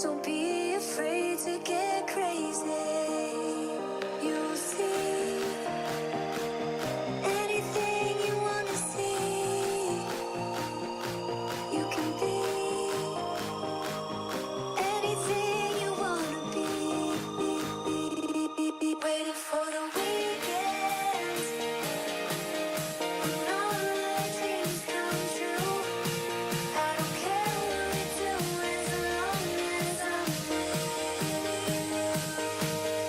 Don't be afraid to get crazy. You'll see anything you wanna see. You can be anything you wanna be. Waiting for the weekend when all my dreams come true. I don't care what we do as long as I'm with you.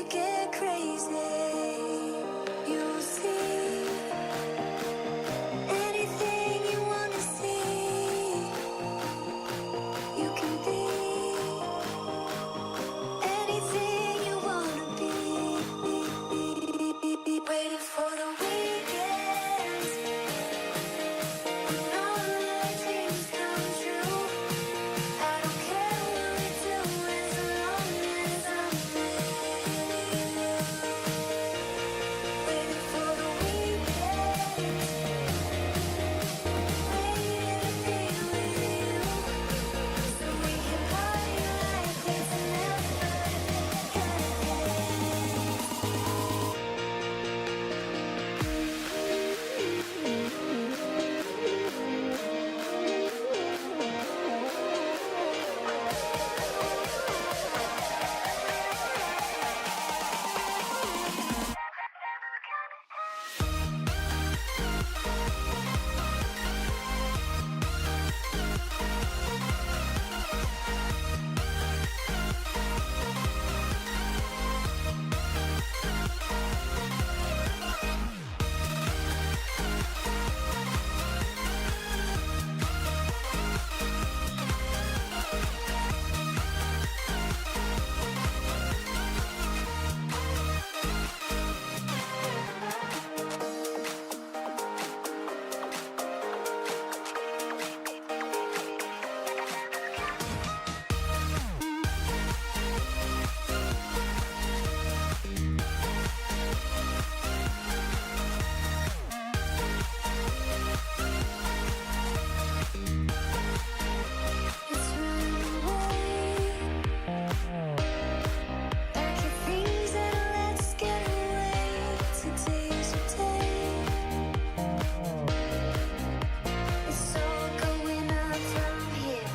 you get crazy. You'll see anything you want to see. You can be anything you want to be. Waiting for the weekend when all my dreams come true. I don't care what we do as long as I'm with you. Waiting for the weekend, waiting to be with you, so we can party like it's never again. It's running away. Back at things that let us get away. Today's your day. It's all going up from here.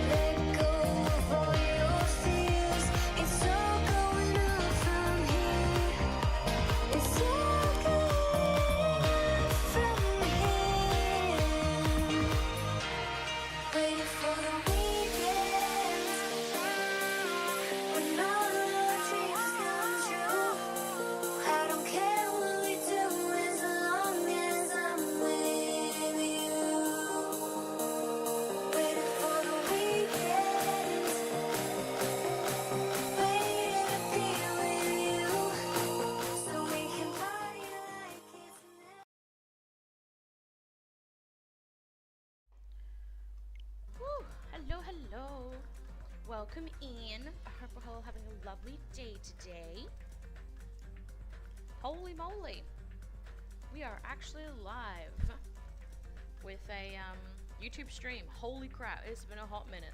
Let go of all your fears. It's all going up from here. It's all going up from here. Waiting for the weekend when all our dreams come true. I don't care what we do as long as I'm with you. Waiting for the weekend, waiting to be with you, so we can party like it's never. Woo! Hello, hello. Welcome in. I hope we're all having a lovely day today. Holy moly. We are actually live with a YouTube stream. Holy crap, it's been a hot minute.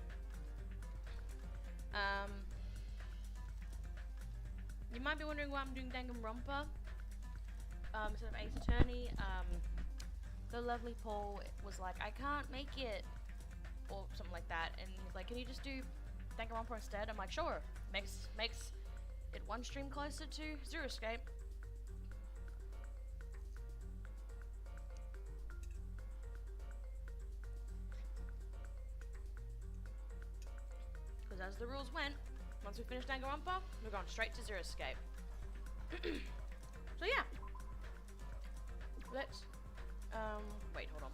You might be wondering why I'm doing Danganronpa instead of Ace Attorney. The lovely Paul was like, I can't make it, or something like that, and he's like, can you just do Danganronpa instead? I'm like, sure. Makes it one stream closer to Zero Escape. Because as the rules went, once we finish Danganronpa, we're going straight to Zero Escape. So yeah. Let's wait, hold on.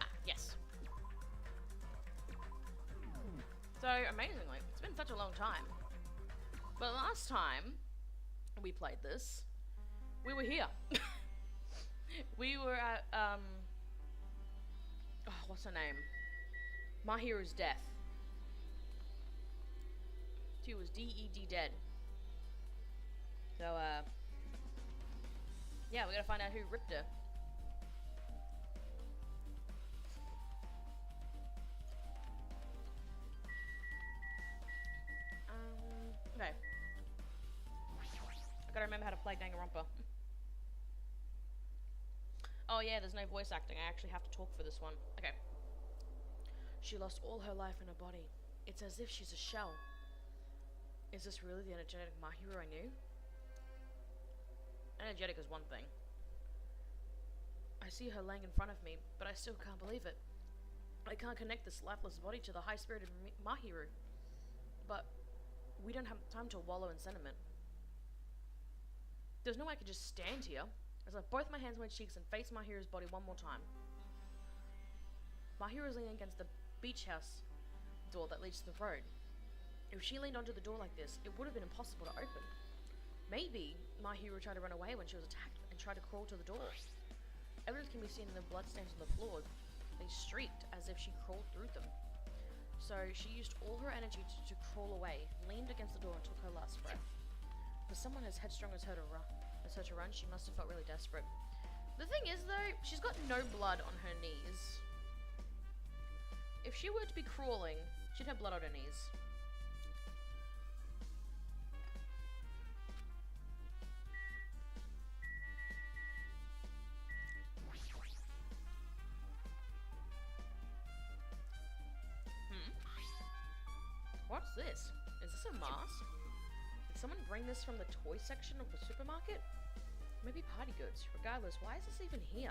Ah, yes. So amazingly, it's been such a long time. But last time we played this, we were here. We were at oh, what's her name? Mahiru's death. She was DED dead. So yeah, we gotta find out who ripped her. Okay. I gotta remember how to play Danganronpa. Oh yeah, there's no voice acting. I actually have to talk for this one. Okay. She lost all her life in her body. It's as if she's a shell. Is this really the energetic Mahiru I knew? Energetic is one thing. I see her laying in front of me, but I still can't believe it. I can't connect this lifeless body to the high-spirited Mahiru. But We don't have time to wallow in sentiment. There's no way I could just stand here. As I both my hands on my cheeks and face Mahiru's body one more time. Mahiru's leaning against the beach house door that leads to the road. If she leaned onto the door like this, it would have been impossible to open. Maybe Mahiru tried to run away when she was attacked and tried to crawl to the door. Evidence can be seen in the bloodstains on the floor. They streaked as if she crawled through them. So she used all her energy to crawl away, leaned against the door and took her last breath. For someone as headstrong as her to run, she must have felt really desperate. The thing is though, she's got no blood on her knees. If she were to be crawling, she'd have blood on her knees. What's this? Is this a mask? Did someone bring this from the toy section of the supermarket? Maybe party goods. Regardless, why is this even here?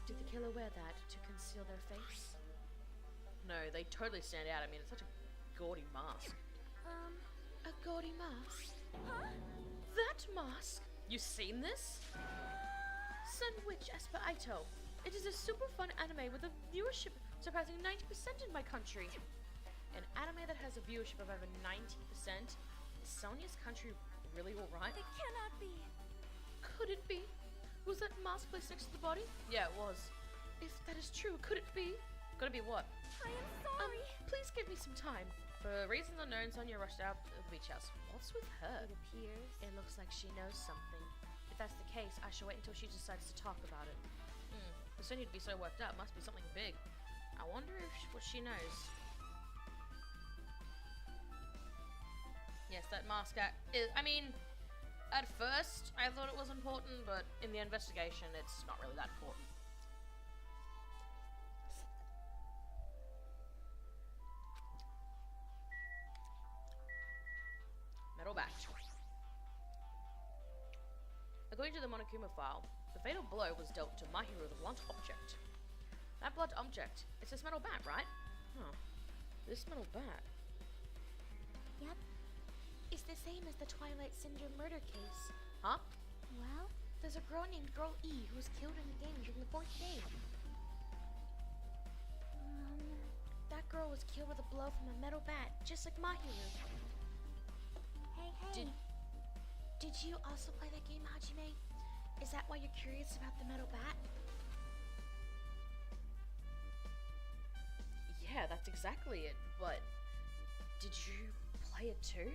Did the killer wear that to conceal their face? No, they totally stand out. I mean, it's such a gaudy mask. A gaudy mask? Huh? That mask? You seen this? Sandwich Esperito. It is a super fun anime with a viewership surpassing 90% in my country. An anime that has a viewership of over 90%? Is Sonia's country really alright? It cannot be. Could it be? Was that mask placed next to the body? Yeah, it was. If that is true, could it be? Could it be what? I am sorry. Please give me some time. For reasons unknown, Sonia rushed out of the beach house. What's with her? It appears. It looks like she knows something. If that's the case, I shall wait until she decides to talk about it. For Sonia to be so worked up, must be something big. I wonder what she knows. Yes, that mask act is, I mean, at first I thought it was important, but in the investigation it's not really that important. Metal bat. According to the Monokuma file, the fatal blow was dealt to Mahiru with a blunt object. That blunt object, it's this metal bat, right? Huh. This metal bat. Yep. It's the same as the Twilight Syndrome murder case. Huh? Well, there's a girl named Girl E who was killed in the game during the 4th day. That girl was killed with a blow from a metal bat, just like Mahiru. Hey. Did you also play that game, Hajime? Is that why you're curious about the metal bat? Yeah, that's exactly it, but did you play it too?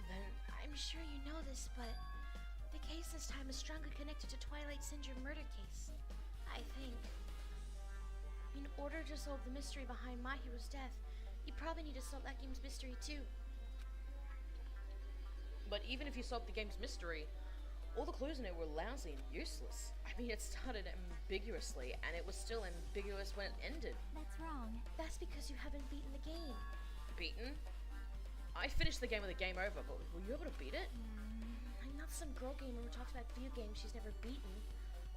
Then I'm sure you know this, but the case this time is strongly connected to Twilight Syndrome murder case. I think. In order to solve the mystery behind Mahiru's death, you probably need to solve that game's mystery too. But even if you solved the game's mystery, all the clues in it were lousy and useless. I mean, it started ambiguously, and it was still ambiguous when it ended. That's wrong. That's because you haven't beaten the game. Beaten? I finished the game with a game over, but were you able to beat it? I'm not some girl gamer who talks about video games she's never beaten.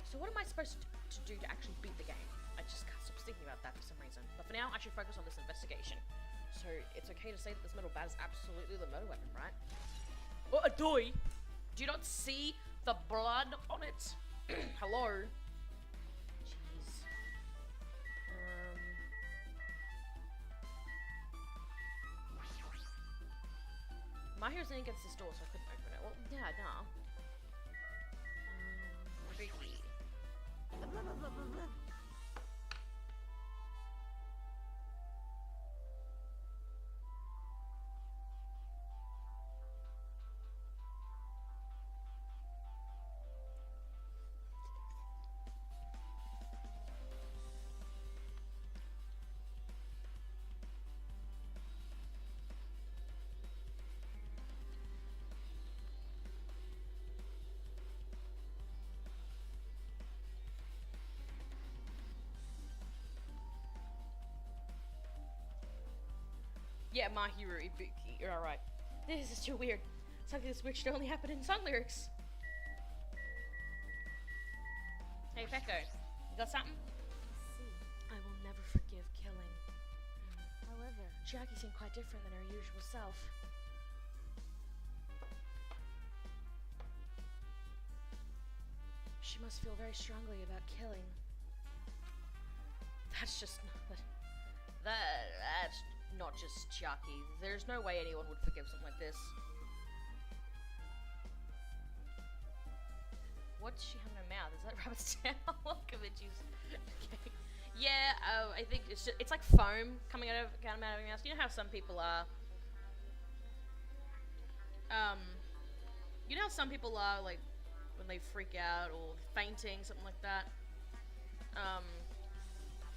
So what am I supposed to do to actually beat the game? I just can't stop thinking about that for some reason. But for now, I should focus on this investigation. So it's okay to say that this metal bat is absolutely the murder weapon, right? What a doy! Do you not see the blood on it? Hello? Jeez. Mahiru's leaning against this door, so I couldn't open it. Well, yeah, nah. Ricky. Yeah, Mahiru Ibuki, you're alright. This is too weird. Something this weird should only happen in song lyrics. Hey, Pecco, you got something? See. I will never forgive killing. However, Chiaki seemed quite different than her usual self. She must feel very strongly about killing. That's just not... That's not just Chiaki. There's no way anyone would forgive something like this. What's she having in her mouth? Is that rabbit's tail? Welcome at you. Okay. Yeah, I think it's like foam coming out of her mouth. You know how some people are. You know how some people are like when they freak out or fainting, something like that.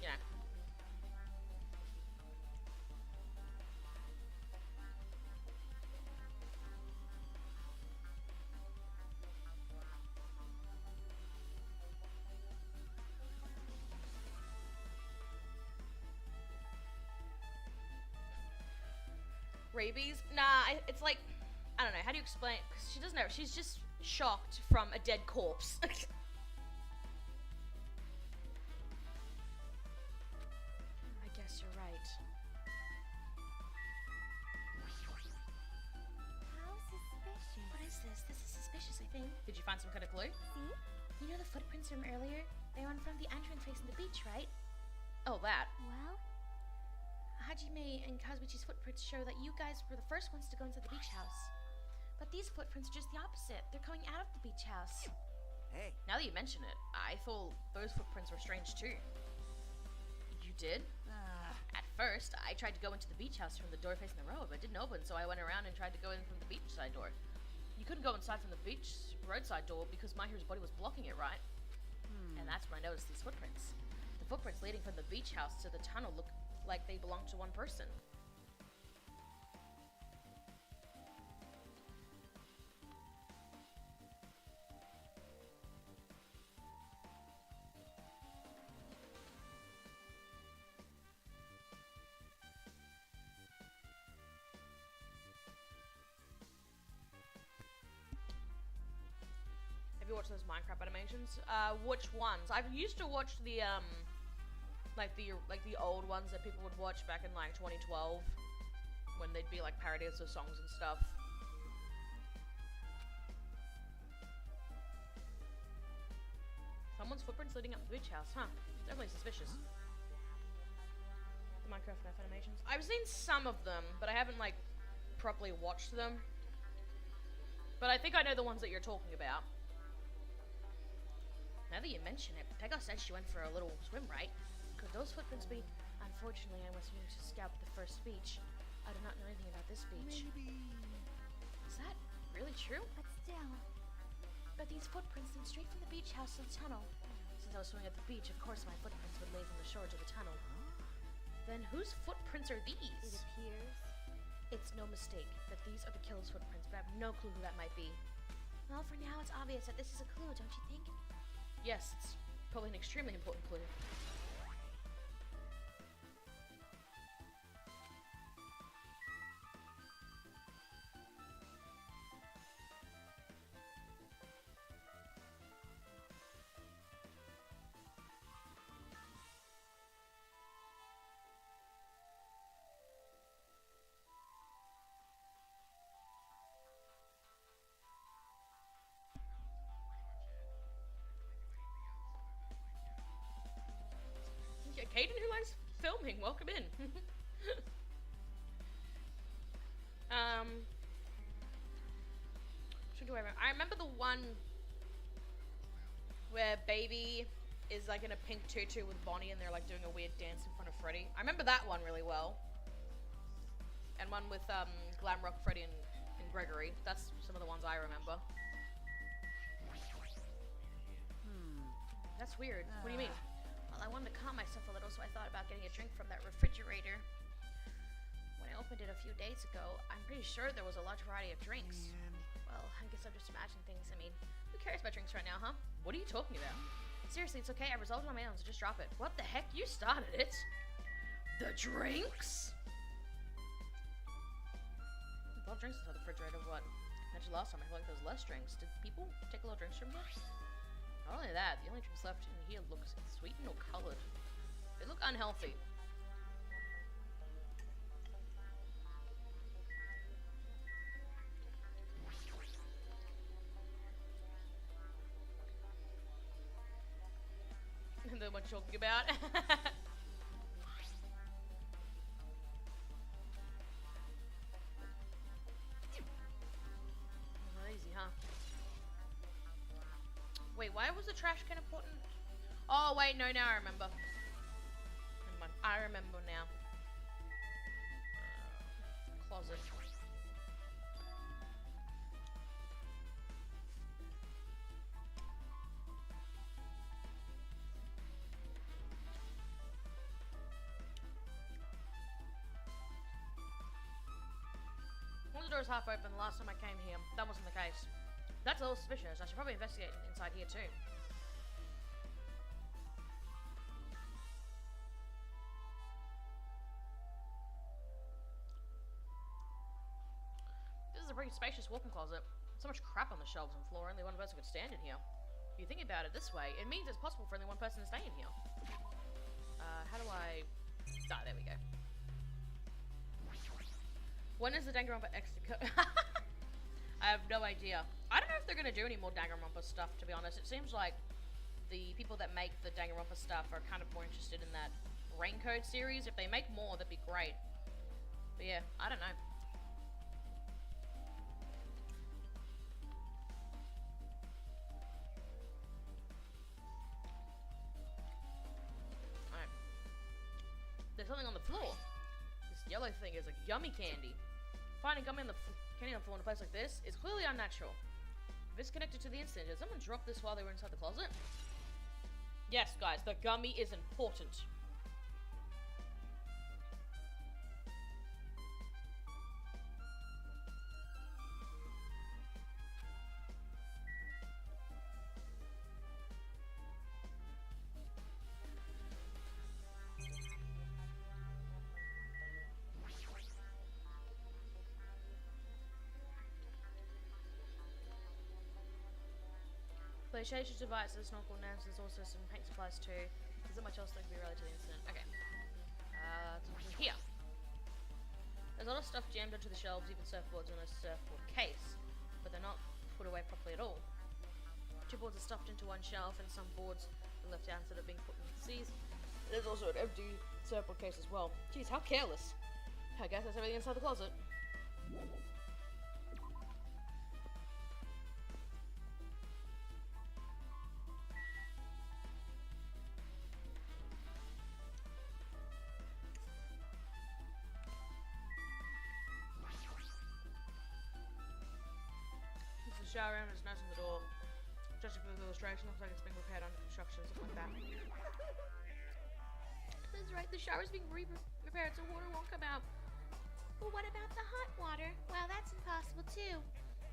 You know. Rabies? Nah, it's like, I don't know, how do you explain it? Because she doesn't know, she's just shocked from a dead corpse. I guess you're right. how suspicious. What is this? This is suspicious, I think. Did you find some kind of clue? See? You know the footprints from earlier? They run from the entrance facing the beach, right? Oh, that. Well, Hajime and Kazuichi's footprints show that you guys were the first ones to go into the beach house. But these footprints are just the opposite. They're coming out of the beach house. Hey, Now that you mention it, I thought those footprints were strange too. You did? At first, I tried to go into the beach house from the door facing the road, but it didn't open, so I went around and tried to go in from the beachside door. You couldn't go inside from the beach roadside door because my hero's body was blocking it, right? And that's when I noticed these footprints. The footprints leading from the beach house to the tunnel look like they belong to one person. Have you watched those Minecraft animations? Which ones? I've used to watch the like the old ones that people would watch back in like 2012 when they'd be like parodies of songs and stuff. Someone's footprints leading up to the beach house, huh? Definitely suspicious. The Minecraft FNAF animations. I've seen some of them, but I haven't like properly watched them. But I think I know the ones that you're talking about. Now that you mention it, Pego said she went for a little swim, right? Could those footprints be? Unfortunately, I was new to scout the first beach. I do not know anything about this beach. maybe. Is that really true? but still. But these footprints lead straight from the beach house to the tunnel. Since I was swimming at the beach, of course my footprints would lead from the shore to the tunnel. Then whose footprints are It these? appears. It's no mistake that these are the killer's footprints, but I have no clue who that might be. Well, for now, it's obvious that this is a clue, don't you think? Yes, it's probably an extremely important clue. Yeah, Caden, who likes filming, welcome in. What do I remember? I remember the one where Baby is like in a pink tutu with Bonnie and they're like doing a weird dance in front of Freddy. I remember that one really well. And one with Glamrock, Freddy, and Gregory. That's some of the ones I remember. That's weird. What do you mean? Well, I wanted to calm myself a little, so I thought about getting a drink from that refrigerator. When I opened it a few days ago, I'm pretty sure there was a large variety of drinks. Well, I guess I'm just imagining things. I mean, who cares about drinks right now, huh? What are you talking about? Seriously, it's okay. I resolved on my own, so just drop it. What the heck? You started it. The drinks? A lot of drinks inside the fridge. to last time, I feel like there's less drinks. Did people take a lot of drinks from here? Not only that, the only drinks left in here look sweetened or coloured. They look unhealthy. The one you're talking about. Not easy, huh? Wait, why was the trash can important? Oh, wait, no, now I remember. Never mind. I remember now. Closet. One of the doors half open the last time I came here. That wasn't the case. That's a little suspicious. I should probably investigate inside here too. This is a pretty spacious walk-in closet. So much crap on the shelves and floor, only one person could stand in here. If you think about it this way, it means it's possible for only one person to stay in here. How do I... Ah, there we go. When is the Danganronpa extra I have no idea. I don't know if they're going to do any more Danganronpa stuff, to be honest. It seems like the people that make the Danganronpa stuff are kind of more interested in that Raincoat series. If they make more, that'd be great. But yeah, I don't know. Alright. There's something on the floor. This yellow thing is a yummy candy. Finding gummy on the candy on the floor in a place like this is clearly unnatural. If it's connected to the incident, did someone drop this while they were inside the closet? Yes, guys, the gummy is important. PlayStation devices, snorkel nets, there's also some paint supplies too. There's not much else that can be related to the incident. Okay. Here. There's a lot of stuff jammed onto the shelves, even surfboards in a surfboard case, but they're not put away properly at all. Two boards are stuffed into one shelf, and some boards are left out instead of being put in the seas. There's also an empty surfboard case as well. Jeez, how careless. I guess that's everything inside the closet. Shower room is nice on the door. Judging from the illustration, looks like it's being repaired under construction, something like that. That's right, the shower's being repaired so water won't come out. But what about the hot water? Well, that's impossible too.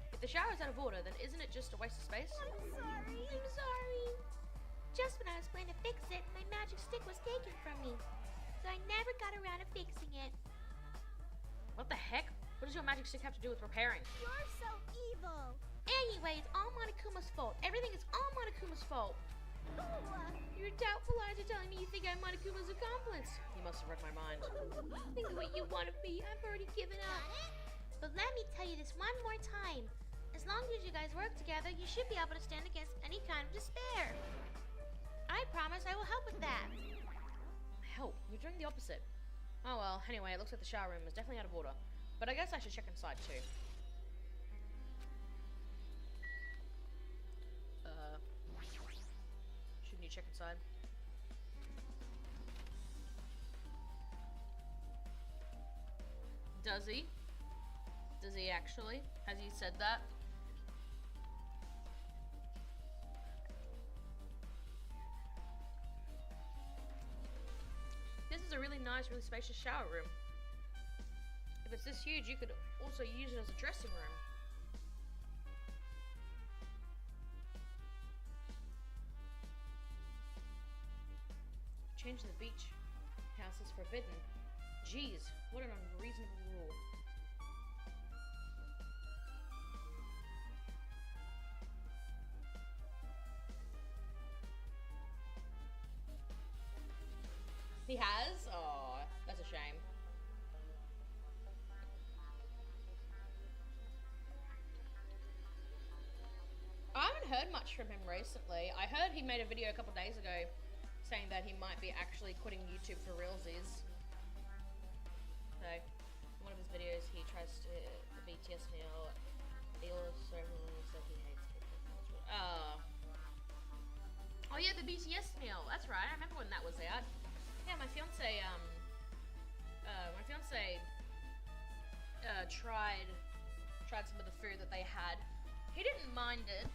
If the shower's out of order, then isn't it just a waste of space? I'm sorry. Just when I was planning to fix it, my magic stick was taken from me. So I never got around to fixing it. What the heck? What does your magic stick have to do with repairing? You're so evil. Anyway, it's all Monokuma's fault. Everything is all Monokuma's fault. Your doubtful eyes are telling me you think I'm Monokuma's accomplice. You must have read my mind. Think of what you want of me. I've already given up. But let me tell you this one more time. As long as you guys work together, you should be able to stand against any kind of despair. I promise I will help with that. Help? You're doing the opposite. Oh well, anyway, it looks like the shower room is definitely out of order. But I guess I should check inside too. Shouldn't you check inside? Does he? Does he actually? Has he said that? This is a really nice, really spacious shower room. If it's this huge, you could also use it as a dressing room. Change the beach house is forbidden. Jeez, what an unreasonable rule. He has? Oh, that's a shame. I haven't heard much from him recently. I heard he made a video a couple days ago saying that he might be actually quitting YouTube for realsies. So, in one of his videos, he tries to the BTS meal. He also said he hates people. Oh yeah, the BTS meal. That's right. I remember when that was out. Yeah, my fiance tried some of the food that they had. He didn't mind it.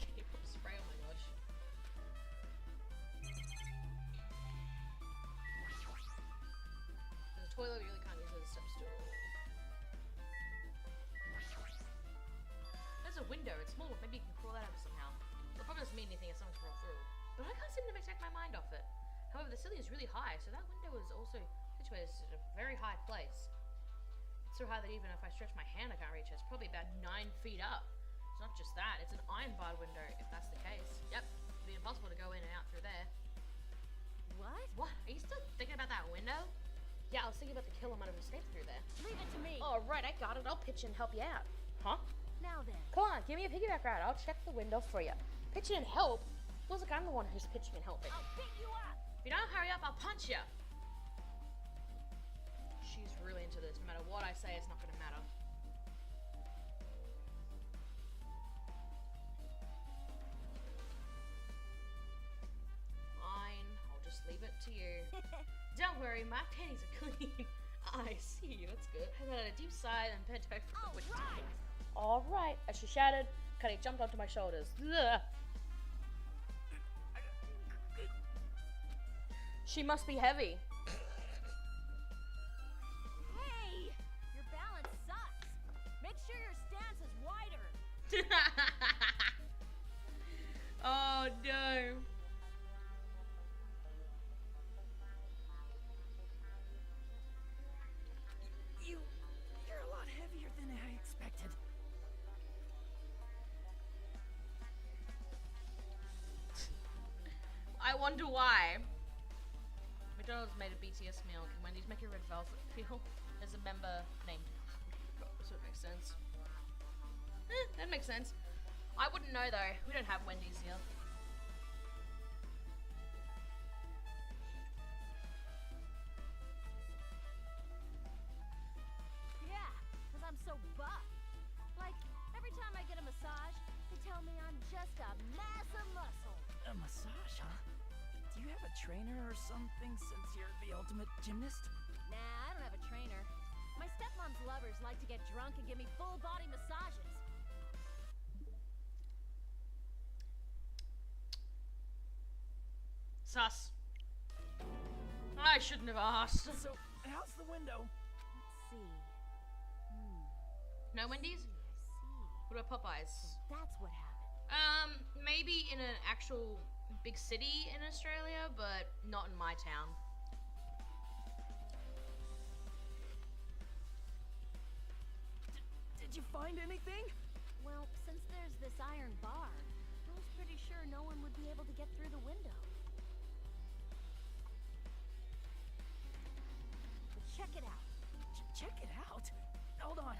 Cable spray. Oh my gosh. The toilet we really can't use as a step stool. There's a window. It's small. Maybe you can crawl out of it somehow. It probably doesn't mean anything if someone's crawled through. But I can't seem to take my mind off it. However, the ceiling is really high, so that window is also situated at a very high place. It's so high that even if I stretch my hand, I can't reach it. It's probably about 9 feet up. It's not just that, it's an iron barred window, if that's the case. Yep, it'd be impossible to go in and out through there. What? What? Are you still thinking about that window? Yeah, I was thinking about the killer might have escaped through there. Leave it to me. Oh, right, I got it. I'll pitch in and help you out. Huh? Now then. Come on, give me a piggyback ride. I'll check the window for you. Pitch in and help? Feels like I'm the one who's pitching and helping. I'll pick you up. If you don't hurry up, I'll punch you. She's really into this. No matter what I say, it's not going to matter. Fine, I'll just leave it to you. Don't worry, my panties are clean. I see, that's good. I let out a deep sigh and bent over the window. All right. As she shouted, Cuddy jumped onto my shoulders. Ugh. She must be heavy. Hey, your balance sucks. Make sure your stance is wider. Oh no. You're a lot heavier than I expected. I wonder why. McDonald's made a BTS meal. Can Wendy's make a red velvet meal? There's a member named. So it makes sense. That makes sense. I wouldn't know though. We don't have Wendy's here. Yeah, because I'm so buff. Like, every time I get a massage, they tell me I'm just a mass of muscle. A massage, huh? Do you have a trainer or something since you're the ultimate gymnast? Nah, I don't have a trainer. My stepmom's lovers like to get drunk and give me full body massages. Sus. I shouldn't have asked. So, how's the window? Let's see. No Wendy's? I see. What about Popeyes? That's what happened. Maybe in an actual big city in Australia, but not in my town. Did you find anything? Well, since there's this iron bar, I was pretty sure no one would be able to get through the window. But check it out. Check it out. Hold on.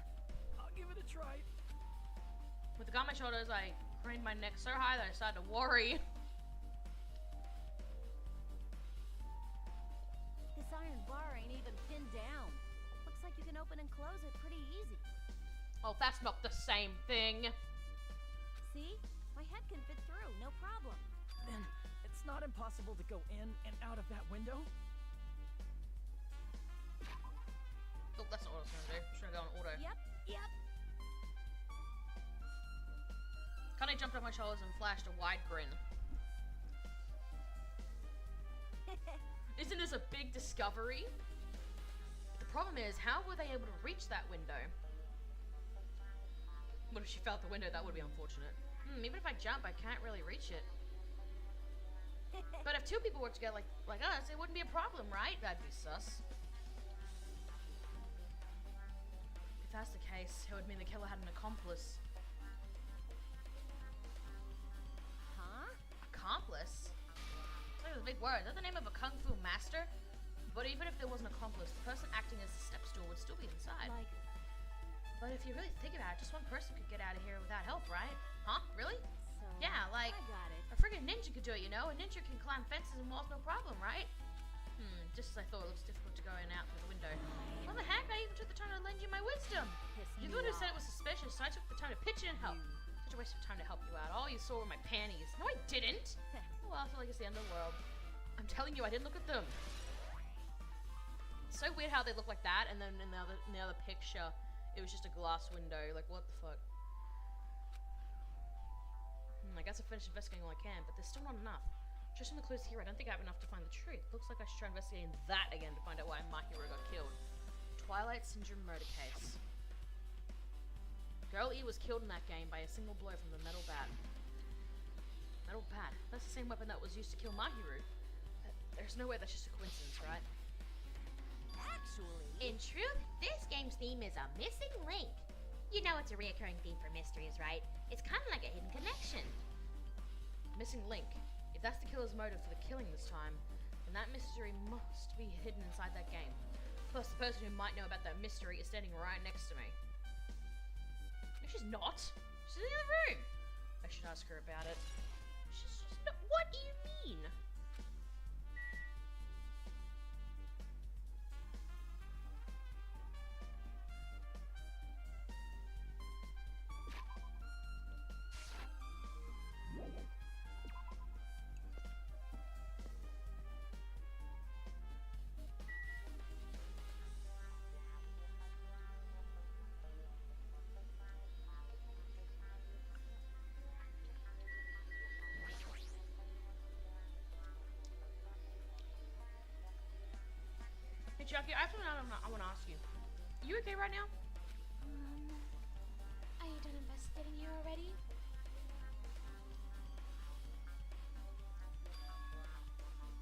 I'll give it a try. With the gun on my shoulders, I craned my neck so high that I started to worry. This iron bar ain't even pinned down. Looks like you can open and close it pretty easy. Oh, that's not the same thing. See? My head can fit through, no problem. Then it's not impossible to go in and out of that window? Oh, that's not what I was gonna do. I'm just gonna go on auto. Yep. Connie jumped off my shoulders and flashed a wide grin. Isn't this a big discovery? The problem is, how were they able to reach that window? What if she felt the window? That would be unfortunate. Even if I jump, I can't really reach it. But if two people work together like us, it wouldn't be a problem, right? That'd be sus. If that's the case, it would mean the killer had an accomplice. Huh? accomplice? Those are big words. That's the name of a kung fu master. But even if there was an accomplice, the person acting as the step stool would still be inside. Like, But if you really think about it, just one person could get out of here without help, right? Huh? Really? so. Yeah, like I got it. a friggin' ninja could do it, you know? A ninja can climb fences and walls no problem, right? Just as I thought, it looks difficult to go in and out through the window. What the heck? I even took the time to lend you my wisdom. You're the one who said it was suspicious, so I took the time to pitch in and help. Such a waste of time to help you out. All you saw were my panties. No, I didn't. Oh, well, I feel like it's the end of the world. I'm telling you, I didn't look at them. It's so weird how they look like that, and then in the other picture, it was just a glass window. Like, what the fuck? I guess I finished investigating all I can, but there's still not enough. Just from the clues here, I don't think I have enough to find the truth. Looks like I should try investigating that again to find out why my hero got killed. Twilight Syndrome murder case. Girl E was killed in that game by a single blow from the metal bat. Metal bat? That's the same weapon that was used to kill Mahiru. There's no way that's just a coincidence, right? Actually, in truth, this game's theme is a missing link. You know it's a reoccurring theme for mysteries, right? It's kind of like a hidden connection. Missing link. If that's the killer's motive for the killing this time, then that mystery must be hidden inside that game. Plus, the person who might know about that mystery is standing right next to me. No, she's not. She's in the other room. I should ask her about it. She's just not. What do you mean? Hey, Jackie, I have something I want to ask you. You okay right now? Are you done investigating here already?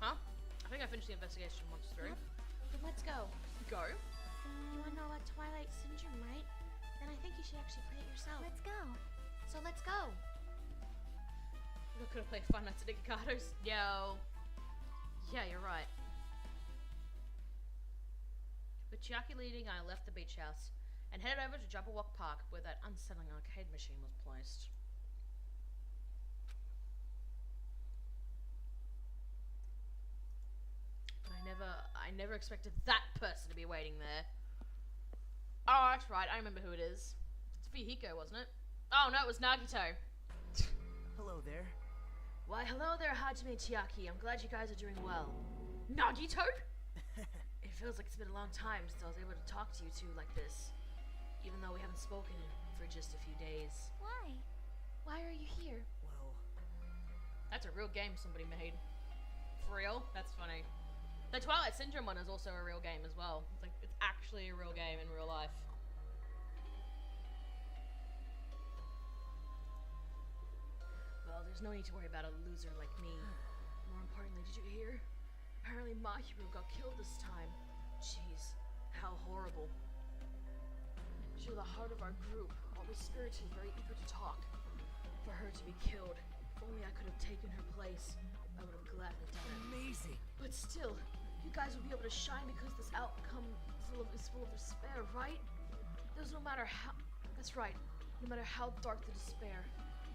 Huh? I think I finished the investigation once through. Yep. Then let's go. Go? You wanna know about Twilight Syndrome, right? Then I think you should actually play it yourself. Let's go. So let's go. We're not gonna play Five Nights at Nicogado's. Yo. Yeah, you're right. With Chiaki leading, I left the beach house and headed over to Jabberwock Park where that unsettling arcade machine was placed. But I never expected that person to be waiting there. Oh, that's right, I remember who it is. It's Fihiko, wasn't it? Oh no, it was Nagito. Hello there. Why, hello there, Hajime Chiaki. I'm glad you guys are doing well. Nagito? It feels like it's been a long time since I was able to talk to you two like this. Even though we haven't spoken for just a few days. Why? Why are you here? Well, That's a real game somebody made. For real? That's funny. The Twilight Syndrome one is also a real game as well. It's like, it's actually a real game in real life. Well, there's no need to worry about a loser like me. More importantly, did you hear? Apparently Mahiru got killed this time. Jeez, how horrible. She's the heart of our group, always spirited, very eager to talk. For her to be killed, if only I could have taken her place, I would have gladly done it. amazing. But still, you guys will be able to shine because this outcome is full of despair, right? There's no matter how... That's right. No matter how dark the despair,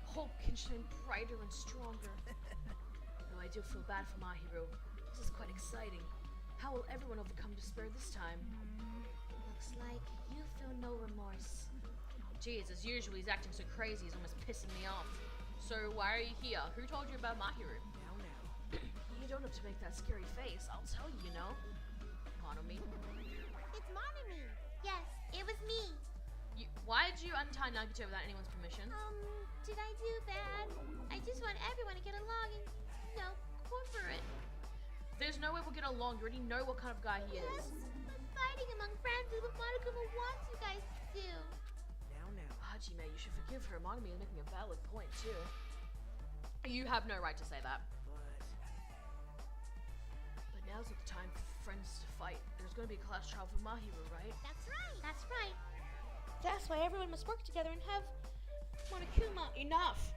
hope can shine brighter and stronger. Though I do feel bad for Mahiru. This is quite exciting. How will everyone overcome despair this time? Looks like you feel no remorse. Geez, as usual, he's acting so crazy, he's almost pissing me off. So why are you here? Who told you about Mahiru? Now. You don't have to make that scary face. I'll tell you, you know. Monomi. It's Monomi. Yes, it was me. Why did you untie Nagito without anyone's permission? Did I do bad? I just want everyone to get along and, cooperate. There's no way we'll get along. You already know what kind of guy he is. Fighting among friends is what Monokuma wants you guys to do. Now. Hajime, you should forgive her. Monomi is making a valid point, too. You have no right to say that. But now's not the time for friends to fight. There's going to be a class trial for Mahiru, right? That's right. That's right. That's why everyone must work together and have Monokuma. Enough!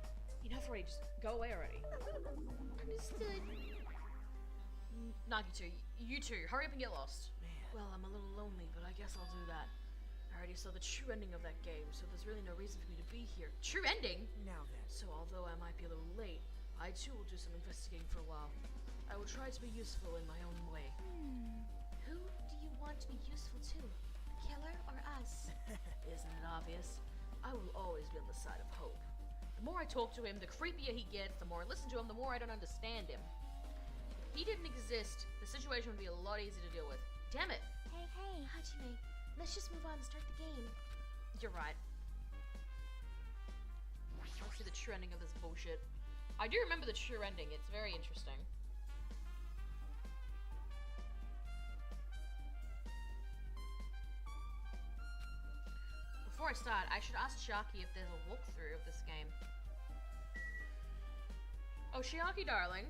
Enough already, just go away already. Understood. Nagito, you too, hurry up and get lost. Man. Well, I'm a little lonely, but I guess I'll do that. I already saw the true ending of that game, so there's really no reason for me to be here. True ending? Now then. So although I might be a little late, I too will do some investigating for a while. I will try to be useful in my own way. Who do you want to be useful to? The killer or us? Isn't it obvious? I will always be on the side of hope. The more I talk to him, the creepier he gets. The more I listen to him, the more I don't understand him. If he didn't exist, the situation would be a lot easier to deal with. Damn it. Hey, Hajime, let's just move on and start the game. You're right. Let's see the true ending of this bullshit. I do remember the true ending. It's very interesting. Before I start, I should ask Sharky if there's a walkthrough of this game. Oh, Sharky, darling.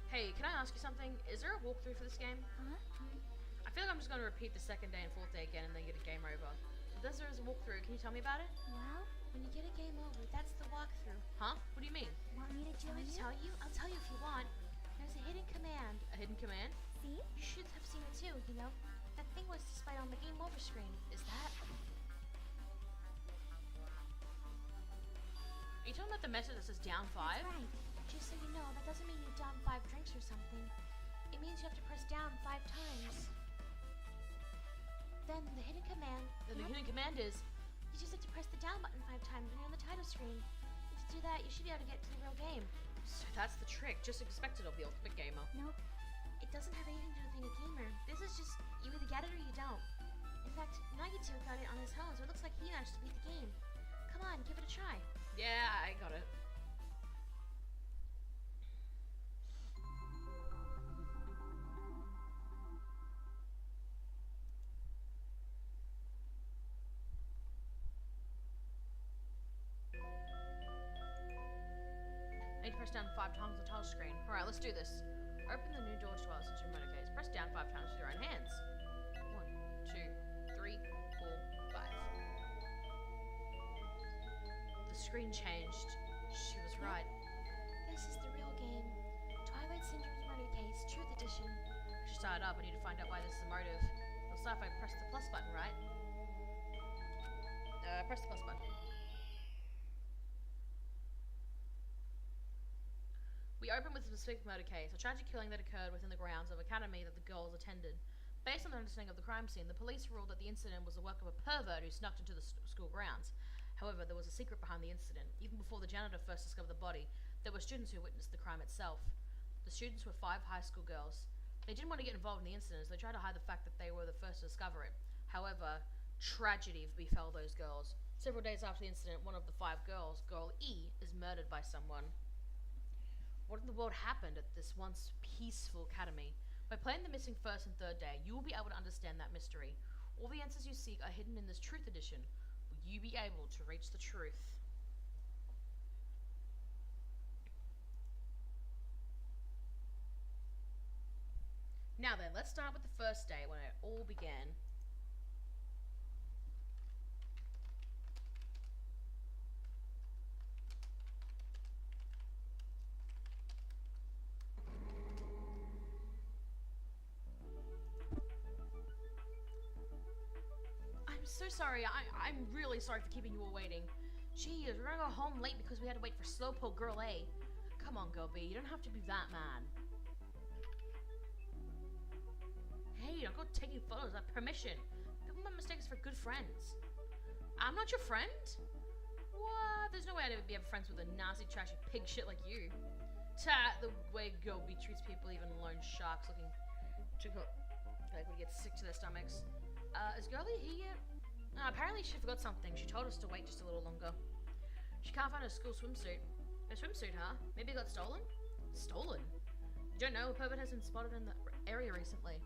Hey, can I ask you something? Is there a walkthrough for this game? Huh? I feel like I'm just going to repeat the second day and fourth day again and then get a game over. If there is a walkthrough, can you tell me about it? Well, when you get a game over, that's the walkthrough. Huh? What do you mean? Want me to join you? Tell you? I'll tell you if you want. There's a hidden command. A hidden command? See? You should have seen it too, you know? That thing was displayed on the game over screen. Is that? Are you talking about the message that says down 5? That's right. Just so you know, that doesn't mean you down 5 drinks or something. It means you have to press down 5 times. Then the hidden command. Then the hidden command is... You just have to press the down button 5 times when you're on the title screen. And to do that, you should be able to get to the real game. So that's the trick, just expected of the Ultimate Gamer. Nope. It doesn't have anything to do with being a gamer. This is just, you either get it or you don't. In fact, Nagito got it on his own, so it looks like he managed to beat the game. Come on, give it a try. Yeah, I got it. I need to press down 5 times on the title screen. Alright, let's do this. Open the new door to our Century Motor Case. Press down 5 times with your own hands. 1, 2, 3, 4, 5. The screen changed. She was right. This is the real game. Twilight Syndrome's Murder Case, Truth Edition. I should start it up. I need to find out why this is a motive. It'll start if I press the plus button, right? Press the plus button. We open with a specific murder case, a tragic killing that occurred within the grounds of academy that the girls attended. Based on their understanding of the crime scene, the police ruled that the incident was the work of a pervert who snuck into the school grounds. However, there was a secret behind the incident. Even before the janitor first discovered the body, there were students who witnessed the crime itself. The students were 5 high school girls. They didn't want to get involved in the incident, so they tried to hide the fact that they were the first to discover it. However, tragedy befell those girls. Several days after the incident, one of the 5 girls, Girl E, is murdered by someone. What in the world happened at this once peaceful academy? By playing the missing first and third day, you will be able to understand that mystery. All the answers you seek are hidden in this Truth Edition. Will you be able to reach the truth? Now then, let's start with the first day when it all began. I'm so sorry. I'm really sorry for keeping you all waiting. Geez, we're gonna go home late because we had to wait for Slowpoke Girl A. Come on, Girl B, you don't have to be that mad. Hey, don't go taking photos without permission. People might mistake us for good friends. I'm not your friend? What? There's no way I'd ever be friends with a nasty, trashy pig shit like you. Ta, the way Girl B treats people, even lone sharks looking to go, like when you get sick to their stomachs. Is Girlie here yet? Apparently she forgot something. She told us to wait just a little longer. She can't find her school swimsuit. Her swimsuit, huh? Maybe it got stolen? Stolen? You don't know, a pervert has been spotted in the area recently.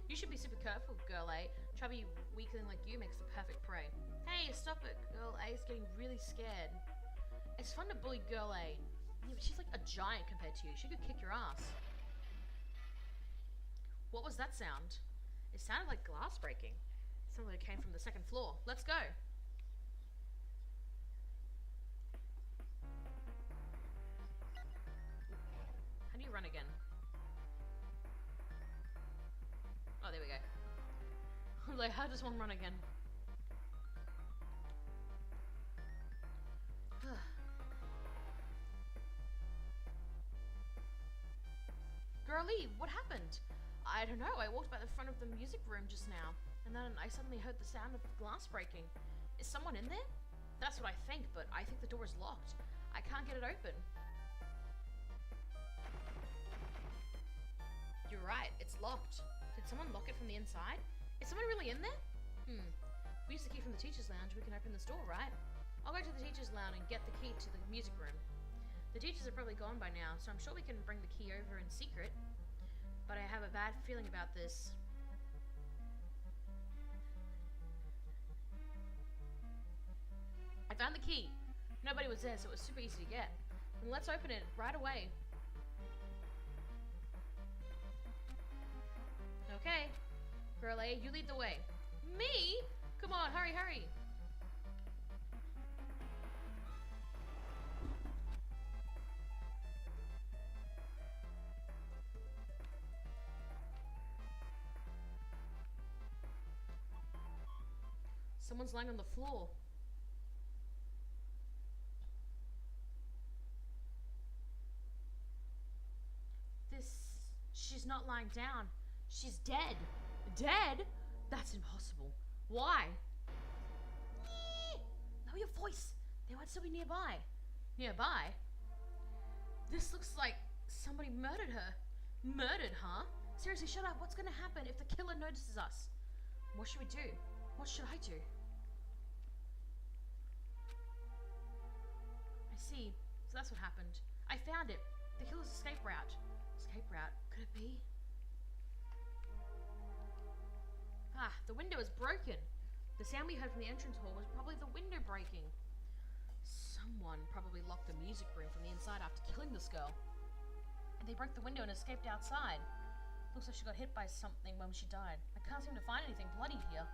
You should be super careful, Girl A. Chubby weakling like you makes the perfect prey. Hey, stop it. Girl A is getting really scared. It's fun to bully Girl A. Yeah, but she's like a giant compared to you. She could kick your ass. What was that sound? It sounded like glass breaking. It sounded like it came from the second floor. Let's go. run again? Oh, there we go. I was like, how does one run again? Girlie, what happened? I don't know. I walked by the front of the music room just now, and then I suddenly heard the sound of glass breaking. Is someone in there? That's what I think, but I think the door is locked. I can't get it open. You're right, it's locked. Did someone lock it from the inside? Is someone really in there? If we use the key from the teacher's lounge, we can open this door, right? I'll go to the teacher's lounge and get the key to the music room. The teachers are probably gone by now, so I'm sure we can bring the key over in secret. But I have a bad feeling about this. I found the key. Nobody was there, so it was super easy to get. And let's open it right away. Okay. Girlie, you lead the way. Me? Come on, hurry, hurry. Someone's lying on the floor. She's not lying down. She's dead. Dead? That's impossible. Why? Lower your voice. They might still be nearby. Nearby? This looks like somebody murdered her. Murdered, huh? Seriously, shut up. What's gonna happen if the killer notices us? What should we do? What should I do? I see. So that's what happened. I found it. The killer's escape route. Escape route? Could it be? Ah, the window is broken. The sound we heard from the entrance hall was probably the window breaking. Someone probably locked the music room from the inside after killing this girl. And they broke the window and escaped outside. Looks like she got hit by something when she died. I can't seem to find anything bloody here.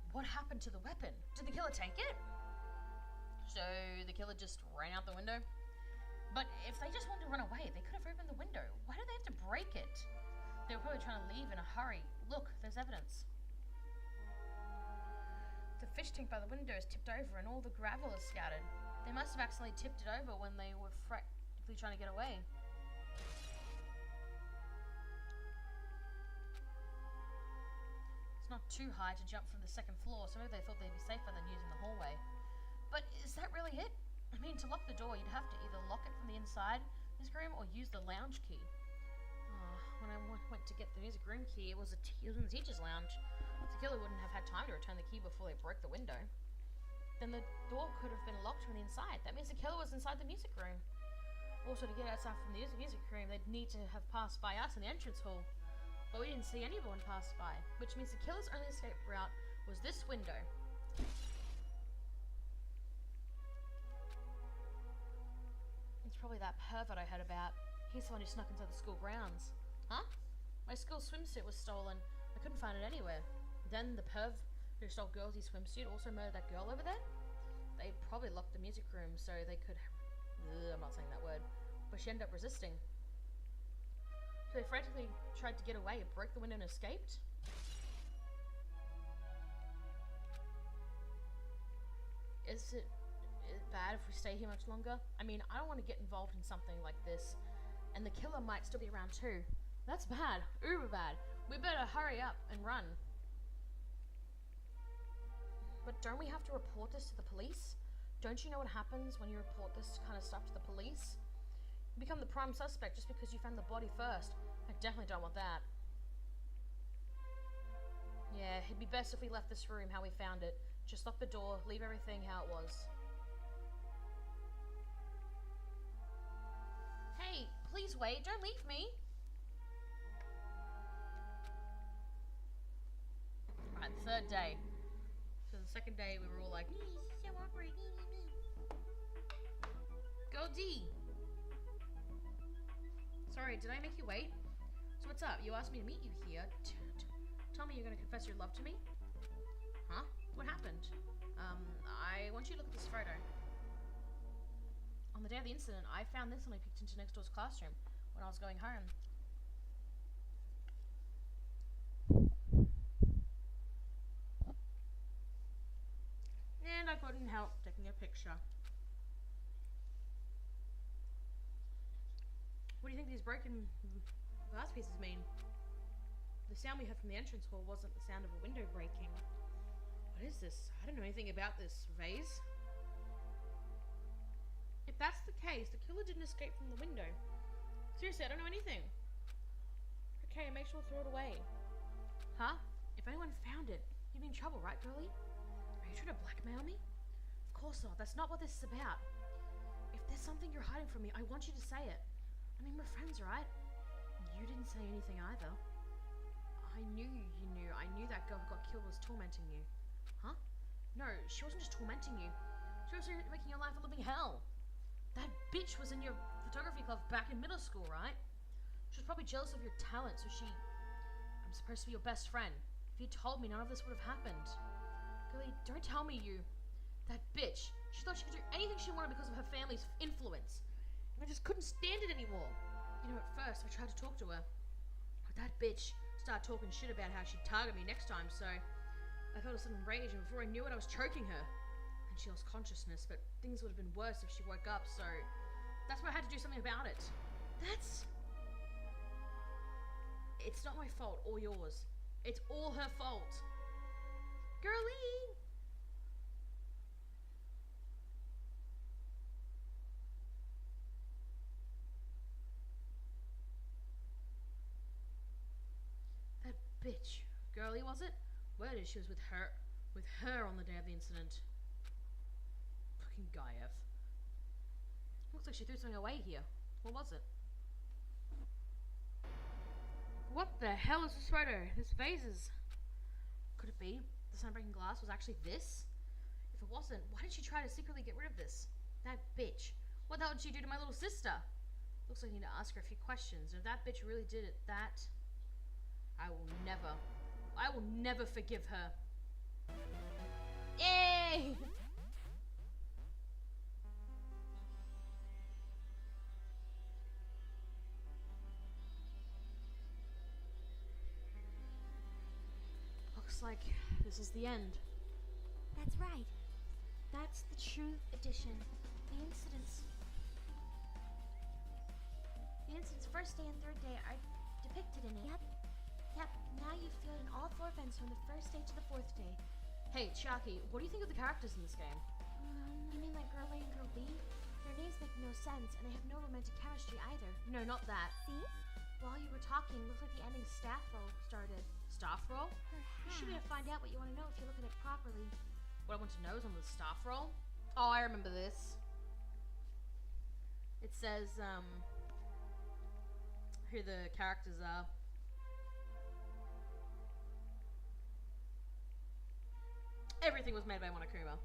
What happened to the weapon? Did the killer take it? So the killer just ran out the window? But if they just wanted to run away, they could have opened the window. Why did they have to break it? They were probably trying to leave in a hurry. Look, there's evidence. The fish tank by the window is tipped over and all the gravel is scattered. They must have accidentally tipped it over when they were frantically trying to get away. It's not too high to jump from the second floor, so maybe they thought they'd be safer than using the hallway. But is that really it? I mean, to lock the door, you'd have to either lock it from the inside this room or use the lounge key. When I went to get the music room key, it was in the teacher's lounge. The killer wouldn't have had time to return the key before they broke the window. Then the door could have been locked from the inside. That means the killer was inside the music room. Also, to get outside from the music room, they'd need to have passed by us in the entrance hall. But we didn't see anyone pass by, which means the killer's only escape route was this window. It's probably that pervert I heard about. He's the one who snuck inside the school grounds. Huh? My school swimsuit was stolen. I couldn't find it anywhere. Then the perv who stole Girlsy's swimsuit also murdered that girl over there? They probably locked the music room so they could... I'm not saying that word. But she ended up resisting. So they frantically tried to get away, broke the window and escaped? Is it bad if we stay here much longer? I mean, I don't want to get involved in something like this. And the killer might still be around too. That's bad. Uber bad. We better hurry up and run. But don't we have to report this to the police? Don't you know what happens when you report this kind of stuff to the police? You become the prime suspect just because you found the body first. I definitely don't want that. Yeah, it'd be best if we left this room how we found it. Just lock the door, leave everything how it was. Hey, please wait, don't leave me. Alright, third day. So the second day we were all like, This is so awkward. go D. Sorry, did I make you wait? So what's up? You asked me to meet you here. Tell me you're gonna confess your love to me? Huh? What happened? I want you to look at this photo. On the day of the incident, I found this when I peeked into next door's classroom. when I was going home. And I couldn't help taking a picture. What do you think these broken glass pieces mean? The sound we heard from the entrance hall wasn't the sound of a window breaking. What is this? I don't know anything about this vase. If that's the case, the killer didn't escape from the window. Seriously, I don't know anything. Okay, make sure to throw it away. Huh? If anyone found it, you'd be in trouble, right, girlie? Are you trying to blackmail me? Of course not. That's not what this is about. If there's something you're hiding from me, I want you to say it. I mean, we're friends, right? You didn't say anything either. I knew you knew. I knew that girl who got killed was tormenting you. Huh? No, she wasn't just tormenting you. She was making your life a living hell. That bitch was in your photography club back in middle school, right? She was probably jealous of your talent, so I'm supposed to be your best friend. If you told me, none of this would have happened. Girlie, don't tell me you... That bitch. She thought she could do anything she wanted because of her family's influence. And I just couldn't stand it anymore. You know, at first, I tried to talk to her. But that bitch started talking shit about how she'd target me next time, so... I felt a sudden rage, and before I knew it, I was choking her. And she lost consciousness, but things would have been worse if she woke up, so... That's why I had to do something about it. It's not my fault or yours. It's all her fault. Girlie! That bitch. Girlie, was it? Word is she was with her on the day of the incident. Fucking Gaiev. Looks like she threw something away here. What was it? What the hell is this photo? This vase is... Could it be the sun-breaking glass was actually this? If it wasn't, why did she try to secretly get rid of this? That bitch. What the hell did she do to my little sister? Looks like I need to ask her a few questions. If that bitch really did it, I will never forgive her. Yay! Looks like this is the end. That's right. That's the true edition. The incidents first day and third day are depicted in it. Yep. Now you've filled in all 4 events from the first day to the 4th day. Hey, Chucky, what do you think of the characters in this game? You mean like Girl A and Girl B? Their names make no sense, and they have no romantic chemistry either. No, not that. See? While you were talking, looks like the ending staff roll started. Staff roll? You should be able to find out what you want to know if you look at it properly. What I want to know is on the staff roll. Oh, I remember this. It says, who the characters are. Everything was made by Monokuma.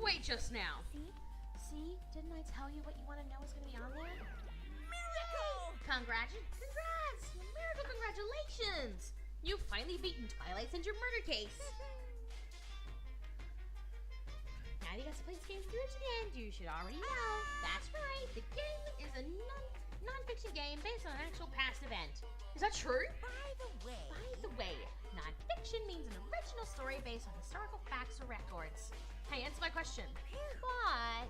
Wait just now. See? Didn't I tell you what you want to know is going to be on there? Miracle! Congrats! Miracle congratulations! You've finally beaten Twilight Center murder case. Now you got to play this game through to the end. You should already know. That's right. The game is a non-fiction game based on an actual past event. Is that true? By the way, non-fiction means an original story based on historical facts or records. Hey, answer my question. But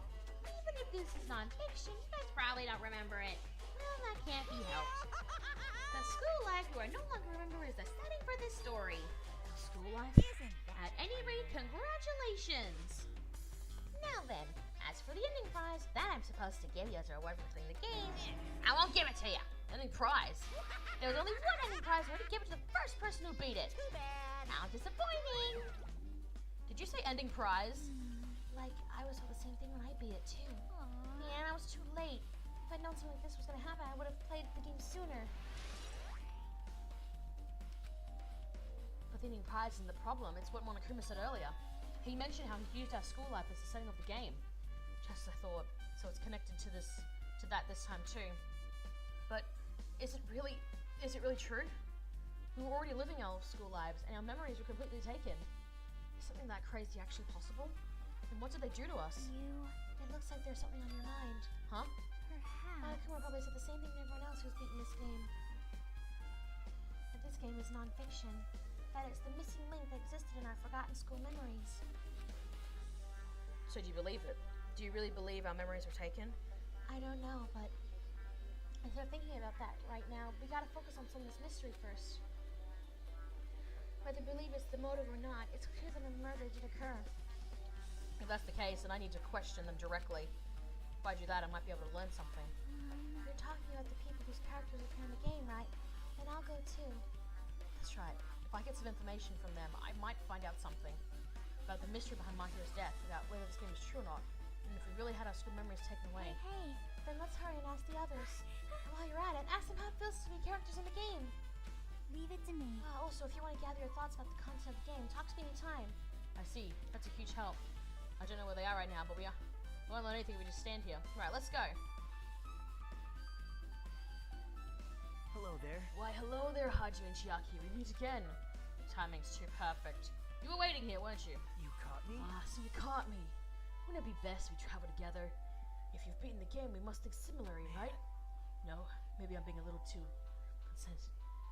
even if this is non-fiction, you guys probably don't remember it. Well, that can't be helped. The school life you are no longer remember is the setting for this story. School life? At any rate, congratulations! Now then, as for the ending prize that I'm supposed to give you as a reward for playing the game, I won't give it to you. Ending prize? There was only one ending prize. I had to give it to the first person who beat it. Too bad. How disappointing. Did you say ending prize? Like, I was told the same thing when I beat it too. Yeah, and I was too late. If I'd known something like this was going to happen, I would have played the game sooner. But the ending prize isn't the problem. It's what Monokuma said earlier. He mentioned how he used our school life as the setting of the game. Just as I thought. So so it's connected to that time too. But is it really true? We were already living our school lives, and our memories were completely taken. Is something that crazy actually possible? And what did they do to us? It looks like there's something on your mind. Huh? Monokuma probably said the same thing to everyone else who's beaten this game. That this game is non-fiction. That it's the missing link that existed in our forgotten school memories. So do you believe it? Do you really believe our memories were taken? I don't know, but instead of thinking about that right now, we gotta focus on some of this mystery first. Whether we believe it's the motive or not, it's clear that a murder did occur. If that's the case, then I need to question them directly. If I do that, I might be able to learn something. You're talking about the people whose characters appear in the game, right? Then I'll go too. That's right. If I get some information from them, I might find out something about the mystery behind Mahiru's death, about whether this game is true or not, and if we really had our school memories taken away. Hey, then let's hurry and ask the others. And while you're at it, ask them how it feels to be characters in the game. Leave it to me. Also, if you want to gather your thoughts about the content of the game, talk to me anytime. I see. That's a huge help. I don't know where they are right now, but we won't learn anything if we just stand here. Right, let's go. Hello there. Why, hello there, Hajime and Chiaki. We meet again. Timing's too perfect. You were waiting here, weren't you? You caught me? So you caught me. Wouldn't it be best we travel together? If you've beaten the game, we must think similarly, right? No, maybe I'm being a little too consent.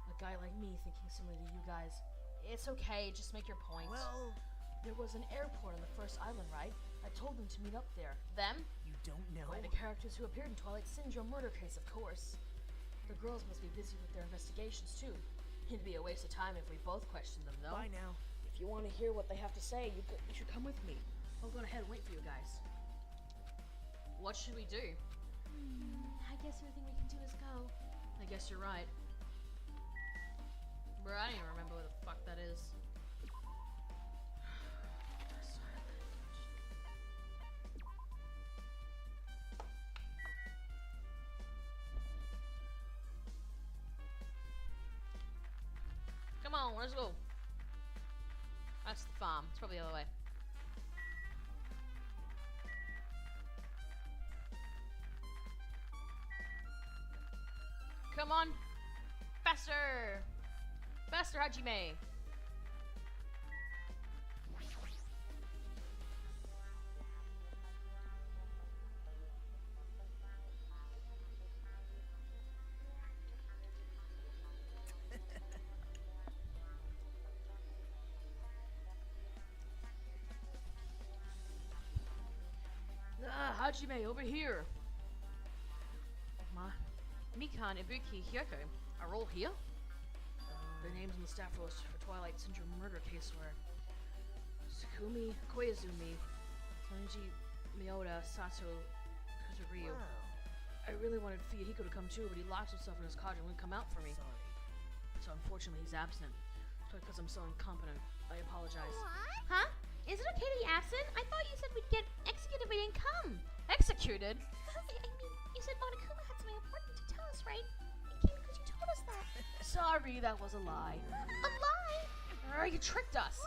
A guy like me thinking similar to you guys. It's okay, just make your point. Well, there was an airport on the first island, right? I told them to meet up there. Them? you don't know. Why, the characters who appeared in Twilight Syndrome murder case, of course. The girls must be busy with their investigations, too. It'd be a waste of time if we both questioned them, though. Bye now. If you want to hear what they have to say, you should come with me. I'll go ahead and wait for you guys. What should we do? I guess the only thing we can do is go. I guess you're right. Bro, I don't even remember where the fuck that is. Come on, let's go. That's the farm. It's probably the other way. Come on. Faster! Faster, Hajime! Hajime, over here! Mikan, Ibuki, Hyoko are all here? Their names on the staff list for Twilight Syndrome murder case were Tsukumi Koizumi, Tanji Miyoda, Sato Kazuryu. Wow. I really wanted Fuyuhiko to come too, but he locked himself in his cottage and wouldn't come out for me. Sorry. So unfortunately he's absent. It's because I'm so incompetent. I apologize. Huh? Is it okay to be absent? I thought you said we'd get executed if we didn't come. Executed? I mean, you said Monokuma had something important to tell us, right? We came because you told us that. Sorry, that was a lie. A lie? You tricked us.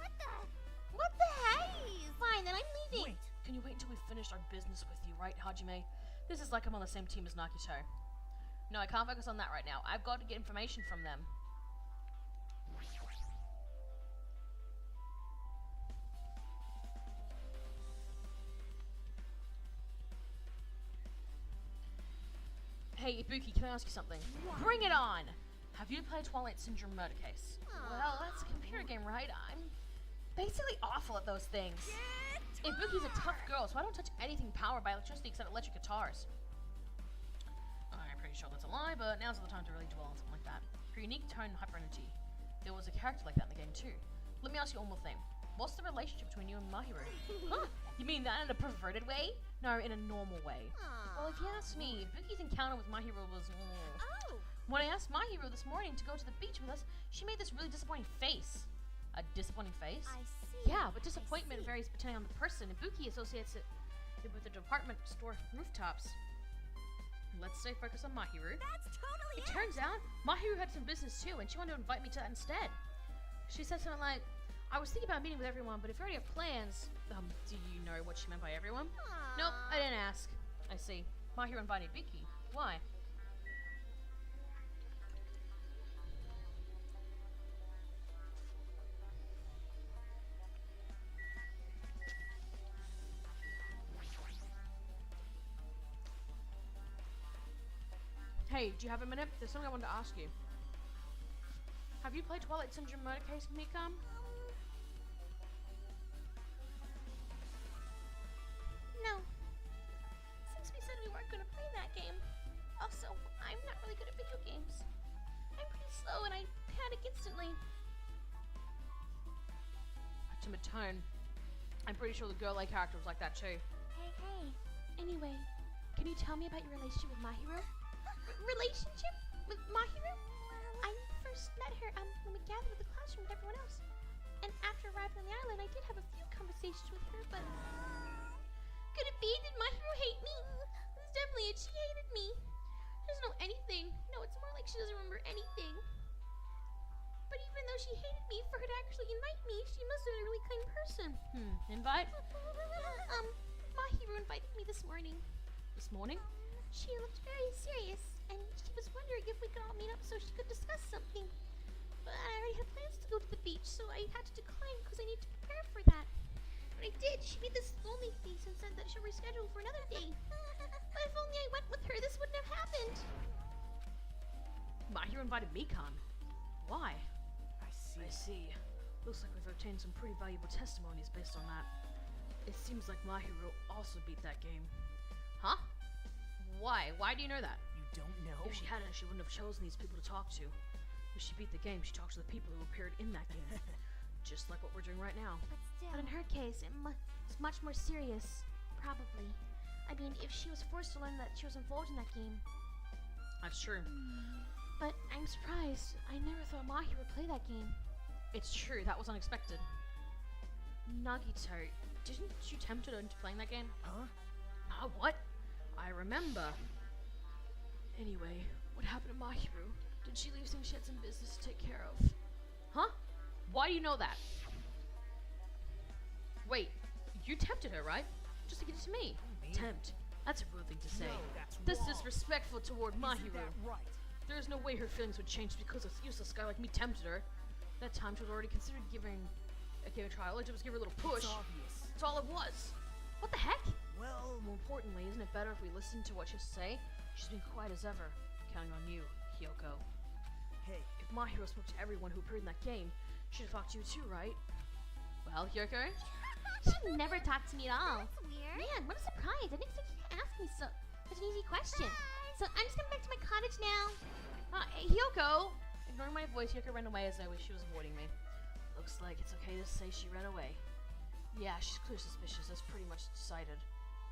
What the heck? Fine, then I'm leaving. Wait. Can you wait until we finish our business with you, right, Hajime? This is like I'm on the same team as Nakito. No, I can't focus on that right now. I've got to get information from them. Hey, Ibuki, can I ask you something? Bring it on! Have you played Twilight Syndrome Murder Case? Well, that's a computer game, right? I'm basically awful at those things. Ibuki's a tough girl, so I don't touch anything powered by electricity except electric guitars. I'm pretty sure that's a lie, but now's the time to really dwell on something like that. Her unique tone and hyper energy. There was a character like that in the game too. Let me ask you one more thing. What's the relationship between you and Mahiru? Huh? You mean that in a perverted way? No, in a normal way. Well, if you ask me, Ibuki's encounter with Mahiru was... Oh, When I asked Mahiru this morning to go to the beach with us, she made this really disappointing face. A disappointing face? I see. Yeah, but I disappointment see. varies depending on the person. Ibuki associates it with the department store rooftops. Let's stay focused on Mahiru. That's totally It turns out, Mahiru had some business too, and she wanted to invite me to that instead. She said something like, I was thinking about meeting with everyone, but if you already have plans... do you know what she meant by everyone? Nope, I didn't ask. I see. My Hero invited Vicky. Why? Hey, do you have a minute? There's something I wanted to ask you. Have you played Twilight Syndrome Murder Case, Mikam? No. Since we said we weren't going to play that game. Also, I'm not really good at video games. I'm pretty slow and I panic instantly. Timid tone. I'm pretty sure the girl A character was like that too. Hey. Anyway, can you tell me about your relationship with Mahiro? Relationship? With Mahiro? I first met her when we gathered at the classroom with everyone else. And after arriving on the island, I did have a few conversations with her, but... Could it be? Did Mahiro hate me? It's definitely it. She hated me. She doesn't know anything. No, it's more like she doesn't remember anything. But even though she hated me, for her to actually invite me, she must have been a really kind person. Invite? Mahiro invited me this morning. This morning? She looked very serious, and she was wondering if we could all meet up so she could discuss something. But I already had plans to go to the beach, so I had to decline because I need to prepare for that. When I did, she made this lonely face and said that she'll reschedule for another day. But if only I went with her, this wouldn't have happened. My Hero invited Mikam. Why? I see. I see. Looks like we've obtained some pretty valuable testimonies based on that. It seems like My Hero also beat that game. Huh? Why? Why do you know that? You don't know? If she hadn't, she wouldn't have chosen these people to talk to. If she beat the game, she talked to the people who appeared in that game. Just like what we're doing right now. But still. But in her case, it's much more serious. Probably. I mean, if she was forced to learn that she was involved in that game. That's true. But I'm surprised. I never thought Mahi would play that game. It's true, that was unexpected. Nagito, didn't you tempt her into playing that game? Huh? What? I remember. Anyway, what happened to Mahiru? Did she leave since she had some business to take care of? Huh? Why do you know that? Wait, you tempted her, right? Just to get it to me. Me? Tempt. That's a rude thing to say. No, that's This wrong. is disrespectful toward Isn't Mahiru. that right? There is no way her feelings would change because a useless guy like me tempted her. That time she was already considered giving a trial. All I did was give her a little push. It's obvious. That's all it was. What the heck? Well, More importantly, isn't it better if we listen to what she has to say? She's been quiet as ever. Counting on you, Hyoko. hey, If Mahiro spoke to everyone who appeared in that game, she'd have talked to you too, right? Well, Hyoko? She never talked to me at all. That's weird. Man, what a surprise. I didn't expect you to ask me such an easy question. So I'm just going back to my cottage now. Hey, Hyoko! Ignoring my voice, Hyoko ran away as though she was avoiding me. Looks like it's okay to say she ran away. Yeah, she's clearly suspicious. That's pretty much decided.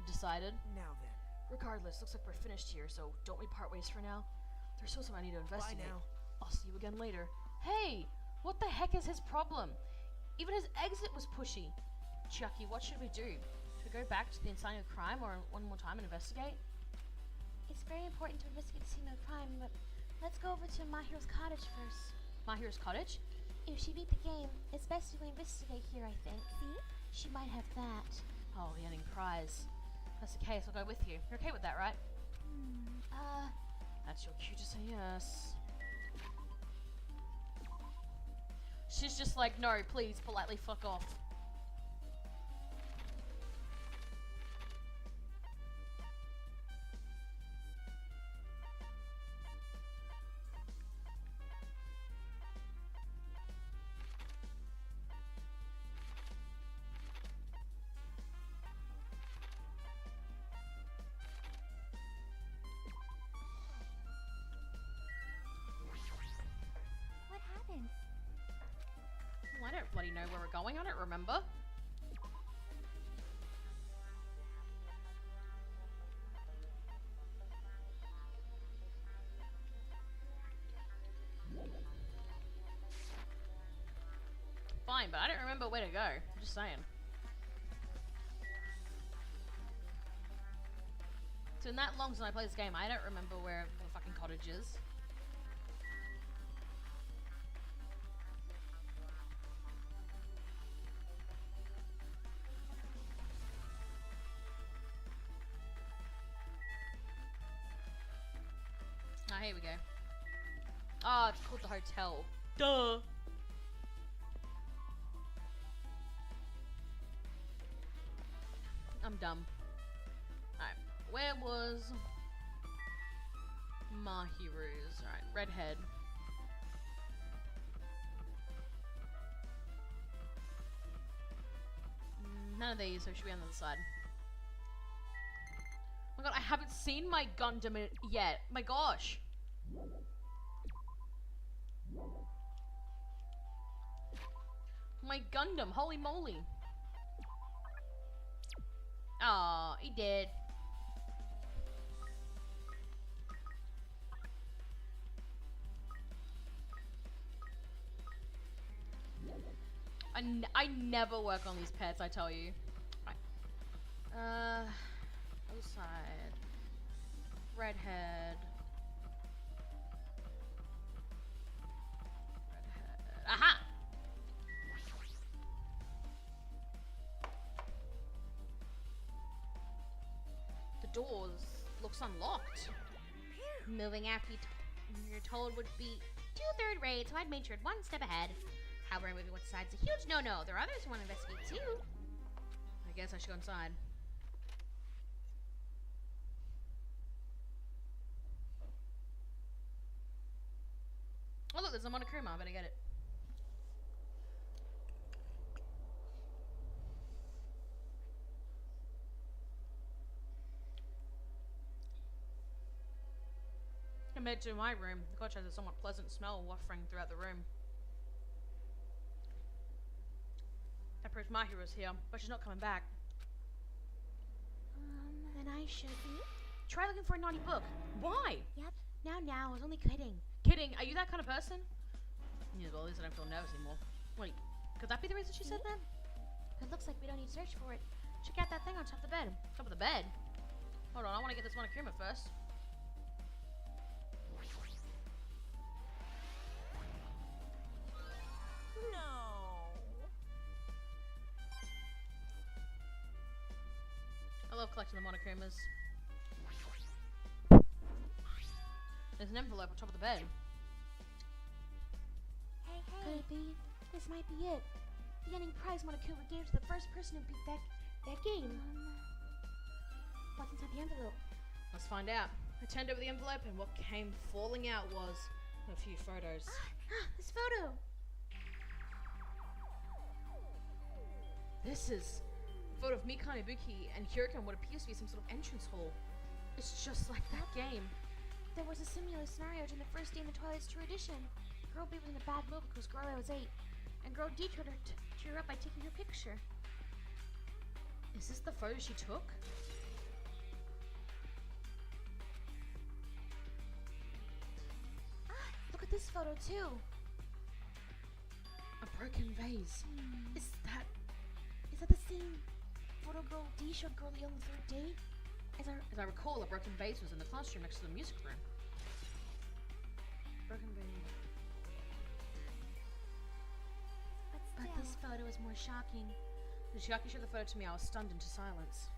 Decided? now then. Regardless, looks like we're finished here, so don't we part ways for now? There's still something I need to investigate. Bye now. I'll see you again later. Hey! What the heck is his problem? Even his exit was pushy. Chucky, what should we do? Should we go back to the scene of crime or one more time and investigate? It's very important to investigate the scene of crime, but let's go over to Mahiro's cottage first. Mahiro's cottage? If she beat the game, it's best if we investigate here, I think. See? She might have that. Oh, the ending prize. If that's the case, I'll go with you. You're okay with that, right? That's your cue to say yes. She's just like, no, please, politely fuck off. What happened? Well, I don't bloody know where we're going. I don't remember. Fine, but I don't remember where to go. I'm just saying. So in that long since I played this game, I don't remember where the fucking cottage is. Alright, here we go. Ah, it's called the hotel. Duh. I'm dumb. Alright, where was Mahiru's? Alright, redhead. None of these, so it should be on the other side. Oh my god, I haven't seen my Gundam yet. My gosh. My Gundam, holy moly. Aw, he did. I never work on these pets, I tell you. Right. Other side. Redhead. Redhead. Aha! The doors looks unlocked. Moving after you're told would be 2/3 rate, so I'd made sure one step ahead. However, moving one side's a huge no-no. There are others who want to investigate too. I guess I should go inside. Oh look, there's a Monokuma. I better get it. Compared to my room, the couch has a somewhat pleasant smell wafting throughout the room. That proves Mahiru's here, but she's not coming back. Then I should be. Try looking for a naughty book. Why? Yep. Now, I was only kidding. Kidding. Are you that kind of person? Yeah, well, at least I don't feel nervous anymore. Wait, could that be the reason she said that? It looks like we don't need to search for it. Check out that thing on top of the bed. Top of the bed? Hold on, I want to get this Monokuma first. I love collecting the Monokumas. There's an envelope on top of the bed. Hey. Could it be? This might be it. The ending prize Monokuma gave to the first person who beat that game. What's inside the envelope? Let's find out. I turned over the envelope and what came falling out was a few photos. This photo. This is a photo of Mikan Ibuki and Hyuga in what appears to be some sort of entrance hall. It's just like that game. There was a similar scenario during the first day in the Twilight's True Edition. Girl B was in a bad mood because Girl A was 8, and Girl D tried to cheer her up by taking her picture. Is this the photo she took? Look at this photo too. A broken vase. Is that the same photo Girl D showed Girl E on the third day? As I recall, a broken vase was in the classroom next to the music room. Broken vase. But this photo is more shocking. When Chiaki showed the photo to me, I was stunned into silence.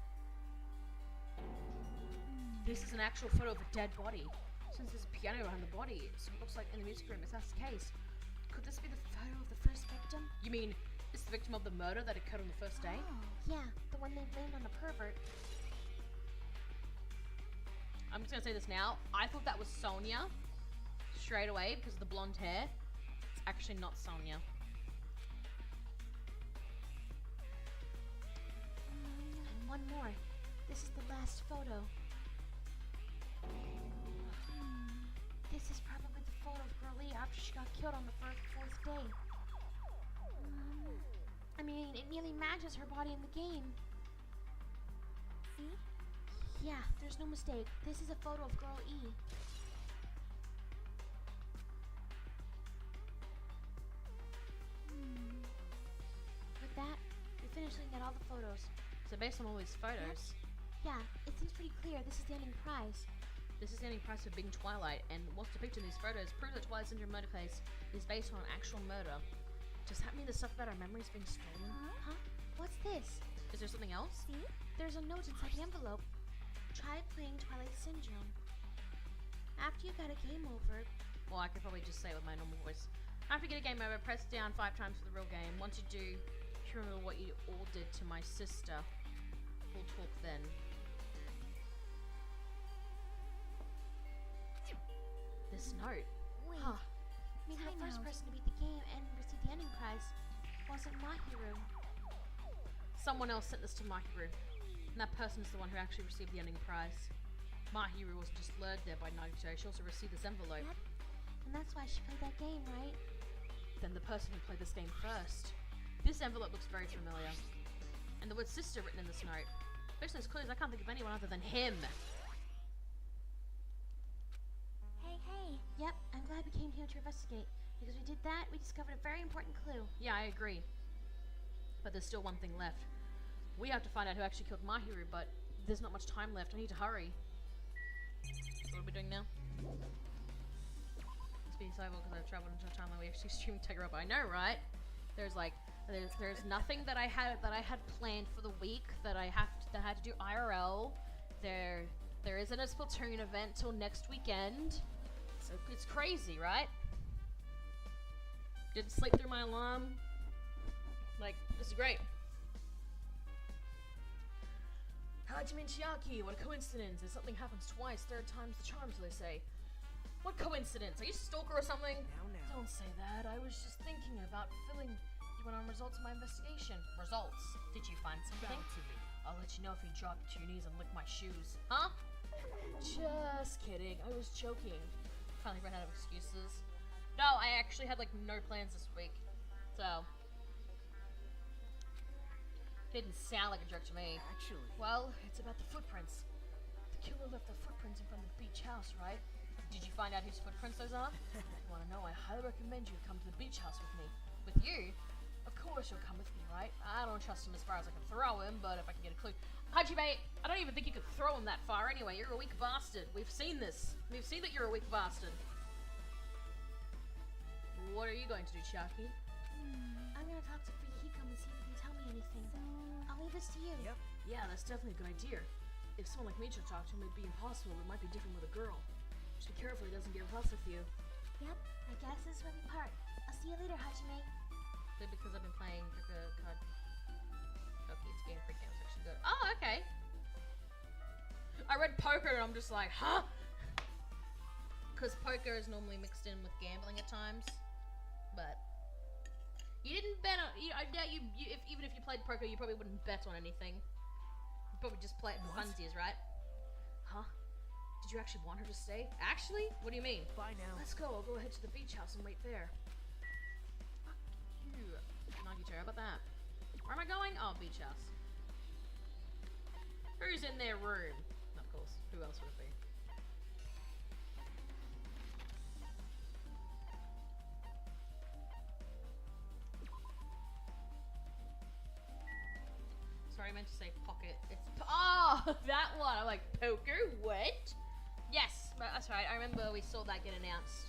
This is an actual photo of a dead body. Since there's a piano behind the body, so it looks like in the music room, if that's the case. Could this be the photo of the first victim? You mean, it's the victim of the murder that occurred on the first day? Yeah, the one they blamed on the pervert. I'm just gonna say this now. I thought that was Sonia straight away because of the blonde hair. It's actually not Sonia. And one more. This is the last photo. This is probably the photo of Girl E after she got killed on the fourth day. I mean, it nearly matches her body in the game. See? Yeah, there's no mistake. This is a photo of Girl E. With that, we finished looking at all the photos. So based on all these photos, Yeah, it seems pretty clear this is the ending prize. this is the ending price for being Twilight, and what's depicted in these photos proves that Twilight Syndrome murder case is based on an actual murder. Does that mean the stuff about our memories being stolen? Huh? What's this? Is there something else? See? There's a note inside the envelope. Try playing Twilight Syndrome. After you got a game over, Well, I could probably just say it with my normal voice. After you get a game over, press down 5 times for the real game. Once you do, if you remember what you all did to my sister, we'll talk then. This note. wait, Huh. maybe the Time first out. person to beat the game and receive the ending prize wasn't Mahiru. Someone else sent this to Mahiru. And that person is the one who actually received the ending prize. Mahiru wasn't just lured there by Nagito, she also received this envelope. Yep. And that's why she played that game, right? Then the person who played this game first. This envelope looks very familiar. And the word sister written in this note. Based on his clues, I can't think of anyone other than him. Hey. Yep, I'm glad we came here to investigate. Because we did that, we discovered a very important clue. Yeah, I agree. But there's still one thing left. We have to find out who actually killed Mahiru, but there's not much time left. I need to hurry. So what are we doing now? It's being cycle because I've traveled into a time when we actually streamed Tiger Up. I know, right? There's like there's nothing that I had planned for the week that I had to do IRL. There isn't a Splatoon event till next weekend. So it's crazy, right? Didn't sleep through my alarm. Like, this is great. Hajime and Chiaki, what a coincidence. If something happens twice, third time's the charm, so they say. What coincidence? Are you a stalker or something? Now. Don't say that. I was just thinking about filling you in on results of my investigation. Results? Did you find something? Bow to me. I'll let you know if you drop to your knees and lick my shoes. Huh? Just kidding. I was joking. Finally ran out of excuses. No, I actually had like no plans this week. So. Didn't sound like a jerk to me. Actually, Well, it's about the footprints. The killer left the footprints in front of the beach house, right? Did you find out whose footprints those are? If you want to know, I highly recommend you come to the beach house with me. With you? Of course you'll come with me, right? I don't trust him as far as I can throw him, but if I can get a clue. Hajime, I don't even think you could throw him that far anyway. You're a weak bastard. We've seen this. We've seen that you're a weak bastard. What are you going to do, Chiaki? I'm gonna talk to Fuyuhiko and see if he can tell me anything. I'll leave this to you. Yep. Yeah, that's definitely a good idea. If someone like me should talk to him, it'd be impossible. It might be different with a girl. Just be careful he doesn't get rough with you. Yep, I guess this is where we part. I'll see you later, Hajime. Good, because I've been playing the card. Okay, it's Game Freak Game. It's actually good. Oh, okay. I read poker and I'm just like, huh? Because poker is normally mixed in with gambling at times. But you didn't bet on. I doubt you. Even if you played poker, you probably wouldn't bet on anything. You'd probably just play it for funsies, right? Huh? Did you actually want her to stay? Actually? What do you mean? Bye now. Let's go. I'll go ahead to the beach house and wait there. Fuck you. Nagito, how about that? Where am I going? Oh, beach house. Who's in their room? Of course. Who else would it be? Sorry, I meant to say pocket. It's that one. I'm like poker. What? Yes, but that's right. I remember we saw that get announced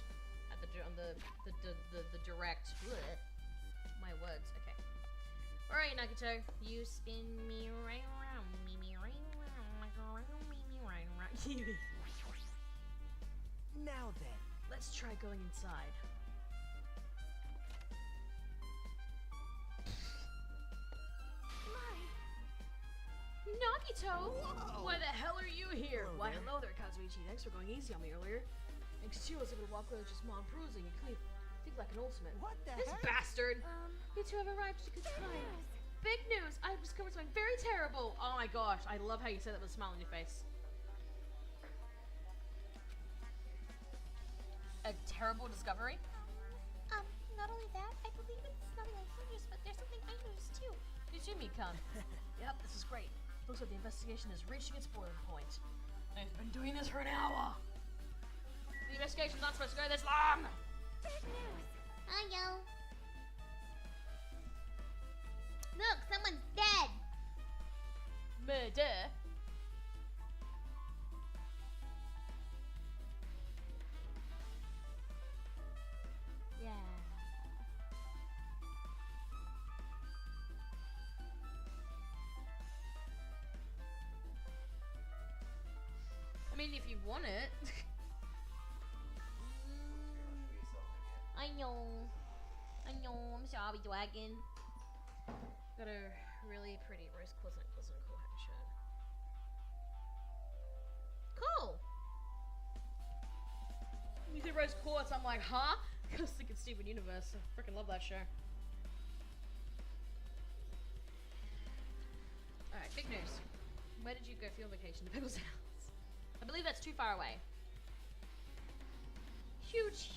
at on the direct. Blech. My words. Okay. All right, Nagito. You spin me right around, me right around, like around, me right around. Now then. Let's try going inside. Nagito! Whoa! Why the hell are you here? Hello Why, there. hello there, Kazuichi. Thanks for going easy on me earlier. Thanks to you, I was able to walk away with just small bruising. You clean think like an ultimate. What the This heck? bastard! You two have arrived at a good time. Big news! I've discovered something very terrible! Oh my gosh, I love how you said that with a smile on your face. A terrible discovery? Not only that, I believe it's nothing unusual, but there's something I noticed too. Yuzumi-kun. Yep, this is great. Looks like the investigation is reaching its boiling point. I've been doing this for an hour. The investigation's not supposed to go this long! Yo. Look, someone's dead. Murder? Yeah. I mean, if you want it. I know. I'm sorry, dragon. Got a really pretty rose quartz necklace and a cool hat and shirt. Cool. You said rose quartz, I'm like, huh? I was thinking Steven Universe. I freaking love that show. Alright, big news. Where did you go for your vacation? To Pickle's house. I believe that's too far away. Huge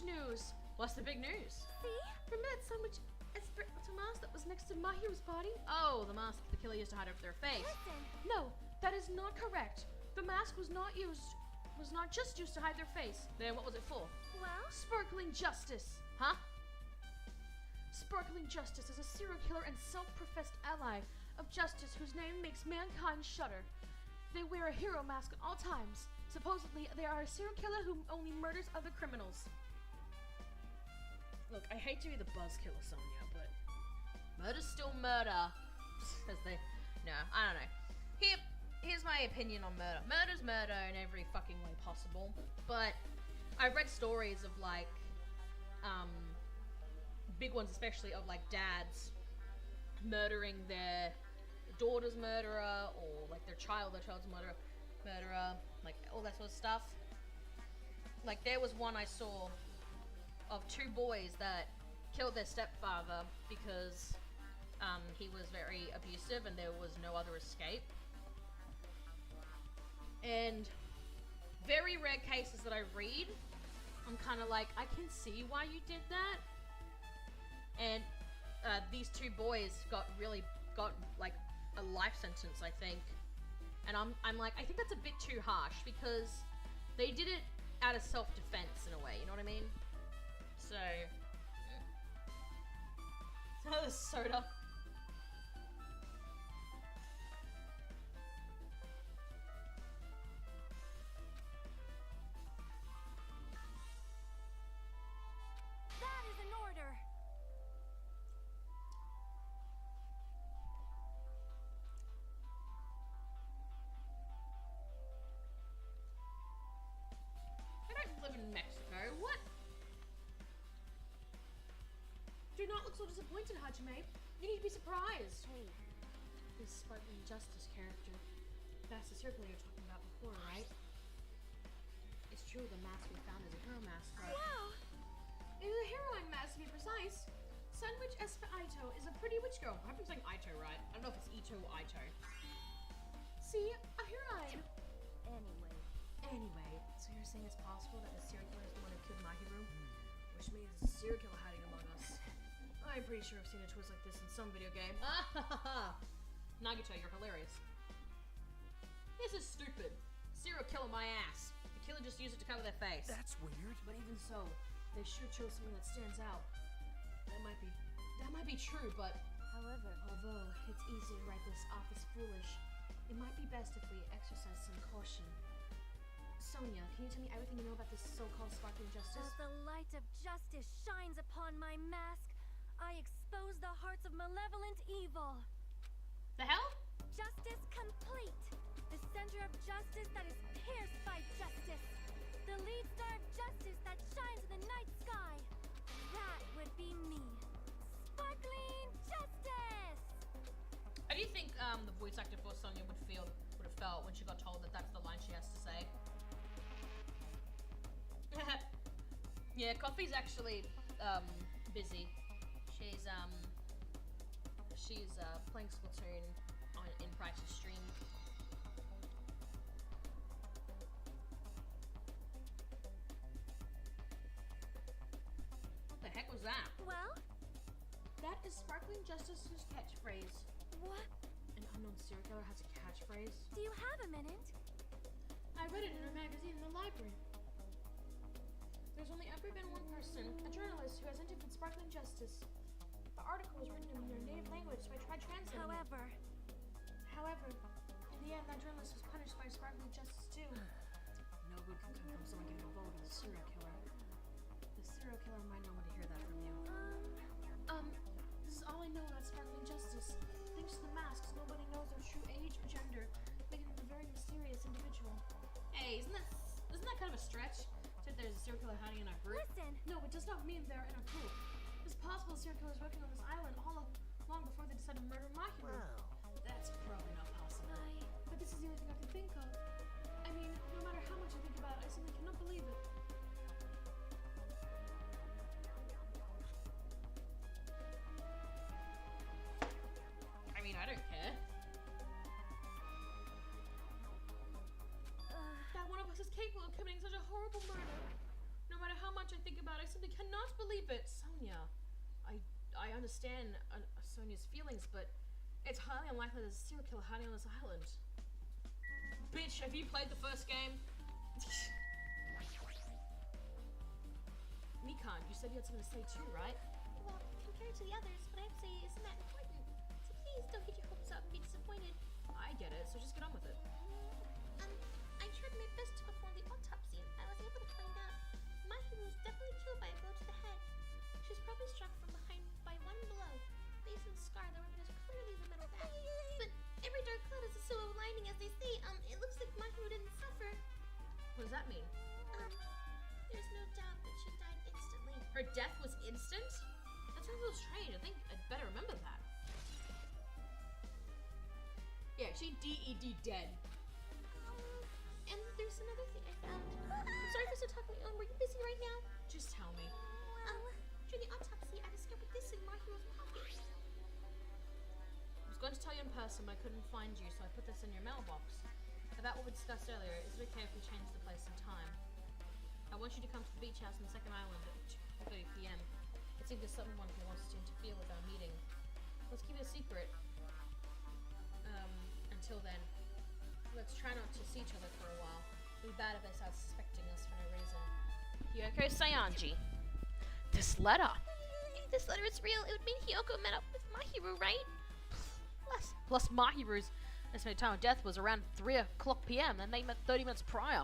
news. What's the big news? See? Remember that sandwich Espirito mask that was next to my hero's body? Oh, the mask the killer used to hide over their face. Listen. No, that is not correct. The mask was not just used to hide their face. Then what was it for? Well? Sparkling Justice. Huh? Sparkling Justice is a serial killer and self-professed ally of justice whose name makes mankind shudder. They wear a hero mask at all times. Supposedly, they are a serial killer who only murders other criminals. Look, I hate to be the buzz killer, Sonia, but murder's still murder. No, I don't know. Here's my opinion on murder. Murder's murder in every fucking way possible. But I've read stories of like, big ones especially of like dads murdering their daughter's murderer or like their child's murderer, like all that sort of stuff. Like there was one I saw of two boys that killed their stepfather because he was very abusive and there was no other escape. And very rare cases that I read, I'm kind of like, I can see why you did that. And these two boys got like a life sentence, I think. And I'm like, I think that's a bit too harsh because they did it out of self-defense in a way, you know what I mean? So, another soda. That is an order. I don't live in Mexico. What? Do not look so disappointed, Hajime. You need to be surprised. Hey, This Sparkling Justice character. That's the circle you were talking about before, right? It's true the mask we found is a hero mask, but... wow. It is a heroine mask, to be precise. Sandwich Espirito is a pretty witch girl. I hope I'm saying Ito right. I don't know if it's Ito or Ito. See? A heroine! Anyway, so you're saying it's possible that the serial killer is the one who killed Mahiru? Which means it's a serial killer hiding among us. I'm pretty sure I've seen a twist like this in some video game. Nagito, you're hilarious. This is stupid. Serial killer my ass. The killer just used it to cover their face. That's weird. But even so, they sure chose something that stands out. That might be true, but However, although it's easy to write this off as foolish, it might be best if we exercise some caution. Sonia, can you tell me everything you know about this so-called Sparkling Justice? as the light of justice shines upon my mask, I expose the hearts of malevolent evil. The hell? Justice complete. The center of justice that is pierced by justice. The lead star of justice that shines in the night sky. That would be me. Sparkling Justice! How do you think the voice actor for Sonia would have felt when she got told that that's the line she has to say? Yeah, Coffee's actually busy. She's playing Splatoon in Price's stream. What the heck was that? Well, That is Sparkling Justice's catchphrase. what? An unknown serial killer has a catchphrase? Do you have a minute? I read it in a magazine in the library. There's only ever been one person, a journalist, who has invented Sparkling Justice. The article was written in their native language, so I tried translating it. However, In the end, that journalist was punished by Sparkling Justice too. No good can come from someone giving a vote as a serial killer. The serial killer might not want to hear that from you. This is all I know about Sparkling Justice. Thanks to the masks, nobody knows their true age or gender, making them a very mysterious individual. Hey, isn't that kind of a stretch? To that there's a serial killer hiding in our group? Listen. No, it does not mean they're in our group. It's possible serial killers working on this island long before they decided to murder Mahiru. That's probably not possible. But this is the only thing I can think of. I mean, no matter how much I think about it, I simply cannot believe it. I mean, I don't care. That one of us is capable of committing such a horrible murder. No matter how much I think about it, I simply cannot believe it. Sonia, I understand Sonia's feelings, but it's highly unlikely there's a serial killer hiding on this island. Bitch, have you played the first game? Mikan, you said you had something to say too, right? Well, compared to the others, what I have to say isn't that important. So please don't get your hopes up and be disappointed. I get it, so just get on with it. I tried my best to perform the autopsy. I was able to find out Mahiru was definitely killed by a blow to the head. She was probably struck from behind by one blow. Based on the scar, the weapon is clearly the middle back. But every dark cloud has a silver lining, as they say. It looks like Mahiru didn't suffer. What does that mean? There's no doubt that she died instantly. Her death was instant? That sounds a little strange. I think I'd better remember that. Yeah, she DED dead. And there's another thing I found. I'm sorry for so talking on. Were you busy right now? Just tell me. During the autopsy, I discovered this in Mahiru's pocket. I was going to tell you in person, but I couldn't find you, so I put this in your mailbox. About what we discussed earlier, is it okay if we change the place and time? I want you to come to the beach house on the second island at 2:30 p.m. It seems there's someone who wants to interfere with our meeting. Let's keep it a secret. Until then, let's try not to see each other for a while. It'd be bad if they start suspecting us for no reason. Hyoko Sayanji. This letter. If this letter is real, it would mean Hyoko met up with Mahiru, right? Plus Mahiru's estimated time of death was around 3 o'clock p.m. and they met 30 minutes prior.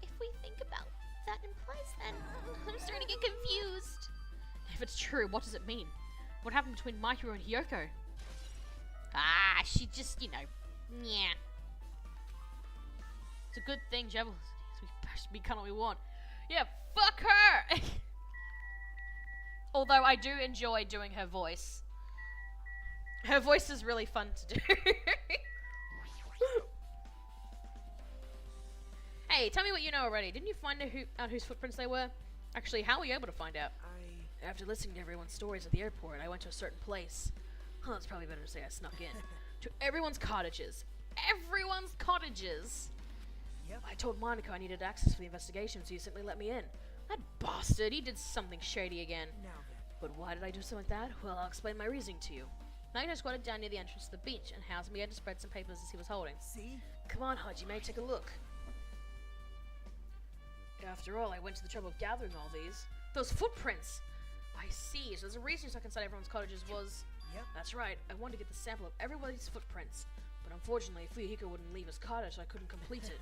If we think about that implies, then I'm starting to get confused. If it's true, what does it mean? What happened between Mahiru and Hyoko? She just, yeah. It's a good thing, Jebel. We should become what we want. Yeah, fuck her! Although I do enjoy doing her voice. Her voice is really fun to do. Hey, tell me what you know already. Didn't you find out whose footprints they were? Actually, how were you able to find out? After listening to everyone's stories at the airport, I went to a certain place. Well, it's probably better to say I snuck in. To everyone's cottages. Everyone's cottages! Yep. I told Monica I needed access for the investigation, so he simply let me in. That bastard, he did something shady again. Now then. But why did I do something like that? Well, I'll explain my reasoning to you. Naito squatted down near the entrance to the beach, and House began to spread some papers as he was holding. See? Come on, Hajime, take a look. After all, I went to the trouble of gathering all these. Those footprints! I see, so there's a reason you stuck inside everyone's cottages was... Yep. That's right, I wanted to get the sample of everybody's footprints. But unfortunately, Fuyuhiko wouldn't leave his cottage, so I couldn't complete it.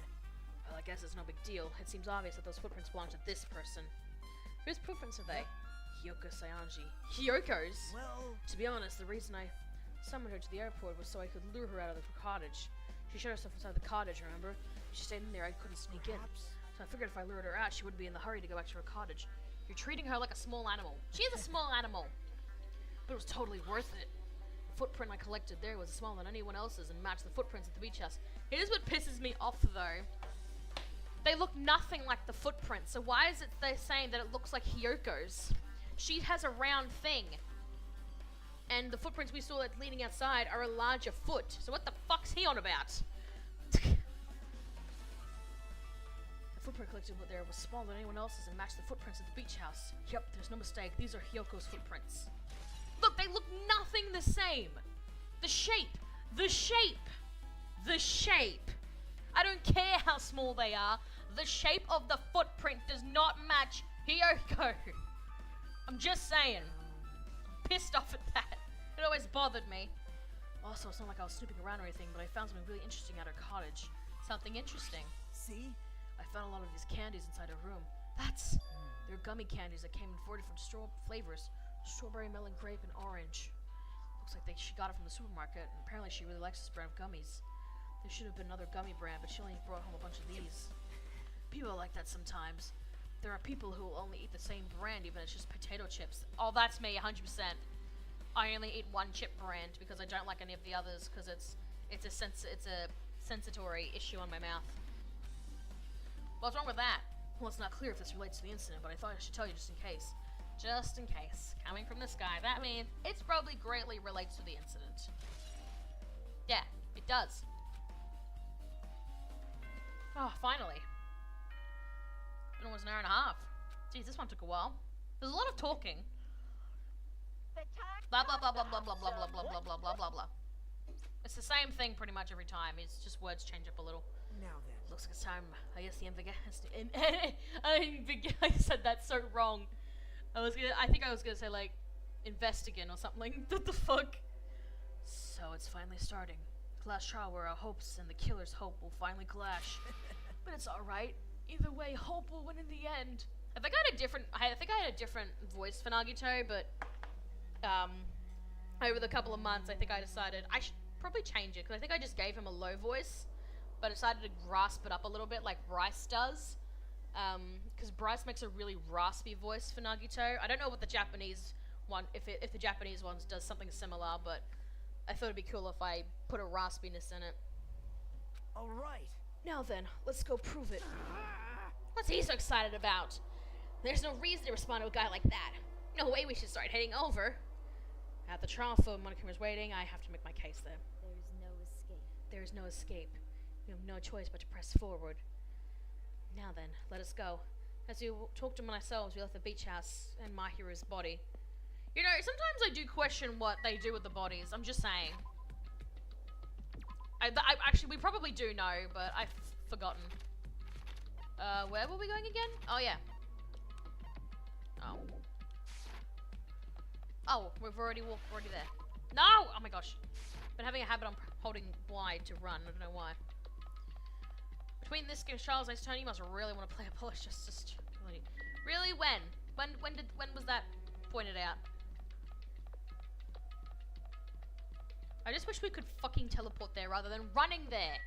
Well, I guess it's no big deal. It seems obvious that those footprints belong to this person. Whose footprints are they? Hyoko Sayanji. Hyoko's? Well, To be honest, the reason I summoned her to the airport was so I could lure her out of the cottage. She shut herself inside the cottage, remember? She stayed in there, I couldn't sneak in. perhaps. So I figured if I lured her out, she wouldn't be in the hurry to go back to her cottage. You're treating her like a small animal. She is a small animal! But it was totally worth it. The footprint I collected there was smaller than anyone else's and matched the footprints at the beach house. Here's what pisses me off, though. They look nothing like the footprints, so why is it they're saying that it looks like Hyoko's? She has a round thing. And the footprints we saw that's leading outside are a larger foot. So what the fuck's he on about? The footprint collected there was smaller than anyone else's and matched the footprints at the beach house. Yep, there's no mistake. These are Hyoko's footprints. Look, they look nothing the same. The shape. The shape. The shape. I don't care how small they are. The shape of the footprint does not match Hyoko. I'm just saying. I'm pissed off at that. It always bothered me. Also, it's not like I was snooping around or anything, but I found something really interesting at her cottage. Something interesting. See? I found a lot of these candies inside her room. They're gummy candies that came in 4 different flavors. Strawberry, melon, grape, and orange. Looks like she got it from the supermarket, and apparently she really likes this brand of gummies. There should have been another gummy brand, but she only brought home a bunch of these. People are like that sometimes. there are people who will only eat the same brand, even if it's just potato chips. Oh, that's me, 100%. I only eat one chip brand because I don't like any of the others because it's a sensatory issue on my mouth. What's wrong with that? Well, it's not clear if this relates to the incident, but I thought I should tell you just in case. Just in case. Coming from this guy, that means it's probably greatly relates to the incident. Yeah, it does. Oh, finally. Been almost an hour and a half. Jeez, this one took a while. There's a lot of talking. Blah blah blah blah blah blah blah blah blah blah blah blah blah blah. It's the same thing pretty much every time. It's just words change up a little. Now then. Looks like it's time. I guess the I said that so wrong. I think I was gonna say like investigant or something. Like, what the fuck? So it's finally starting. Clash trial where our hopes and the killer's hope will finally clash. But it's alright. Either way, hope will win in the end. I think I had a different voice for Nagito, but over the couple of months, I think I decided I should probably change it because I think I just gave him a low voice, but I decided to grasp it up a little bit like Bryce does. Because Bryce makes a really raspy voice for Nagito. I don't know what the Japanese one, if the Japanese ones does something similar, but I thought it'd be cool if I put a raspiness in it. All right. Now then, let's go prove it. What's he so excited about? There's no reason to respond to a guy like that. No way we should start heading over. At the trial phone, Monokuma's waiting. I have to make my case there. There's no escape. There is no escape. We have no choice but to press forward. Now then, let us go. As we talked among ourselves, we left the beach house and Mahiru's body. You know, sometimes I do question what they do with the bodies. I'm just saying. I actually, we probably do know, but I've forgotten. Where were we going again? Oh, yeah. Oh. Oh, we're already there. No! Oh my gosh. Been having a habit on holding wide to run. I don't know why. Between this game, Charles and Tony, you must really want to play a Polish Justice Trilogy. Really? When? When was that pointed out? I just wish we could fucking teleport there rather than running there.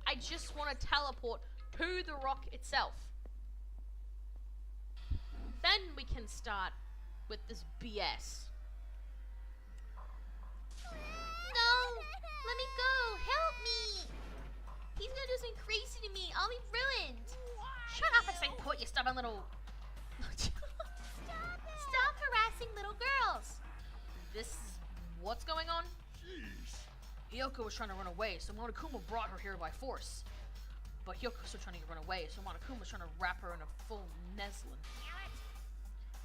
I just want to teleport to the rock itself. Then we can start with this BS. No! Let me go! Help me! He's gonna do something crazy to me. I'll be ruined. Shut up, I say put, you stubborn little... Stop harassing little girls. This is... What's going on? Hyoko was trying to run away, so Monokuma brought her here by force. But Hyoko's still trying to run away, so Monokuma's trying to wrap her in a full Neslin.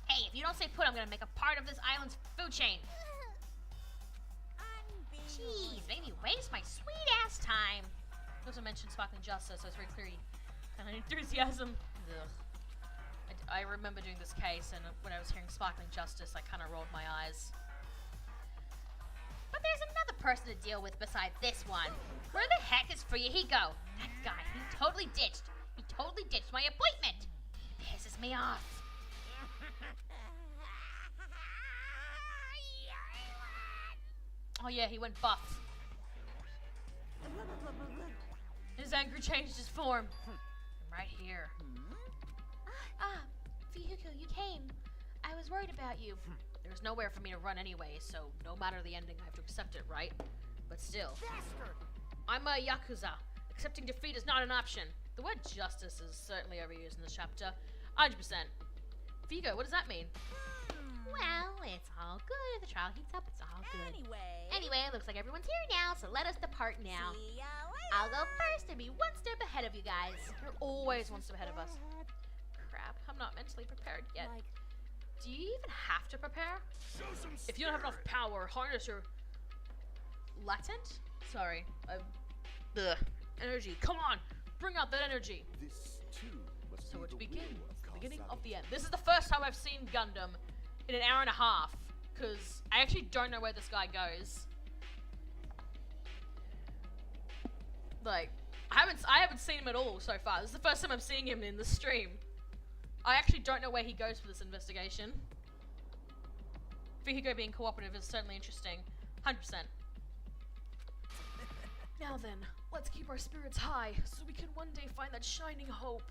Hey, if you don't say put, I'm gonna make a part of this island's food chain. Jeez, made me waste my sweet ass time. He also mentioned Sparkling Justice, so it's very clear and enthusiasm. Ugh. I remember doing this case, and when I was hearing Sparkling Justice, I kind of rolled my eyes. But there's another person to deal with besides this one. Where the heck is Fuyuhiko? That guy, he totally ditched my appointment. He pisses me off. Oh yeah, he went buff. His anger changed his form. I'm right here. Fuyuhiko, you came. I was worried about you. There's nowhere for me to run anyway, so no matter the ending, I have to accept it, right? But still. I'm a Yakuza. Accepting defeat is not an option. The word justice is certainly overused in this chapter. 100%. Vigo, what does that mean? Well, it's all good. The trial heats up. It's all good. Anyway, it looks like everyone's here now, so let us depart now. See ya later. I'll go first and be one step ahead of you guys. You're always one step ahead of us. Crap, I'm not mentally prepared yet. Do you even have to prepare? If you don't have enough power, harness your... Latent? Sorry. Energy. Come on! Bring out that energy! This too must So be it the begins. will of The beginning causality. of the end. This is the first time I've seen Gundam in an hour and a half. Because I actually don't know where this guy goes. Like, I haven't seen him at all so far. This is the first time I'm seeing him in the stream. I actually don't know where he goes for this investigation. Fuyuhiko being cooperative is certainly interesting. 100%. Now then, let's keep our spirits high so we can one day find that shining hope.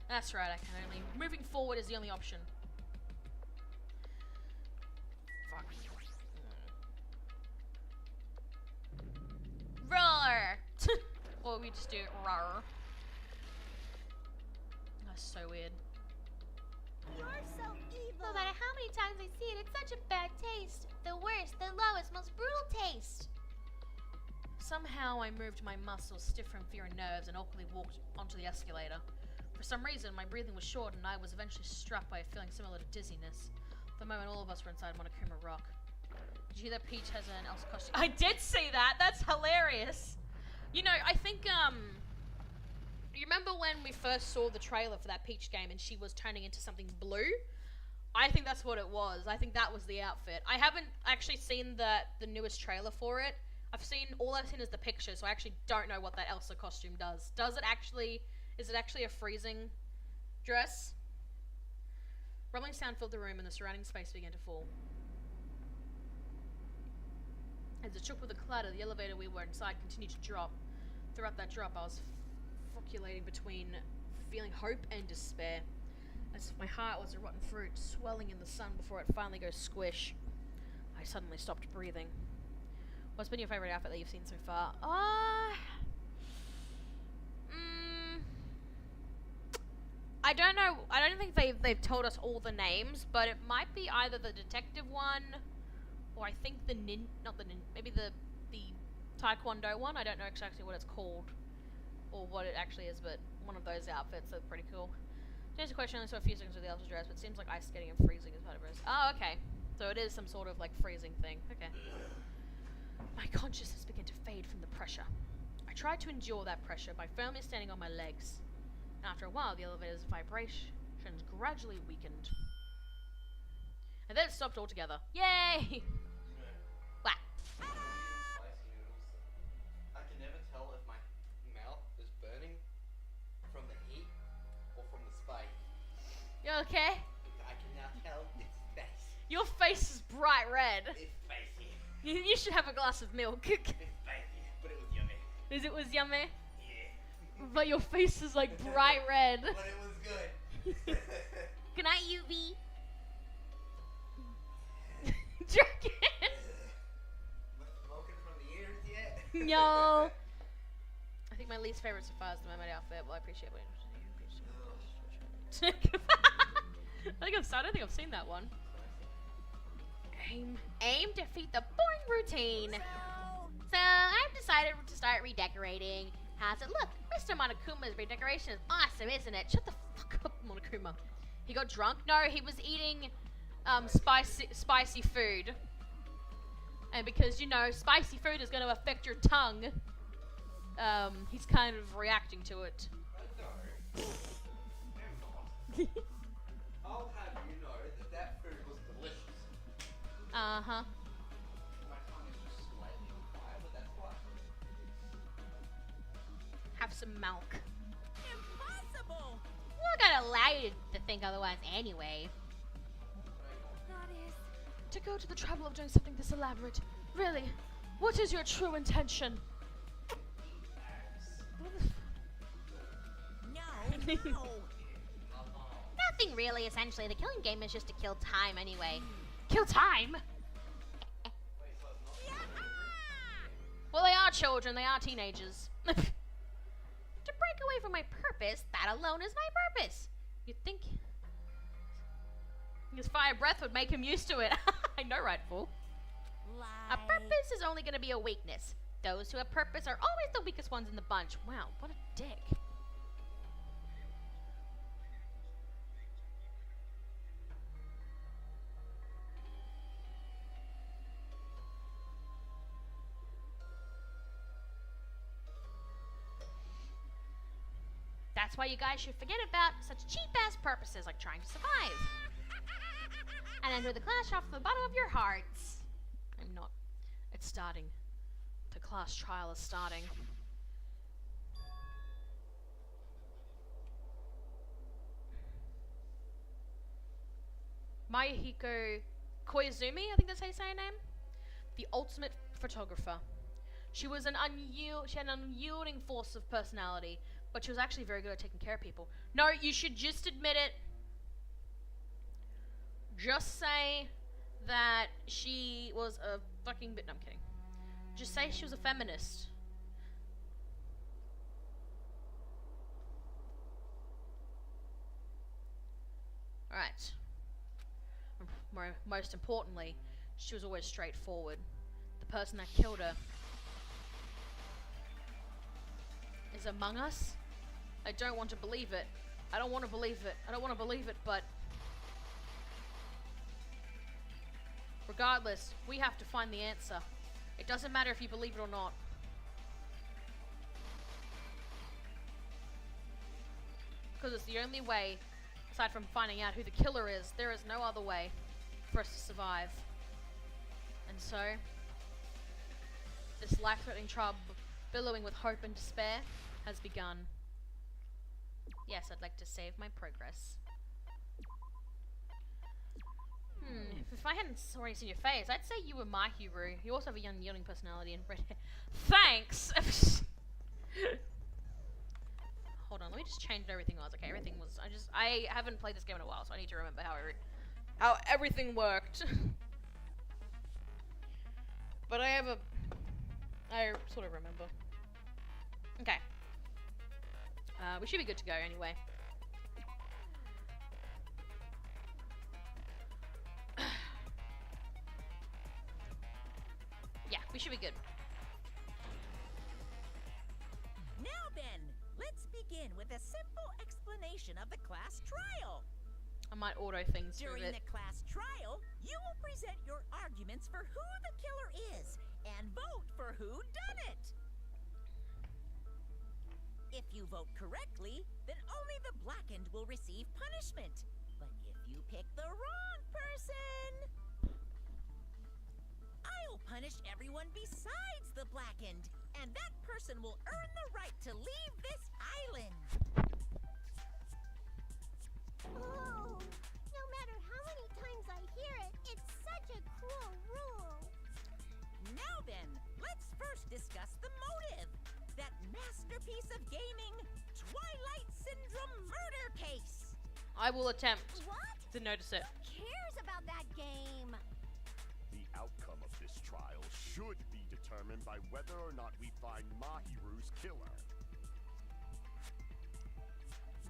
That's right, I can only. Moving forward is the only option. Fuck. Roar! Or we just do roar. That's so weird. You're so evil. No matter how many times I see it, it's such a bad taste. The worst, the lowest, most brutal taste. Somehow I moved my muscles stiff from fear and nerves and awkwardly walked onto the escalator. For some reason, my breathing was short and I was eventually struck by a feeling similar to dizziness. For the moment, all of us were inside Monokuma Rock. Did you hear that Peach has an elf costume? I did see that! That's hilarious! You know, I think, you remember when we first saw the trailer for that Peach game and she was turning into something blue? I think that's what it was. I think that was the outfit. I haven't actually seen the newest trailer for it. All I've seen is the picture, so I actually don't know what that Elsa costume does. Is it actually a freezing dress? Rumbling sound filled the room and the surrounding space began to fall. As it shook with a clatter, the elevator we were inside continued to drop. Throughout that drop, I was fluctuating between feeling hope and despair. As if my heart was a rotten fruit, swelling in the sun before it finally goes squish. I suddenly stopped breathing. What's been your favorite outfit that you've seen so far? I don't know. I don't think they've told us all the names, but it might be either the detective one, or I think maybe the taekwondo one. I don't know exactly what it's called, or what it actually is, but one of those outfits are pretty cool. Here's a question. I only saw a few seconds of the elf's dress, but it seems like ice skating and freezing is part of it. Oh, okay. So it is some sort of like freezing thing. Okay. My consciousness began to fade from the pressure. I tried to endure that pressure by firmly standing on my legs. And after a while, the elevator's vibrations gradually weakened. And then it stopped altogether. Yay! What? Spicy noodles. I can never tell if my mouth is burning from the heat or from the spice. You okay? I can now tell it's spicy. Your face is bright red. It's spicy. You should have a glass of milk. It's spicy, but it was yummy. It was yummy? Yeah. But your face is like bright red. But it was good. Good night, UV. Jerk it. Smoking from the ears yet? No. I think my least favorite so far is the mermaid outfit. Well, I appreciate what I don't think I've seen that one. Aim, defeat the boring routine. So, I've decided to start redecorating. How's it look? Mr. Monokuma's redecoration is awesome, isn't it? Shut the fuck up, Monokuma. He got drunk? No, he was eating spicy food. And because, you know, spicy food is going to affect your tongue, he's kind of reacting to it. No. I'm not. I'll have you know that food was delicious. Uh-huh. My tongue is just slightly on fire, but that's why. Have some milk. Impossible. We're gonna allow you to think otherwise anyway. That is. To go to the trouble of doing something this elaborate. Really? What is your true intention? No. No. Nothing really, essentially. The killing game is just to kill time anyway. Kill time? Well, they are children. They are teenagers. To break away from my purpose, that alone is my purpose. You'd think his fire breath would make him used to it. I know, right, fool? A purpose is only gonna be a weakness. Those who have purpose are always the weakest ones in the bunch. Wow, what a dick. That's why you guys should forget about such cheap-ass purposes like trying to survive. And enter the clash off the bottom of your hearts. I'm not. It's starting. The class trial is starting. Mayuhiko Koizumi, I think that's how you say her name. The ultimate photographer. She had an unyielding force of personality, But she was actually very good at taking care of people. No, you should just admit it. Just say that she was a fucking bit. No, I'm kidding. Just say she was a feminist. Alright. Most importantly, she was always straightforward. The person that killed her is among us. I don't want to believe it. I don't want to believe it. I don't want to believe it, but regardless, we have to find the answer. It doesn't matter if you believe it or not. Because it's the only way, aside from finding out who the killer is, there is no other way for us to survive. And so, this life-threatening trial billowing with hope and despair has begun. Yes, I'd like to save my progress. If I hadn't already seen your face, I'd say you were Mahiru. You also have a young, yielding personality and red hair. Thanks! Hold on, let me just change everything was. Okay, everything was... I haven't played this game in a while, so I need to remember how everything worked. But I sort of remember. Okay. We should be good to go anyway. Yeah, we should be good. Now then, let's begin with a simple explanation of the class trial. I might auto things through During it. the class trial, you will present your arguments for who the killer is and vote for who done it. If you vote correctly, then only the blackened will receive punishment. But if you pick the wrong person, I'll punish everyone besides the blackened, and that person will earn the right to leave this island. Oh, no matter how many times I hear it, it's such a cruel rule. Now then, let's first discuss the motive. That masterpiece of gaming, Twilight Syndrome murder case. I will attempt What? to notice it. Who cares about that game? The outcome of this trial should be determined by whether or not we find Mahiru's killer.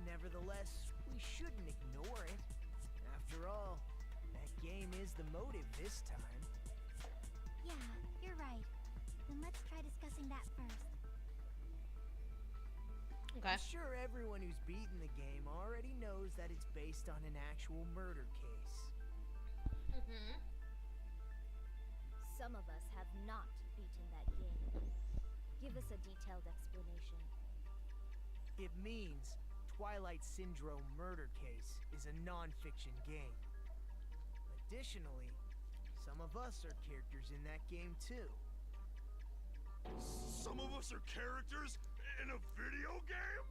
Nevertheless, we shouldn't ignore it. After all, that game is the motive this time. Yeah, you're right. Then let's try discussing that first. Okay. I'm sure everyone who's beaten the game already knows that it's based on an actual murder case. Some of us have not beaten that game. Give us a detailed explanation. It means Twilight Syndrome Murder Case is a non-fiction game. Additionally, some of us are characters in that game too. Some of us are characters in a video game?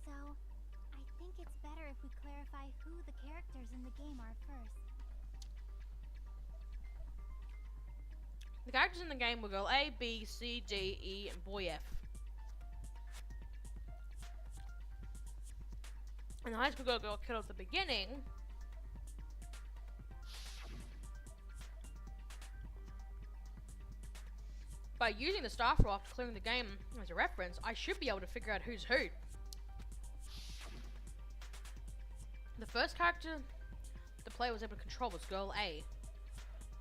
So, I think it's better if we clarify who the characters in the game are first. The characters in the game were girl A, B, C, D, E, and boy F. And the high school girl got killed at the beginning. By using the staff roll after clearing the game as a reference, I should be able to figure out who's who. The first character the player was able to control was Girl A.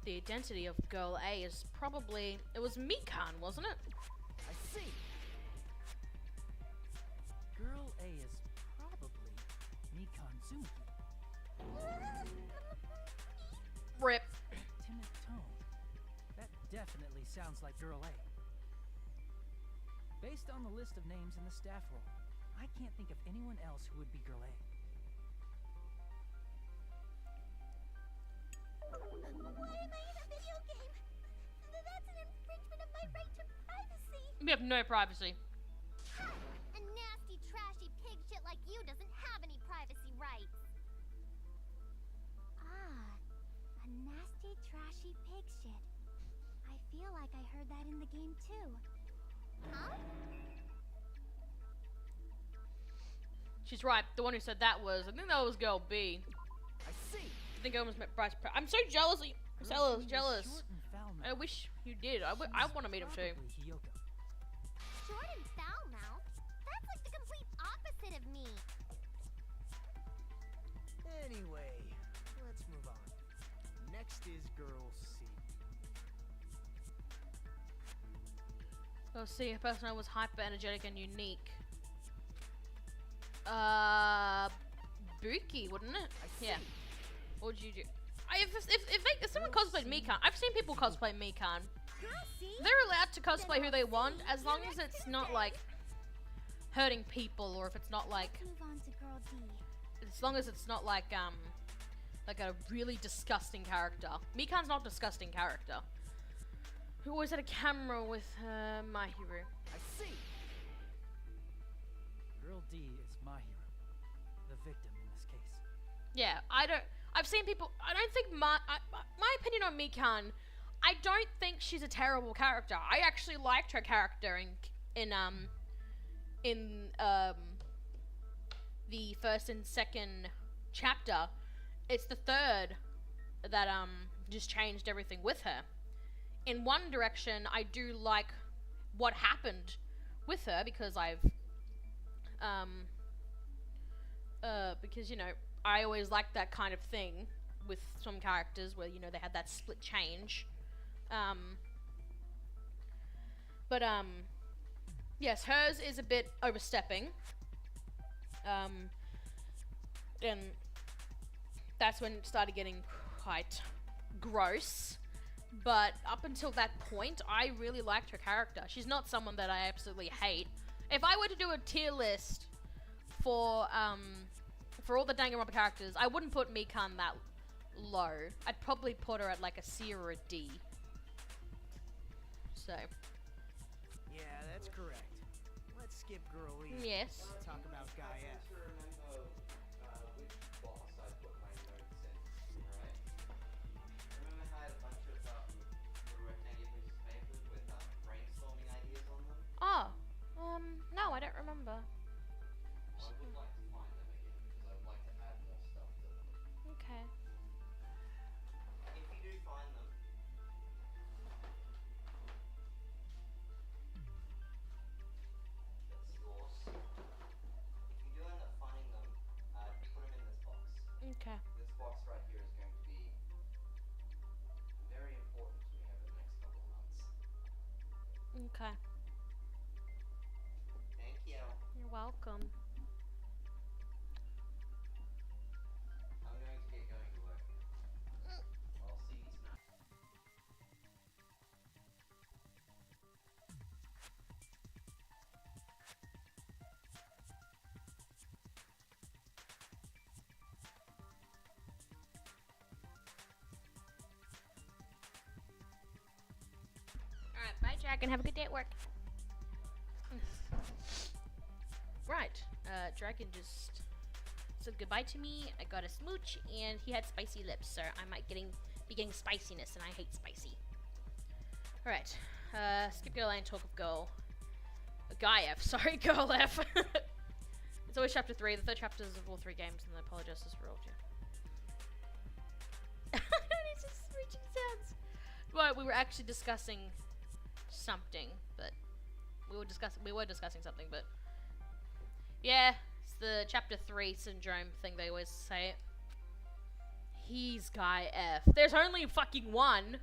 The identity of Girl A is probably... It was Mikan, wasn't it? I see. Girl A is probably Mikan Tsuki. RIP. Timid tone. That definitely sounds like Girl A. Based on the list of names in the staff roll, I can't think of anyone else who would be Girl A. Why am I in a video game? That's an infringement of my right to privacy. We have no privacy. A nasty, trashy pig shit like you doesn't have any privacy rights. Ah, a nasty, trashy pig shit. I feel like I heard that in the game too. Huh? She's right. The one who said that was, I think that was girl B. I see. I think I almost met Bryce. I'm so jealous. Jealous. Short and foul I wish you did. I want to meet him too. Probably Hiyoko. Short and foul mouth? That's like the complete opposite of me. Anyway, let's move on. Next is Girl C. Let's see. A person I was hyper energetic and unique. Buki, wouldn't it? Yeah. What would you do? If someone cosplayed Mikan, I've seen people cosplay Mikan. They're allowed to cosplay who they want as long as it's not like hurting people, or if it's not like, Move on to Girl D. as long as it's not like a really disgusting character. Mikan's not a disgusting character. Who always had a camera with My Hero. I see. Girl D is my hero. The victim in this case. Yeah, I've seen people. I don't think my opinion on Mikan. I don't think she's a terrible character. I actually liked her character in the first and second chapter. It's the third that just changed everything with her. In one direction, I do like what happened with her because because, you know, I always like that kind of thing with some characters where, you know, they had that split change. Yes, hers is a bit overstepping. And that's when it started getting quite gross. But up until that point, I really liked her character. She's not someone that I absolutely hate. If I were to do a tier list for all the Danganronpa characters, I wouldn't put Mikan that low. I'd probably put her at like a C or a D. So. Yeah, that's correct. Let's skip Girl E. Yes. Talk about Guy F. To remember which boss I put my notes in, right? Remember how I had a bunch of rectangular pieces of paper with brainstorming ideas on them? Oh. No, I don't remember. I would like to find them again because I would like to add more stuff to them. Okay. If you do find them, that's yours. If you do end up finding them, put them in this box. Okay. This box right here is going to be very important to me over the next couple of months. Okay. Thank you. You're welcome. I'm going to get going to work. I'll see you tonight. Alright, bye Dragon, have a good day at work. Right, Dragon just said goodbye to me. I got a smooch, and he had spicy lips, so I might be getting spiciness, and I hate spicy. Alright, skip girl and talk of girl. Guy F, sorry, girl F. It's always chapter 3, the third chapters of all 3 games, and I apologize for all two. It's just smooching sounds. Well, we were actually discussing something, but we were discussing something, but yeah, it's the chapter 3 syndrome thing they always say. He's Guy F. There's only fucking one.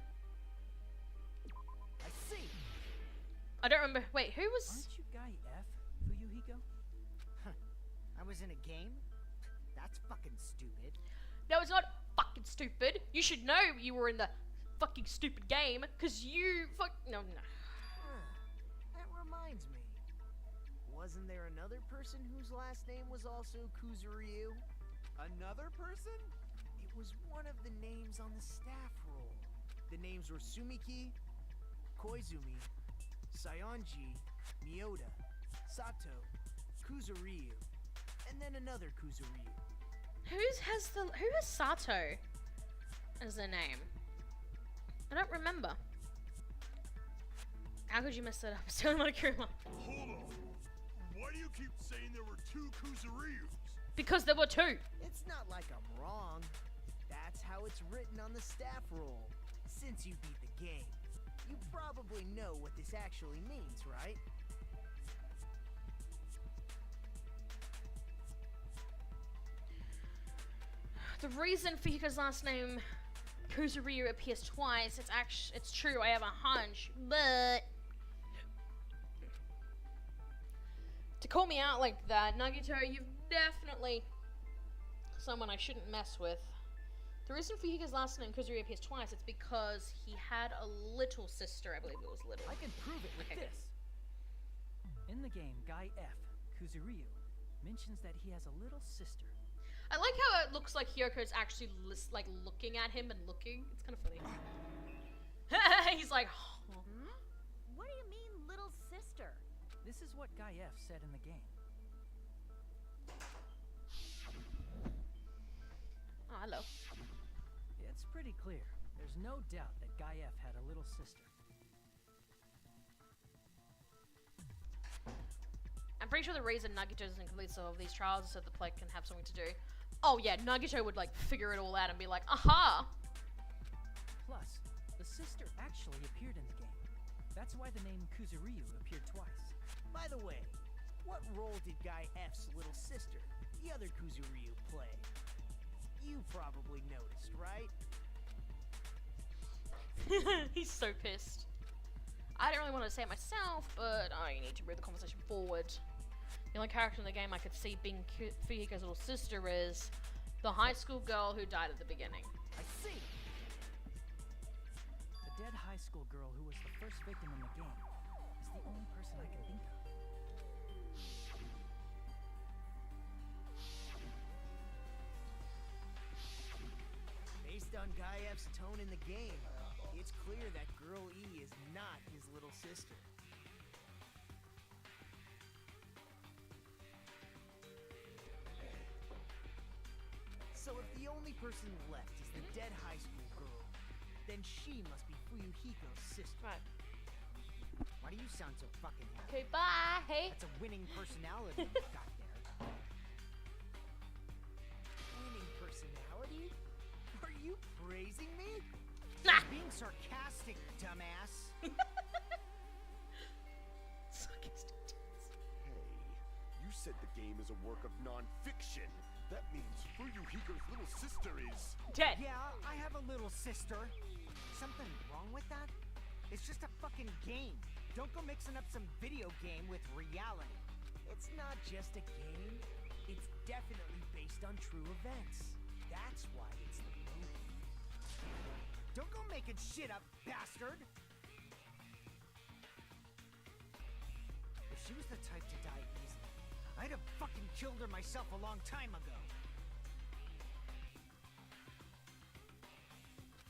I see. I don't remember. Wait, who was? Aren't you Guy F, Fuyuhiko? I was in a game? That's fucking stupid. No, it's not fucking stupid. You should know you were in the fucking stupid game, cause you no. That reminds me. Wasn't there another person whose last name was also Kuzuryu? Another person? It was one of the names on the staff roll. The names were Sumiki, Koizumi, Saionji, Miyota, Sato, Kuzuryu, and then another Kuzuryu. Who has Sato as their name? I don't remember. How could you mess that up? It's only Monokuma. Hold on. Why do you keep saying there were 2 Kuzuryus? Because there were two. It's not like I'm wrong. That's how it's written on the staff roll. Since you beat the game, you probably know what this actually means, right? The reason Fuyuhiko's last name Kuzuryu appears twice, it's true, I have a hunch, but to call me out like that, Nagito, you've definitely someone I shouldn't mess with. The reason Fuyuhiko's last name Kuzuryu appears twice, it's because he had a little sister, I believe it was little. I can prove it with Okay, good. this. In the game, Guy F, Kuzuryu, mentions that he has a little sister. I like how it looks like Hyoko's actually like looking at him and looking. It's kind of funny. He's like, oh. What do you mean, little sister? This is what Guy F said in the game. Oh, hello. It's pretty clear. There's no doubt that Guy F had a little sister. I'm pretty sure the reason Nagito doesn't complete some of these trials is so the plague can have something to do. Oh yeah, Nagito would like figure it all out and be like, aha! Plus, the sister actually appeared in the game. That's why the name Kuzuryu appeared twice. By the way, what role did Guy F's little sister, the other Kuzuryu, play? You probably noticed, right? He's so pissed. I don't really want to say it myself, but I need to move the conversation forward. The only character in the game I could see being Fuyuhiko's little sister is the high school girl who died at the beginning. I see! The dead high school girl who was the first victim in the game is the only person I can think of. Based on Guy F's tone in the game, it's clear that Girl E is not his little sister. So if the only person left is the dead high school girl, then she must be Fuyuhiko's sister. Right. Why do you sound so fucking happy? Okay, bye! Hey! That's a winning personality you've got there. Winning personality? Are you praising me? Nah. Being sarcastic, dumbass. Hey, you said the game is a work of non-fiction. That means Fuyuhiko's little sister is... Dead! Yeah, I have a little sister. Something wrong with that? It's just a fucking game. Don't go mixing up some video game with reality. It's not just a game. It's definitely based on true events. That's why it's the movie. Don't go making shit up, bastard! If she was the type to die easily, I'd have fucking killed her myself a long time ago.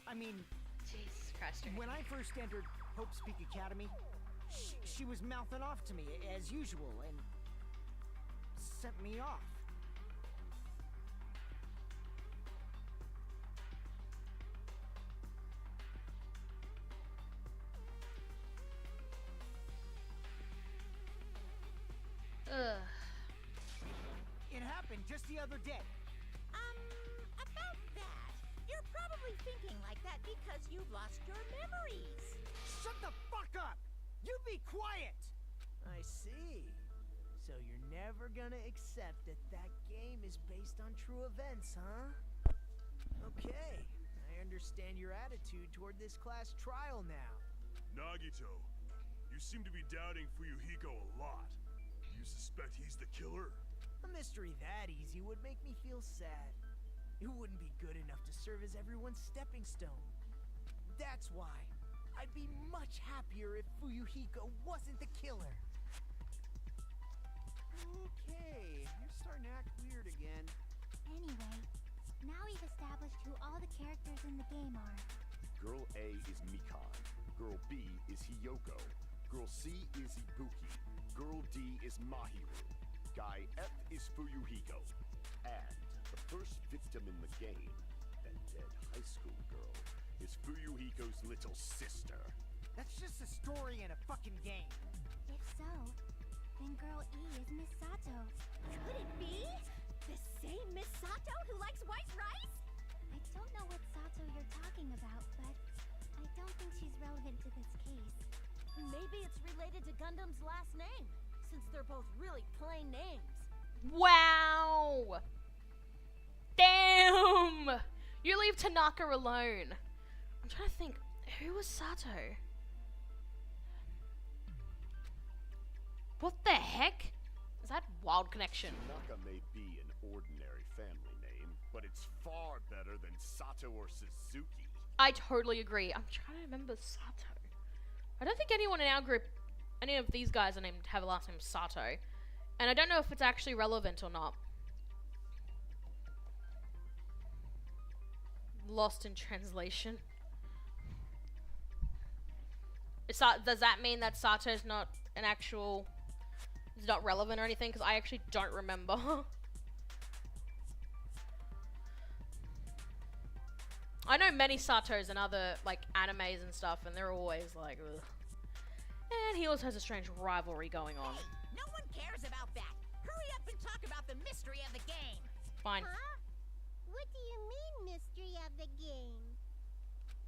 I mean, Jesus Christ. when I first entered Hope's Peak Academy, she was mouthing off to me as usual and sent me off. Ugh. It happened just the other day. About that. You're probably thinking like that because you've lost your memories. Shut the fuck up! You be quiet! I see. So you're never gonna accept that that game is based on true events, huh? Okay, I understand your attitude toward this class trial now. Nagito, you seem to be doubting Fuyuhiko a lot. You suspect he's the killer? A mystery that easy would make me feel sad. It wouldn't be good enough to serve as everyone's stepping stone. That's why I'd be much happier if Fuyuhiko wasn't the killer. Okay, you're starting to act weird again. Anyway, now we've established who all the characters in the game are. Girl A is Mikan. Girl B is Hiyoko. Girl C is Ibuki. Girl D is Mahiru. Guy F is Fuyuhiko. And the first victim in the game, that dead high school girl, is Fuyuhiko's little sister. That's just a story in a fucking game. If so, then Girl E is Miss Sato. Could it be? The same Miss Sato who likes white rice? I don't know what Sato you're talking about, but I don't think she's relevant to this case. Maybe it's related to Gundam's last name, since they're both really plain names. Wow! Damn! You leave Tanaka alone. I'm trying to think, who was Sato? What the heck? Is that Wild Connection? Tanaka may be an ordinary family name, but it's far better than Sato or Suzuki. I totally agree. I'm trying to remember Sato. I don't think anyone in our group, any of these guys are named, have a last name Sato. And I don't know if it's actually relevant or not. Lost in translation. Does that mean that Sato's not an actual... It's not relevant or anything? Because I actually don't remember. I know many Satos in other, like, animes and stuff, and they're always like, ugh. And he also has a strange rivalry going on. Hey, no one cares about that. Hurry up and talk about the mystery of the game. Fine. Huh? What do you mean, mystery of the game?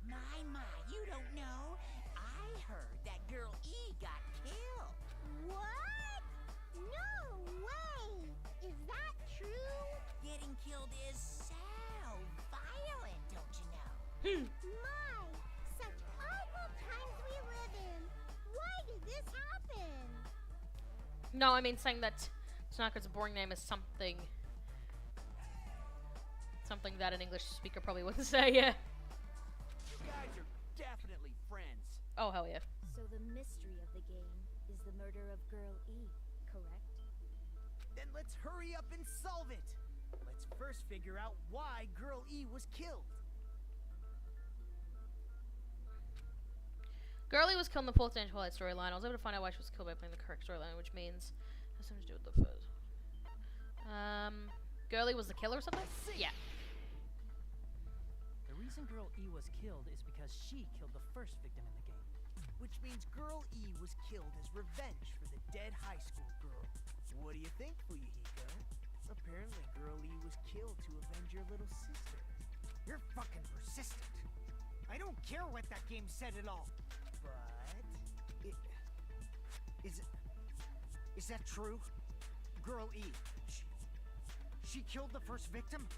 My, you don't know. I heard that girl E got killed. What? No way! Is that true? Getting killed is so violent, don't you know? My, such awful times we live in. Why did this happen? No, I mean saying that Tanaka's boring name is something that an English speaker probably wouldn't say, yeah. You guys are definitely friends. Oh, hell yeah. So the mystery of the game is the murder of Girl E, correct? Then let's hurry up and solve it. Let's first figure out why Girl E was killed. Girlie was killed in the 4th day Twilight storyline. I was able to find out why she was killed by playing the correct storyline, which means it has something to do with the first. Girlie was the killer or something? Yeah. The reason Girl E was killed is because she killed the first victim in the game. Which means Girl E was killed as revenge for the dead high school girl. What do you think, Fuyuhiko? Apparently Girl E was killed to avenge your little sister. You're fucking persistent. I don't care what that game said at all. But... Is that true? Girl E, she killed the first victim?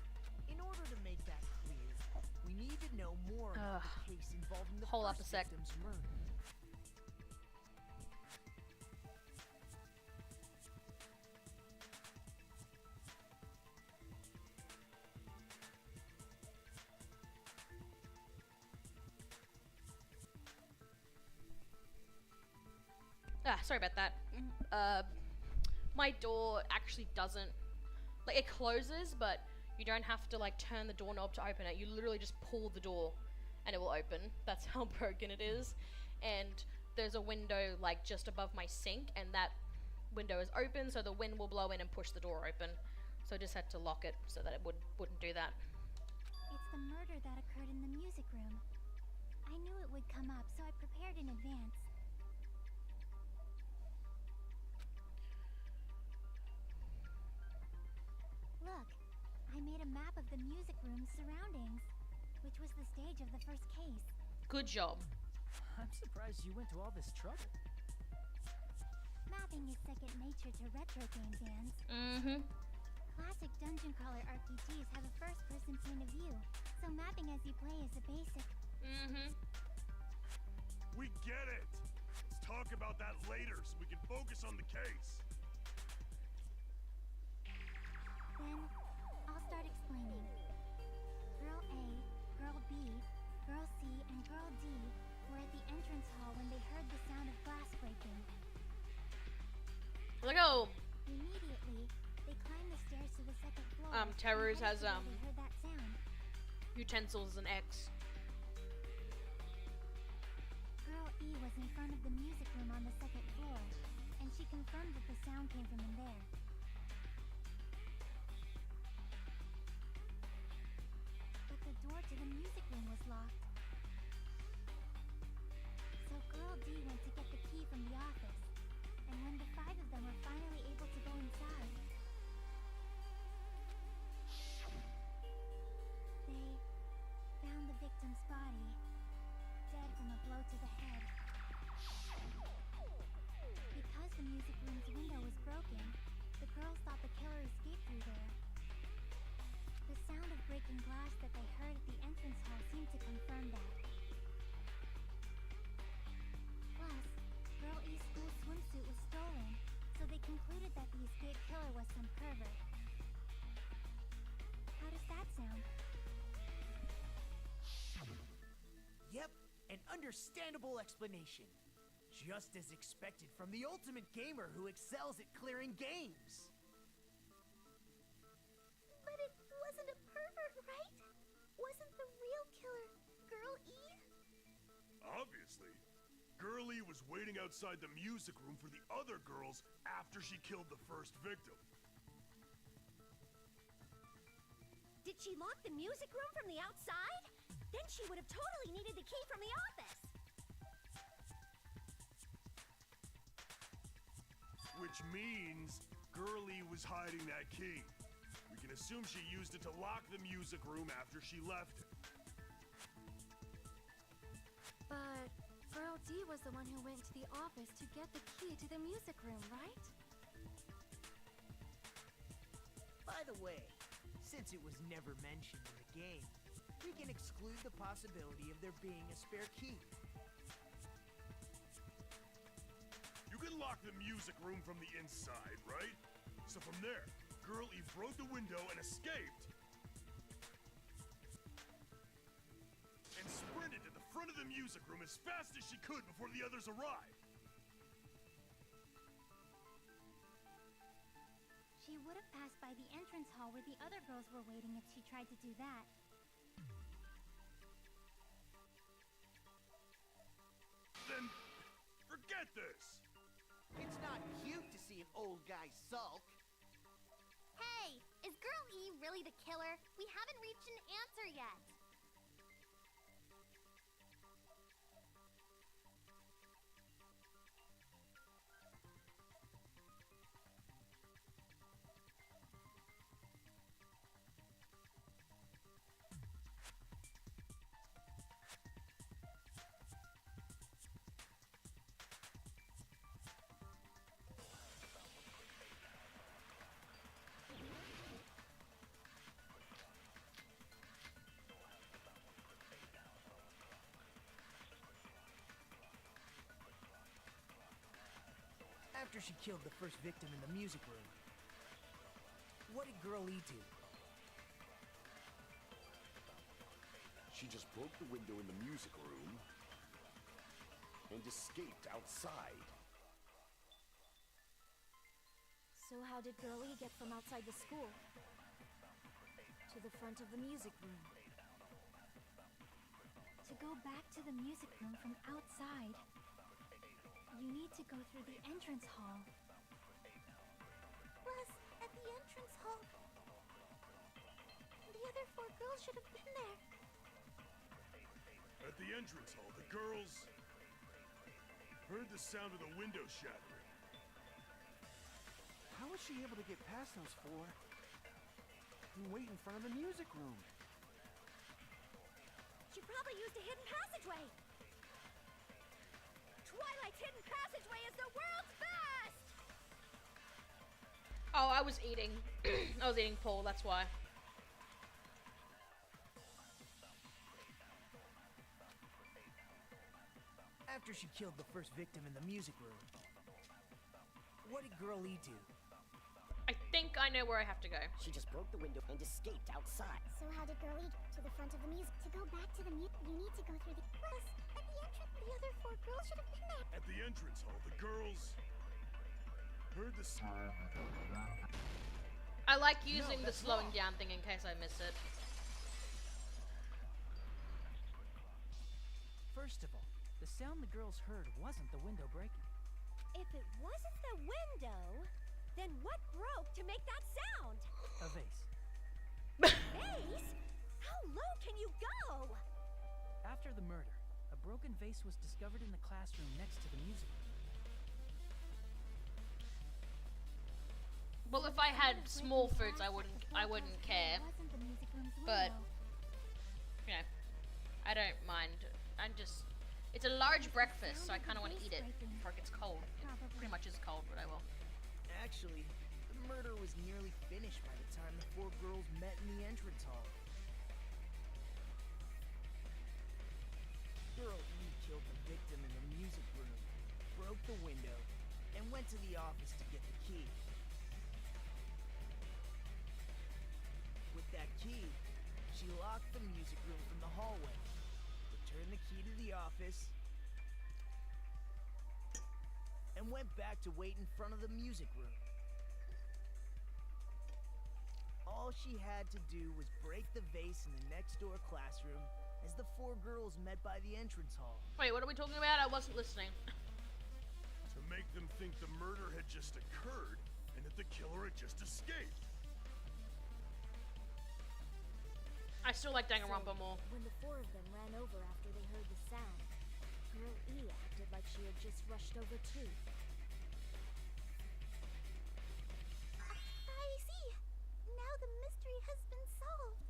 In order to make that clear, we need to know more about the case involving the Hold up first a sec. victim's murder. Sorry about that. My door actually doesn't, like, it closes, but you don't have to, like, turn the doorknob to open it. You literally just pull the door and it will open. That's how broken it is. And there's a window, like, just above my sink, and that window is open, so the wind will blow in and push the door open. So I just had to lock it so that it wouldn't do that. It's the murder that occurred in the music room. I knew it would come up, so I prepared in advance. Look, I made a map of the music room's surroundings, which was the stage of the first case. Good job. I'm surprised you went to all this trouble. Mapping is second nature to retro game fans. Classic dungeon crawler RPGs have a first-person point of view, so mapping as you play is a basic. We get it! Let's talk about that later so we can focus on the case. Then, I'll start explaining. Girl A, Girl B, Girl C, and Girl D were at the entrance hall when they heard the sound of glass breaking. Look go. Immediately, they climbed the stairs to the second floor. Terrors and has, headed to where they heard that sound. utensils and X. Girl E was in front of the music room on the second floor, and she confirmed that the sound came from in there. But the door to the music room was locked. So Girl D went to get the key from the office, and when the 5 of them were finally able to go inside, him a blow to the head. Because the music room's window was broken, the girls thought the killer escaped through there. The sound of breaking glass that they heard at the entrance hall seemed to confirm that. Plus, Girl E's school swimsuit was stolen, so they concluded that the escaped killer was some pervert. How does that sound? Yep, an understandable explanation. Just as expected from the ultimate gamer who excels at clearing games. But it wasn't a pervert, right? Wasn't the real killer Girl E? Obviously. Girlie was waiting outside the music room for the other girls after she killed the first victim. Did she lock the music room from the outside? Then she would have totally needed the key from the office. Which means Girlie was hiding that key. We can assume she used it to lock the music room after she left it. But Girl D was the one who went to the office to get the key to the music room, right? By the way, since it was never mentioned in the game, we can exclude the possibility of there being a spare key. You can lock the music room from the inside, right? So from there, Girlie broke the window and escaped. And sprinted to the front of the music room as fast as she could before the others arrived. She would have passed by the entrance hall where the other girls were waiting if she tried to do that. Then, forget this! It's not cute to see an old guy sulk. Hey, is Girl E really the killer? We haven't reached an answer yet. After she killed the first victim in the music room, what did Girl E do? She just broke the window in the music room and escaped outside. So how did Girl E get from outside the school to the front of the music room? To go back to the music room from outside, you need to go through the entrance hall. Plus, at the entrance hall, the other 4 girls should have been there. At the entrance hall, the girls heard the sound of the window shattering. How was she able to get past those 4 and wait in front of the music room? She probably used a hidden passageway. Twilight's hidden passageway is the world's best! Oh, I was eating. I was eating Paul, that's why. After she killed the first victim in the music room, what did Girl E do? I think I know where I have to go. She just broke the window and escaped outside. So how did Girl E to the front of the music? To go back to the music, you need to go through the... Plus, at the entrance, the other 4 girls should have been there. At the entrance hall, the girls heard the sound. I like using the slowing down thing in case I miss it. First of all, the sound the girls heard wasn't the window breaking. If it wasn't the window, then what broke to make that sound? A vase. Vase? How low can you go? After the murder, a broken vase was discovered in the classroom next to the music room. Well, if I had small fruits, I wouldn't care. But you know, I don't mind. It's It's a large breakfast, so I kind of want to eat it before it gets cold. It pretty much is cold, but I will. Actually, the murder was nearly finished by the time the four girls met in the entrance hall. Girl E killed the victim in the music room, broke the window, and went to the office to get the key. With that key, she locked the music room from the hallway, returned the key to the office, and went back to wait in front of the music room. All she had to do was break the vase in the next door classroom as the four girls met by the entrance hall. Wait, what are we talking about? I wasn't listening. To make them think the murder had just occurred and that the killer had just escaped. I still like Danganronpa more. When the four of them ran over after they heard the sound, Girl E acted like she had just rushed over too. I see. Now the mystery has been solved.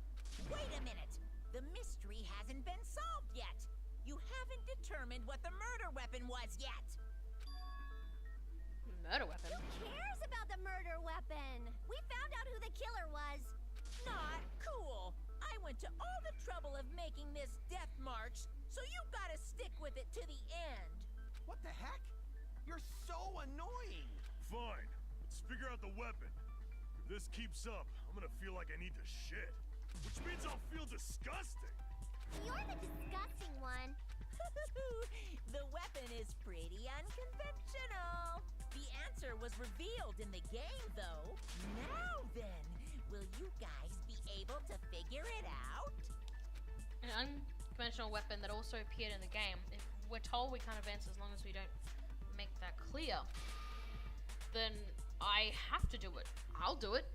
Wait a minute! The mystery hasn't been solved yet! You haven't determined what the murder weapon was yet! Murder weapon? Who cares about the murder weapon? We found out who the killer was. Not cool! I went to all the trouble of making this death march, so you gotta stick with it to the end. What the heck? You're so annoying. Fine. Let's figure out the weapon. If this keeps up, I'm gonna feel like I need to shit. Which means I'll feel disgusting. You're the disgusting one. The weapon is pretty unconventional. The answer was revealed in the game, though. Now then, will you guys be able to figure it out? An unconventional weapon that also appeared in the game. If we're told we can't advance as long as we don't make that clear, then I have to do it. I'll do it.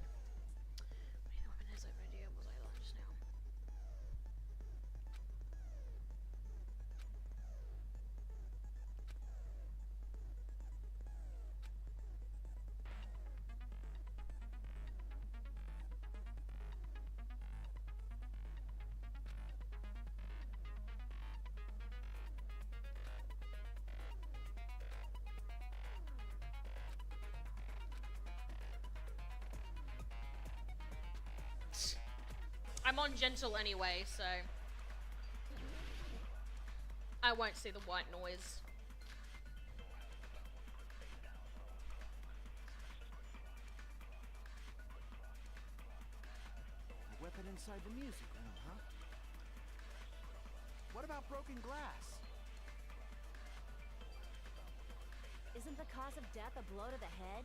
What do you think the weapon is? I have no idea. Was I lying just now? I'm on gentle anyway, so I won't see the white noise. A weapon inside the music room, huh? What about broken glass? Isn't the cause of death a blow to the head?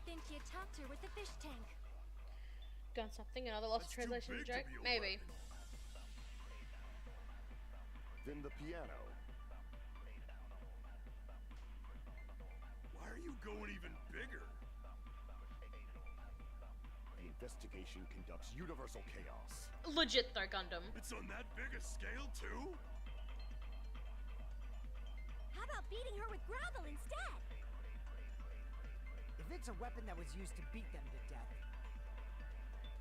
Think you talked her with the fish tank. Done something? Another lost That's too translation big to joke? be a Maybe. weapon. Then the piano. Why are you going even bigger? The investigation conducts universal chaos. Legit though, Gundam. It's on that big a scale too? How about beating her with gravel instead? If it's a weapon that was used to beat them to death,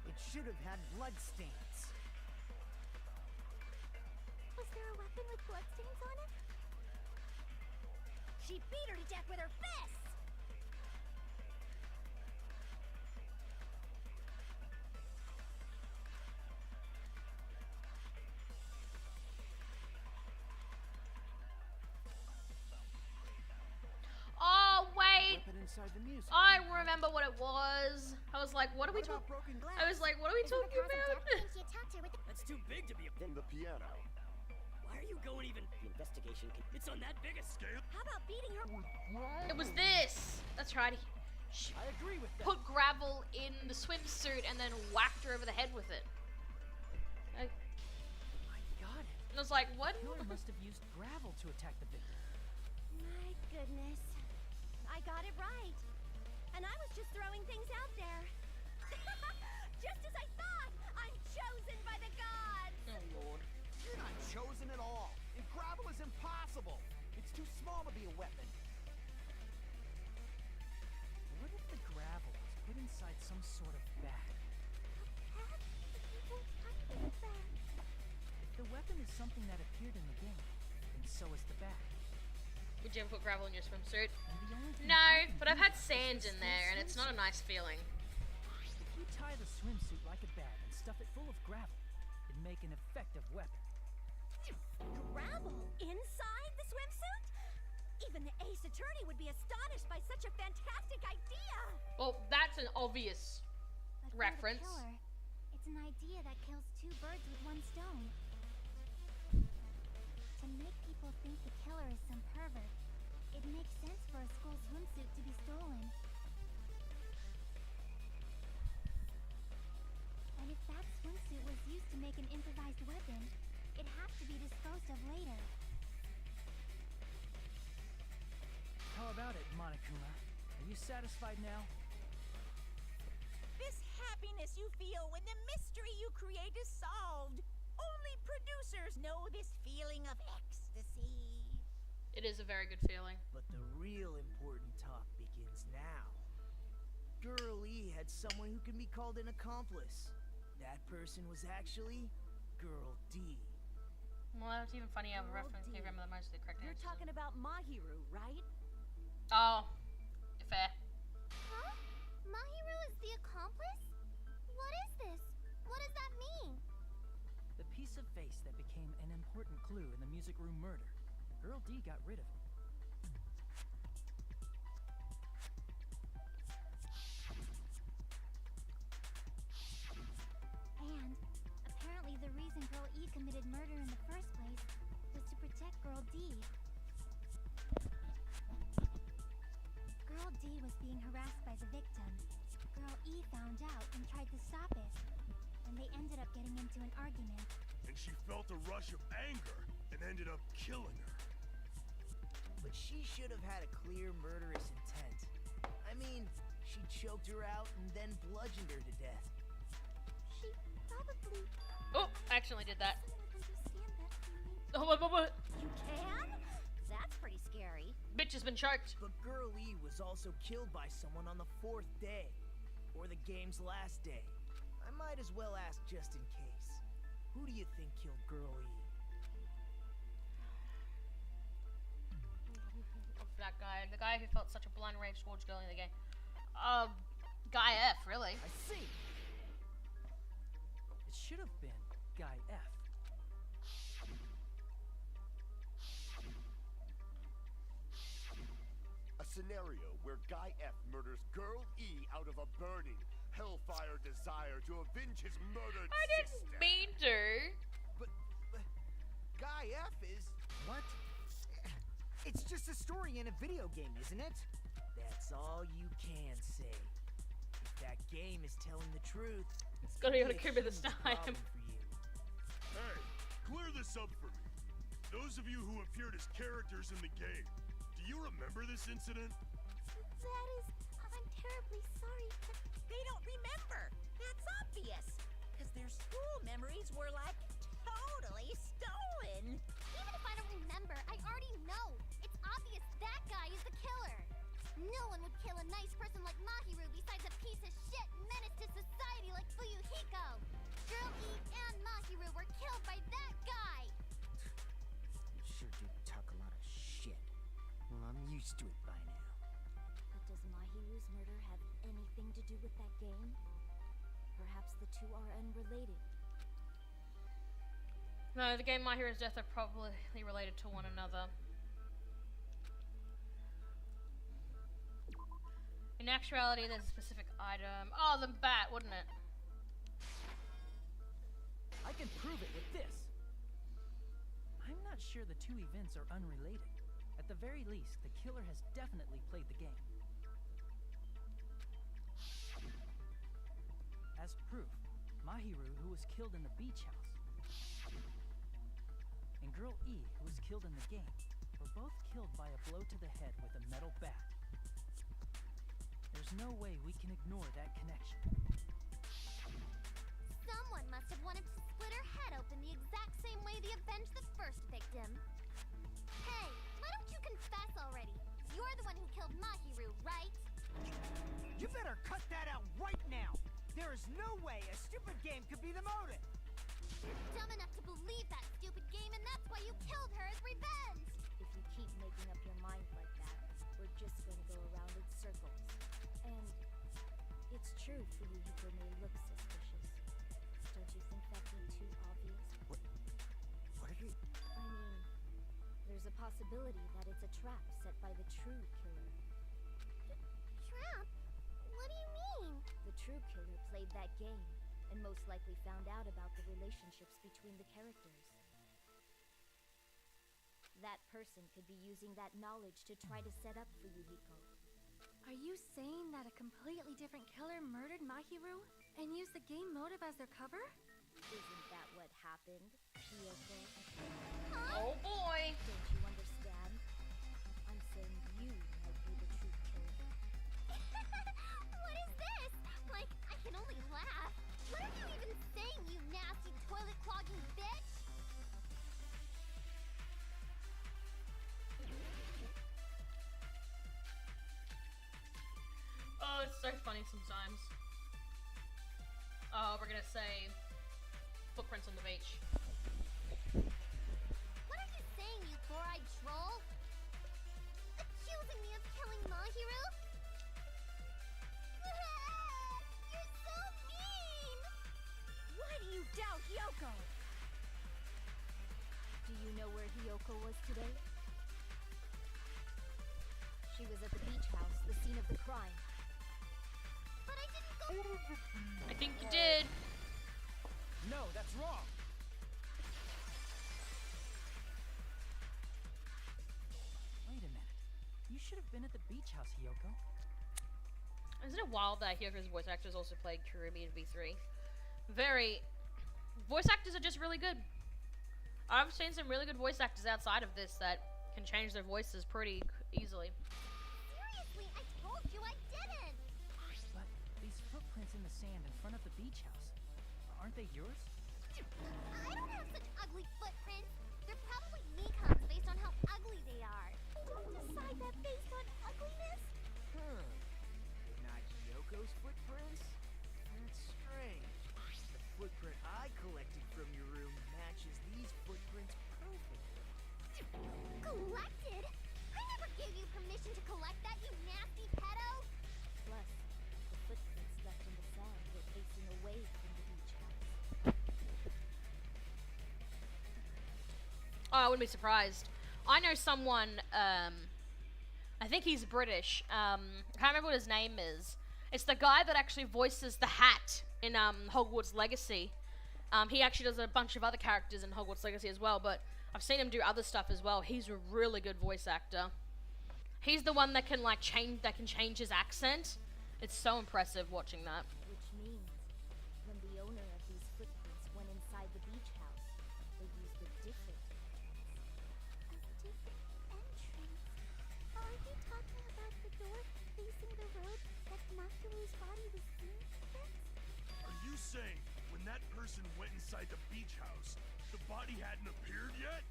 it should have had bloodstains. Was there a weapon with bloodstains on it? She beat her to death with her fists! Oh wait! Weapon inside the music I room, huh? remember what it was. I was like, what are we What about talking? broken glass? I was like, what are we Isn't the talking cause of about? death? Think you talked her with the That's too big to be a. Then the piano. Why are you going even? The investigation It's on that big a scale. How about beating her with It was this. That's right. He I agree with that. put gravel in the swimsuit and then whacked her over the head with it. I Got it. was like, what? The killer must have used gravel to attack the victim. My goodness. I got it right. And I was just throwing things out there. Just as I thought! I'm chosen by the gods! Oh lord. You're not chosen at all. And gravel is impossible. It's too small to be a weapon. What if the gravel was put inside some sort of bag? Pat, people touch the bag. If the weapon is something that appeared in the game, so is the bag. Would you ever put gravel in your swimsuit? And the only thing No, I can but I've think had of is sand this in full there, and it's not a swimsuit. nice feeling. If you tie the swimsuit like a bag and stuff it full of gravel, it'd make an effective weapon. Gravel inside the swimsuit? Even the Ace Attorney would be astonished by such a fantastic idea. Well, that's an obvious But for reference. the killer, it's an idea that kills two birds with one stone. To make people think the killer is some pervert, it makes sense for a school swimsuit to be stolen. And if that swimsuit was used to make an improvised weapon, it'd have to be disposed of later. How about it, Monokuma? Are you satisfied now? This happiness you feel when the mystery you create is solved. Only producers know this feeling of ecstasy. It is a very good feeling. But the real important talk begins now. Girl E had someone who can be called an accomplice. That person was actually Girl D. Well, that's even funnier of a Girl reference. D. Can't remember the most of the correct You're answers. talking about Mahiru, right? Oh, fair. Huh? Mahiru is the accomplice? What is this? What does that mean? The piece of vase that became an important clue in the music room murder. Girl D got rid of it. And apparently the reason Girl E committed murder in the first place was to protect Girl D. Girl D was being harassed by the victim. Girl E found out and tried to stop it. And they ended up getting into an argument. And she felt a rush of anger and ended up killing her. But she should have had a clear murderous intent. I mean, she choked her out and then bludgeoned her to death. She probably Oh, I accidentally did that. understand that feeling. Oh, what? You can? That's pretty scary. Bitch has been choked. But Girl E was also killed by someone on the 4th day. Or the game's last day. I might as well ask just in case. Who do you think killed Girl E? That guy, the guy who felt such a blind rage towards girl in the game. Guy F, really. I see. It should have been Guy F. A scenario where Guy F murders Girl E out of a burning, hellfire desire to avenge his murdered I didn't sister. mean to. But Guy F is... What? It's just a story in a video game, isn't it? That's all you can say. If that game is telling the truth, It's gonna be able to it Kirby this shouldn't time. problem for you. Hey, clear this up for me. Those of you who appeared as characters in the game, do you remember this incident? That is... I'm terribly sorry, but They don't remember. That's obvious. Because their school memories were like totally stolen. even if I don't remember, I already know. It's obvious that guy is the killer. No one would kill a nice person like Mahiru besides a piece of shit menace to society like Fuyuhiko. Girl E and Mahiru were killed by that guy. You sure do talk a lot of shit. Well, I'm used to it by now. But does Mahiru's murder have anything to do with that game? Perhaps the two are unrelated. No, the game My Hero's Death are probably related to one another. In actuality, there's a specific item. Oh, the bat, wouldn't it? I can prove it with this. I'm not sure the two events are unrelated. At the very least, the killer has definitely played the game. As proof, Mahiru, who was killed in the beach house, and Girl E, who was killed in the game, were both killed by a blow to the head with a metal bat. There's no way we can ignore that connection. Someone must have wanted to split her head open the exact same way they avenged the first victim. Hey, why don't you confess already? You're the one who killed Mahiru, right? You better cut that out right now! There is no way a stupid game could be the motive! You're dumb enough to believe that stupid game, and that's why you killed her as revenge! making up your mind like that, we're just gonna go around in circles. And it's true Fuyuhiko may look suspicious. Don't you think that'd be too obvious? What are you... I mean, there's a possibility that it's a trap set by the true killer. Trap? What do you mean? The true killer played that game, and most likely found out about the relationships between the characters. That person could be using that knowledge to try to set up Fuyuhiko. Are you saying that a completely different killer murdered Mahiru and used the game motive as their cover? Isn't that what happened, Hiyoko? Oh boy! Don't you understand? I'm saying you might be the true killer. What is this? Like, I can only laugh. What are you even saying, you nasty toilet clogging bitch? Oh, it's so funny sometimes. Oh, we're gonna say footprints on the beach. What are you saying, you four-eyed troll? Accusing me of killing Mahiru? You're so mean! Why do you doubt Hiyoko? Do you know where Hiyoko was today? She was at the beach house, the scene of the crime. But I didn't go... I think you did. No, that's wrong. Wait a minute. You should have been at the beach house, Hiyoko. Isn't it wild that Hyoko's voice actors also played Kurumi in V3? Very... Voice actors are just really good. I've seen some really good voice actors outside of this that can change their voices pretty easily. Seriously, I told you I didn't! But these footprints in the sand in front of the beach house, aren't they yours? I don't have such ugly footprints. They're probably Nikon's based on how ugly they are. Don't decide that based on ugliness. Not Yoko's footprints? That's strange. The footprint I collected from your room matches these footprints perfectly. Collected? I never gave you permission to collect that, you nasty pedo! Plus, the footprints left in the sand were facing away from the beach house. Oh, I wouldn't be surprised. I know someone, I think he's British. I can't remember what his name is. It's the guy that actually voices the Hat in Hogwarts Legacy. He actually does a bunch of other characters in Hogwarts Legacy as well, but I've seen him do other stuff as well. He's a really good voice actor. He's the one that can change his accent. It's so impressive watching that. Which means, when the owner of these footprints went inside the beach house, they used a different entrance. A different entrance? Are you talking about the door facing the road that Mahiru's body was seen through? Are you saying when that person went inside the beach house, the body hadn't appeared yet?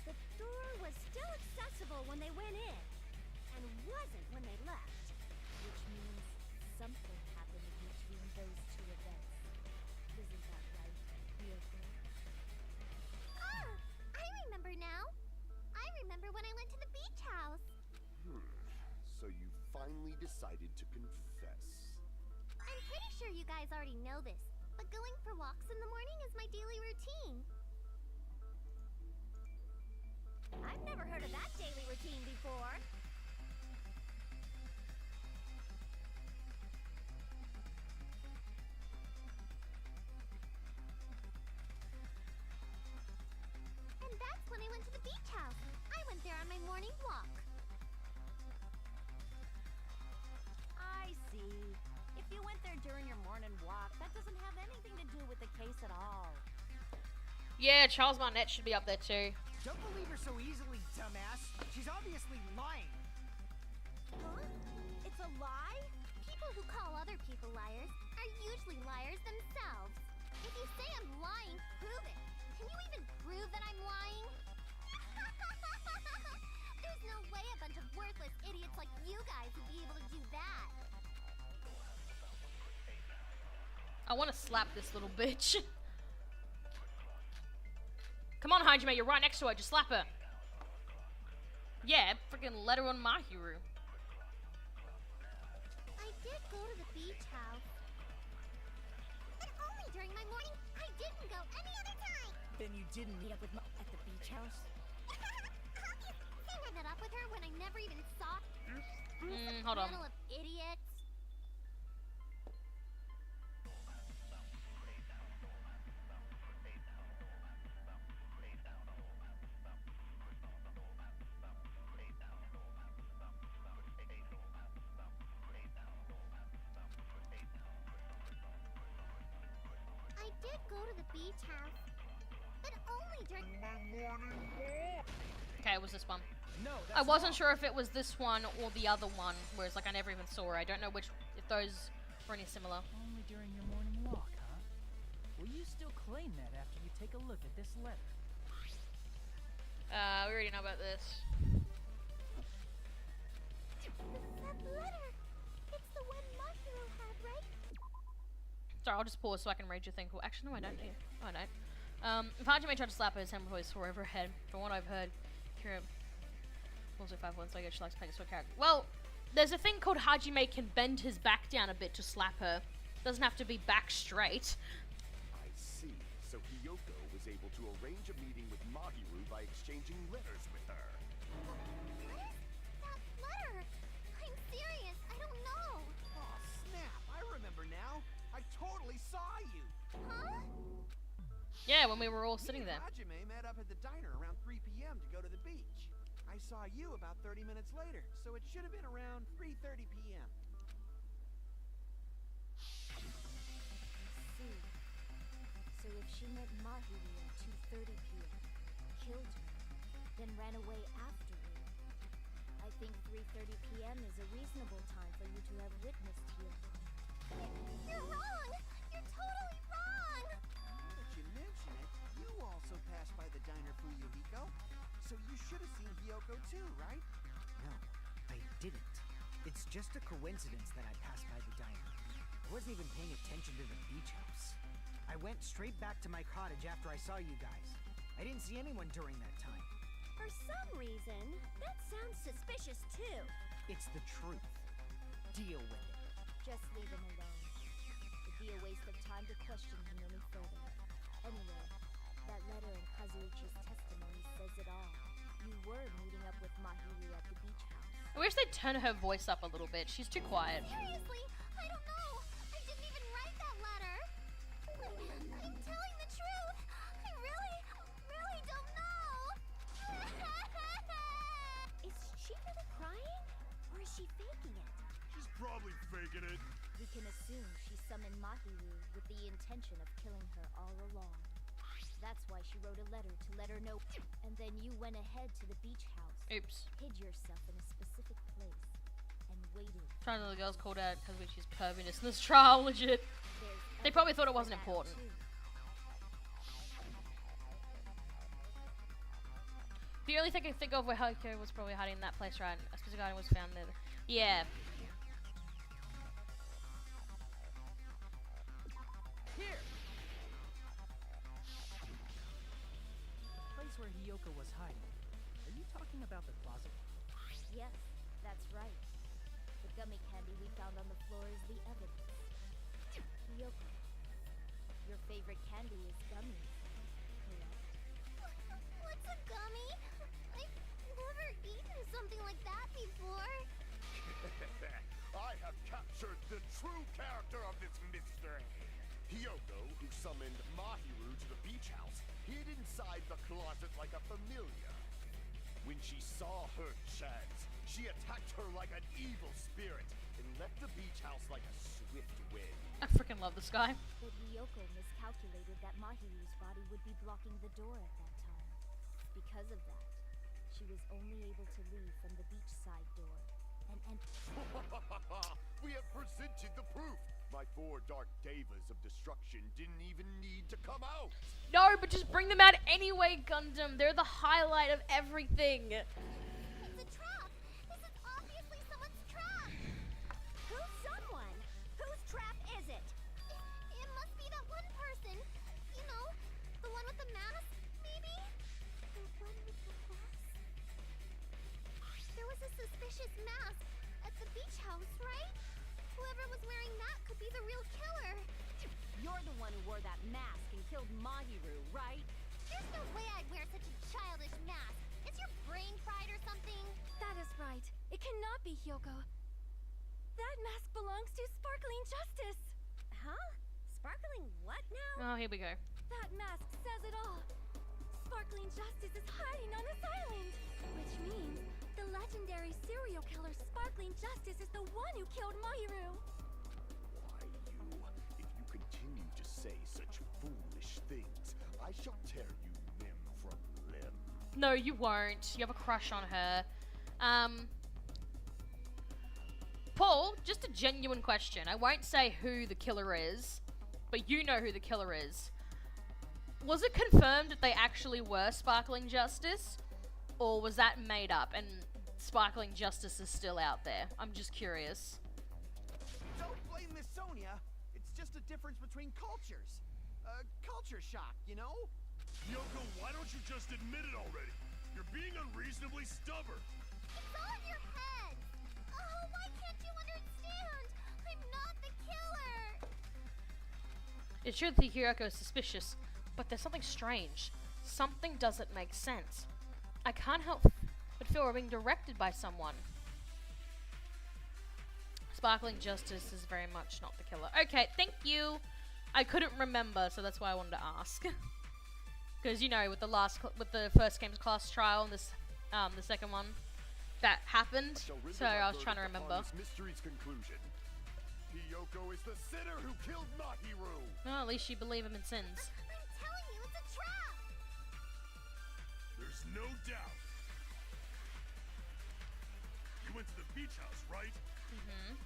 The door was still accessible when they went in, and wasn't when they left. Which means something happened between those two events. Isn't that right, Hiyoko? Ah! I remember now. I remember when I went to the beach house. So you finally decided to confess. I'm pretty sure you guys already know this, but going for walks in the morning is my daily routine. I've never heard of that daily routine before. And that's when I went to the beach house. I went there on my morning walk. I see. If you went there during your morning walk, that doesn't have anything to do with the case at all. Yeah, Charles Martinet should be up there too. Don't believe her so easily, dumbass. She's obviously lying. Huh? It's a lie? People who call other people liars are usually liars themselves. If you say I'm lying, prove it. Can you even prove that I'm lying? There's no way a bunch of worthless idiots like you guys would be able to do that. I want to slap this little bitch. Come on, Hajime, you're right next to her. Just slap her. Yeah, freaking letter on Mahiru. I did go to the beach house. But only during my morning. I didn't go any other time. Then you didn't meet up with at the beach house? I met up with her when I never even saw Hold on. panel of idiots. I did go to the beach house, but only during my morning walk. Okay, it was this one. No, I wasn't sure if it was this one or the other one, whereas like I never even saw her. I don't know which, if those were any similar. Only during your morning walk, huh? Will you still claim that after you take a look at this letter? We already know about this. That letter. It's the one Mahiru had, right? Sorry, I'll just pause so I can read your thing. Cool. Actually, no, I don't. Oh, I don't. If Hajime tried to slap her, his hand was sore over her head. From what I've heard, Kira also 5 points. I guess she likes playing a sword character. Well, there's a thing called Hajime can bend his back down a bit to slap her. Doesn't have to be back straight. I see. So Hiyoko was able to arrange a meeting with Mahiru by exchanging letters with her. What? That letter. I'm serious. I don't know. Oh, snap. I remember now. I totally saw you. Huh? Yeah, when we were all Me sitting and there. Hajime met up at the diner around 3 p.m. to go to the beach. I saw you about 30 minutes later, so it should have been around 3:30 p.m. See. So if she met Mahiru at 2:30 p.m., killed her, then ran away afterward, I think 3:30 p.m. is a reasonable time for you to have witnessed Hiyoko. You're wrong! You're totally wrong! Now that you mention it, you also passed by the diner Fuyuhiko, so you should have seen Hiyoko too, right? No, I didn't. It's just a coincidence that I passed by the diner. I wasn't even paying attention to the beach house. I went straight back to my cottage after I saw you guys. I didn't see anyone during that time. For some reason, that sounds suspicious too. It's the truth. Deal with it. Just leave him alone. It'd be a waste of time to question him any further. Anyway, that letter in Kazuichi's testimony says it all. You were meeting up with Mahiru at the beach house. I wish they'd turn her voice up a little bit. She's too quiet. Seriously? I don't know. I didn't even write that letter. I'm telling the truth. I really don't know. Is she really crying? Or is she faking it? She's probably faking it. We can assume she summoned Mahiru with the intention of killing her all along. That's why she wrote a letter to let her know. And then you went ahead to the beach house. Oops. Hid yourself in a specific place. And waited. Trying to the girls called out because she's perviness in this trial, legit. There's They probably thought it evidence wasn't for that, important. too. The only thing I can think of where Hiko was probably hiding in that place, right? A specific item was found there. Yeah. Here! The place where Hiyoko was hiding. Are you talking about the closet? Yes, that's right. The gummy candy we found on the floor is the evidence. Hiyoko, your favorite candy is gummies, correct? What's a gummy? I've never eaten something like that before. I have captured the true character of this mystery. Hiyoko, who summoned Mahiru to the beach house, hid inside the closet like a familiar. When she saw her chance, she attacked her like an evil spirit and left the beach house like a swift wind. I freaking love this guy. But Hiyoko miscalculated that Mahiru's body would be blocking the door at that time. Because of that, she was only able to leave from the beachside door and enter. We have presented the proof. My 4 dark devas of destruction didn't even need to come out. No, but just bring them out anyway, Gundam. They're the highlight of everything. It's a trap! This is obviously someone's trap! Who's someone? Whose trap is it? It must be that one person. You know, the one with the mask, maybe? The one with the mask? who's wearing that could be the real killer. You're the one who wore that mask and killed Mahiru, right? There's no way I'd wear such a childish mask. Is your brain fried or something? That is right. It cannot be Hyoko. That mask belongs to Sparkling Justice. Huh? Sparkling what now? Oh, here we go. That mask says it all. Sparkling Justice is hiding on this island. Which means the legendary serial killer Sparkling Justice is the one who killed Mahiru. Why, you? If you continue to say such foolish things, I shall tear you limb from limb. No, you won't. You have a crush on her. Paul, just a genuine question. I won't say who the killer is, but you know who the killer is. Was it confirmed that they actually were Sparkling Justice? Or was that made up and Sparkling Justice is still out there? I'm just curious. Don't blame Miss Sonia. It's just a difference between cultures. Culture shock, you know? Yoko, why don't you just admit it already? You're being unreasonably stubborn. It's all in your head. Oh, why can't you understand? I'm not the killer. It's true that Hiroko is suspicious, but there's something strange. Something doesn't make sense. I can't help but feel we're being directed by someone. Sparkling Justice is very much not the killer. Okay, thank you. I couldn't remember, so that's why I wanted to ask. Because you know, with the first games class trial and this, the second one, that happened. So I was trying to remember. This mystery's conclusion. Hiyoko is the sinner who killed Mahiru. Well, at least you believe him in sins. I'm telling you, it's a trap. There's no doubt. You went to the beach house, right? Mm-hmm.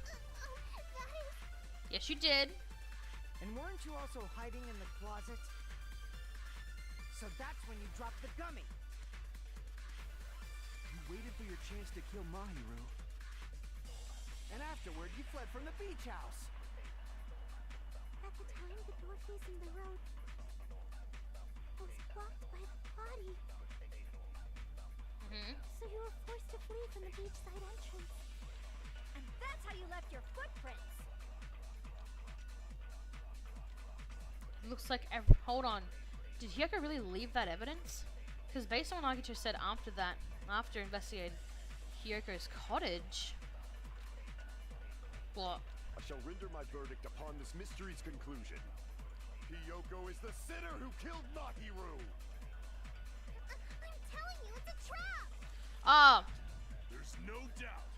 That is... Yes, you did. And weren't you also hiding in the closet? So that's when you dropped the gummy. You waited for your chance to kill Mahiru. And afterward, you fled from the beach house. At the time, the door facing the road was blocked by the body. Mm-hmm. So you were forced to flee from the beachside entrance. And that's how you left your footprints. Looks like hold on. Did Hyoko really leave that evidence? Because based on what Akito said after that, after investigating Hyoko's cottage. What? I shall render my verdict upon this mystery's conclusion. Hiyoko is the sinner who killed Mahiru. I'm telling you, it's a trap! Ah! There's no doubt.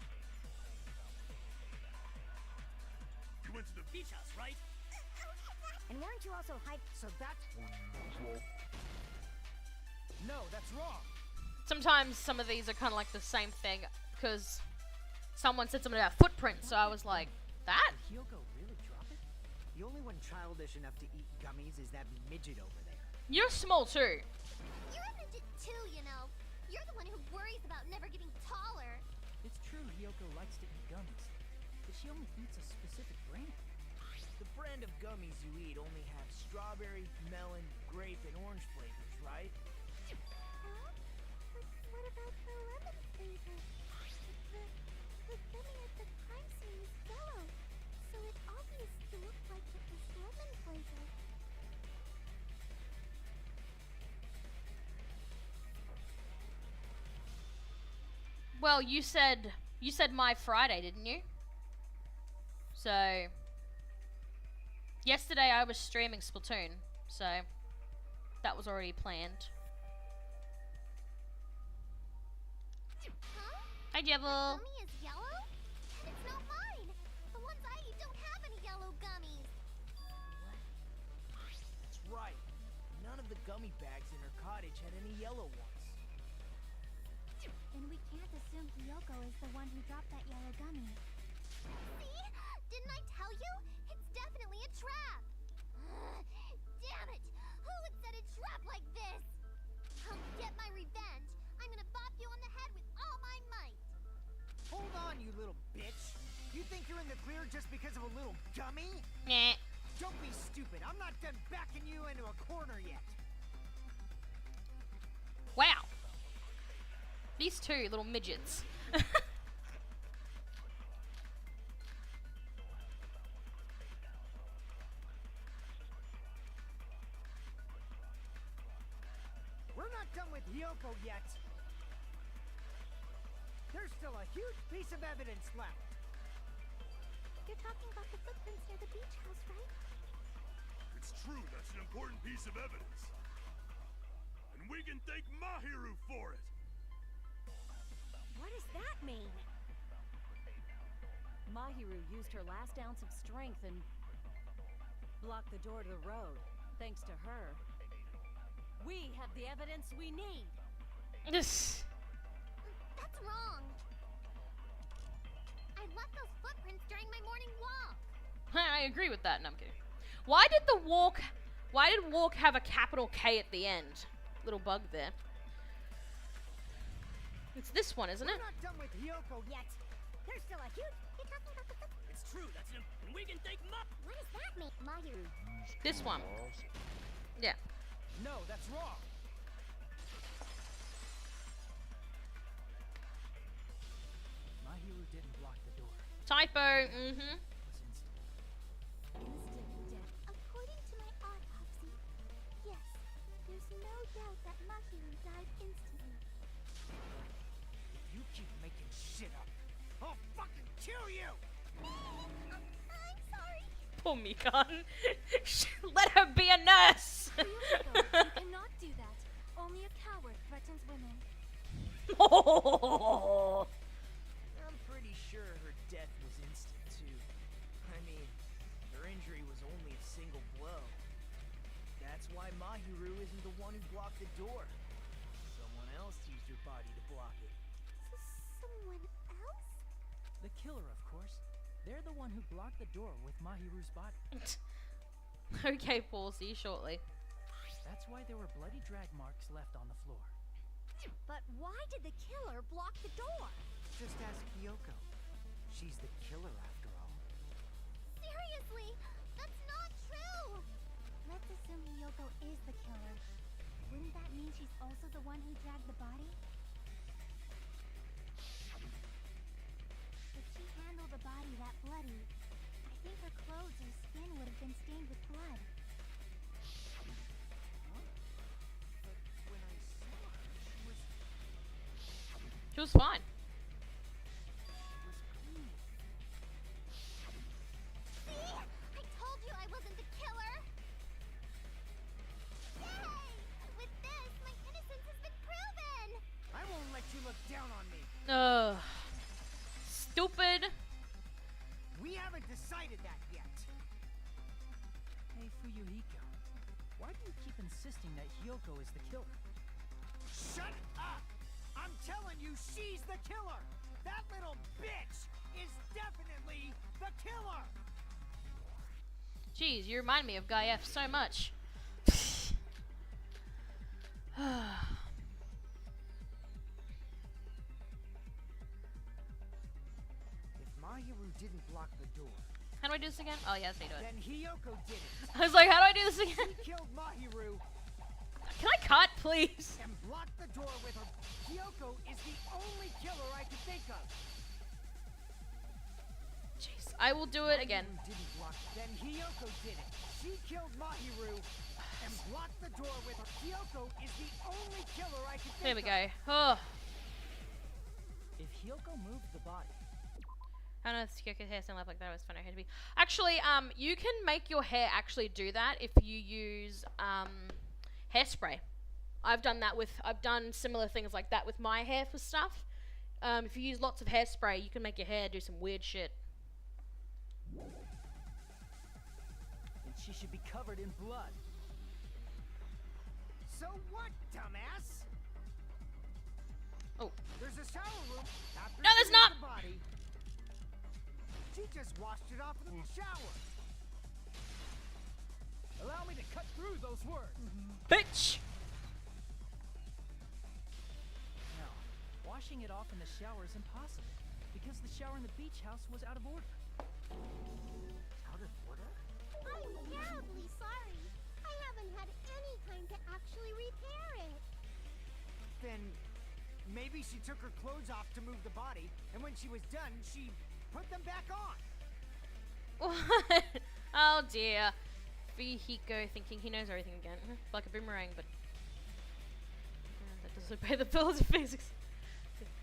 You went to the beach house, right? And weren't you also hiding? So that's... No, that's wrong. Sometimes some of these are kind of like the same thing, because someone said something about footprints, so I was like, that? Did Hyoko really drop it? The only one childish enough to eat gummies is that midget over there. You're small too. You're a midget too, you know. You're the one who worries about never getting taller. It's true Hyoko likes to eat gummies, but she only eats a specific brand. The brand of gummies you eat only have strawberry, melon, grape, and orange flavors, right? Huh? But what about the lemon flavor? The gummy at the crime scene is yellow, so it obviously looked like it was lemon flavor. Well, you said my Friday, didn't you? So yesterday I was streaming Splatoon, so that was already planned. Huh? Hi, Jebel. Gummy is yellow? It's not mine! The ones I eat don't have any yellow gummies! That's right. None of the gummy bags in her cottage had any yellow ones. Then we can't assume Hyoko is the one who dropped that yellow gummy. See? Didn't I tell you? It's definitely a trap! Damn it! Who would set a trap like this? I'll get my revenge! I'm gonna bop you on the head with all my might! Hold on, you little bitch! You think you're in the clear just because of a little gummy? Nah. Don't be stupid! I'm not done backing you into a corner yet! Wow. These two little midgets. with Hyoko yet. There's still a huge piece of evidence left. You're talking about the footprints near the beach house, right? It's true, that's an important piece of evidence. And we can thank Mahiru for it. What does that mean? Mahiru used her last ounce of strength and blocked the door to the road. Thanks to her, we have the evidence we need. Yes. That's wrong. I left those footprints during my morning walk. I agree with that. No, I'm kidding. Why did walk have a capital K at the end? Little bug there. It's this one, isn't it? We're not done with Hyoko yet. There's still a huge... You're talking about the footprints. It's true, that's an... And we can thank What does that mean? Mahiru. This one. Yeah. No, that's wrong. Mahiru didn't block the door. Typo. Mm-hmm. Instant death. According to my autopsy, yes, there's no doubt that Mahiru died instantly. If you keep making shit up, I'll fucking kill you! I'm sorry. Poor Mikan. Let her be a nurse. Ryoko, you cannot do that. Only a coward threatens women. I'm pretty sure her death was instant, too. I mean, her injury was only a single blow. That's why Mahiru isn't the one who blocked the door. Someone else used her body to block it. Someone else? The killer, of course. They're the one who blocked the door with Mahiru's body. Okay, Paul. See you shortly. That's why there were bloody drag marks left on the floor. But why did the killer block the door? Just ask Hyoko. She's the killer after all. Seriously, that's not true. Let's assume Hyoko is the killer. Wouldn't that mean she's also the one who dragged the body? If she handled the body that bloody, I think her clothes or skin would have been stained with blood. But when I saw her, She was fine. See? I told you I wasn't the killer. Yay! With this, my innocence has been proven. I won't let you look down on me. Ugh. Stupid. We haven't decided that yet. Hey, Fuyuhiko. Why do you keep insisting that Hyoko is the killer? Shut up! I'm telling you, she's the killer! That little bitch is definitely the killer! Jeez, you remind me of Guy F so much. If Mahiru didn't block the door, How do I do this again? Oh, yes, I do it. then Hyoko did it. I was like, how do I do this again? She killed Mahiru Can I cut, please? and blocked the door with her. Hyoko is the only killer I can think of. Jeez, I will do it again. Mahiru didn't block it. Then Hyoko did it. She killed Mahiru and blocked the door with her. Hyoko is the only killer I can think There we of. go. Oh. If Hyoko moved the body, I don't know if Kyoko's hair stand up like that. It was funny. To be. Actually, you can make your hair actually do that if you use hairspray. I've done similar things like that with my hair for stuff. If you use lots of hairspray, you can make your hair do some weird shit. then she should be covered in blood. So what, dumbass? Oh. There's a shower room. After No, she there's used not. the body, she just washed it off in the shower. Allow me to cut through those words. Bitch! No, washing it off in the shower is impossible because the shower in the beach house was out of order. Out of order? I'm terribly sorry. I haven't had any time to actually repair it. Then maybe she took her clothes off to move the body, and when she was done, she put them back on. What? Oh dear. Fuyuhiko thinking he knows everything again. Like a boomerang, but... the does obey the laws of physics.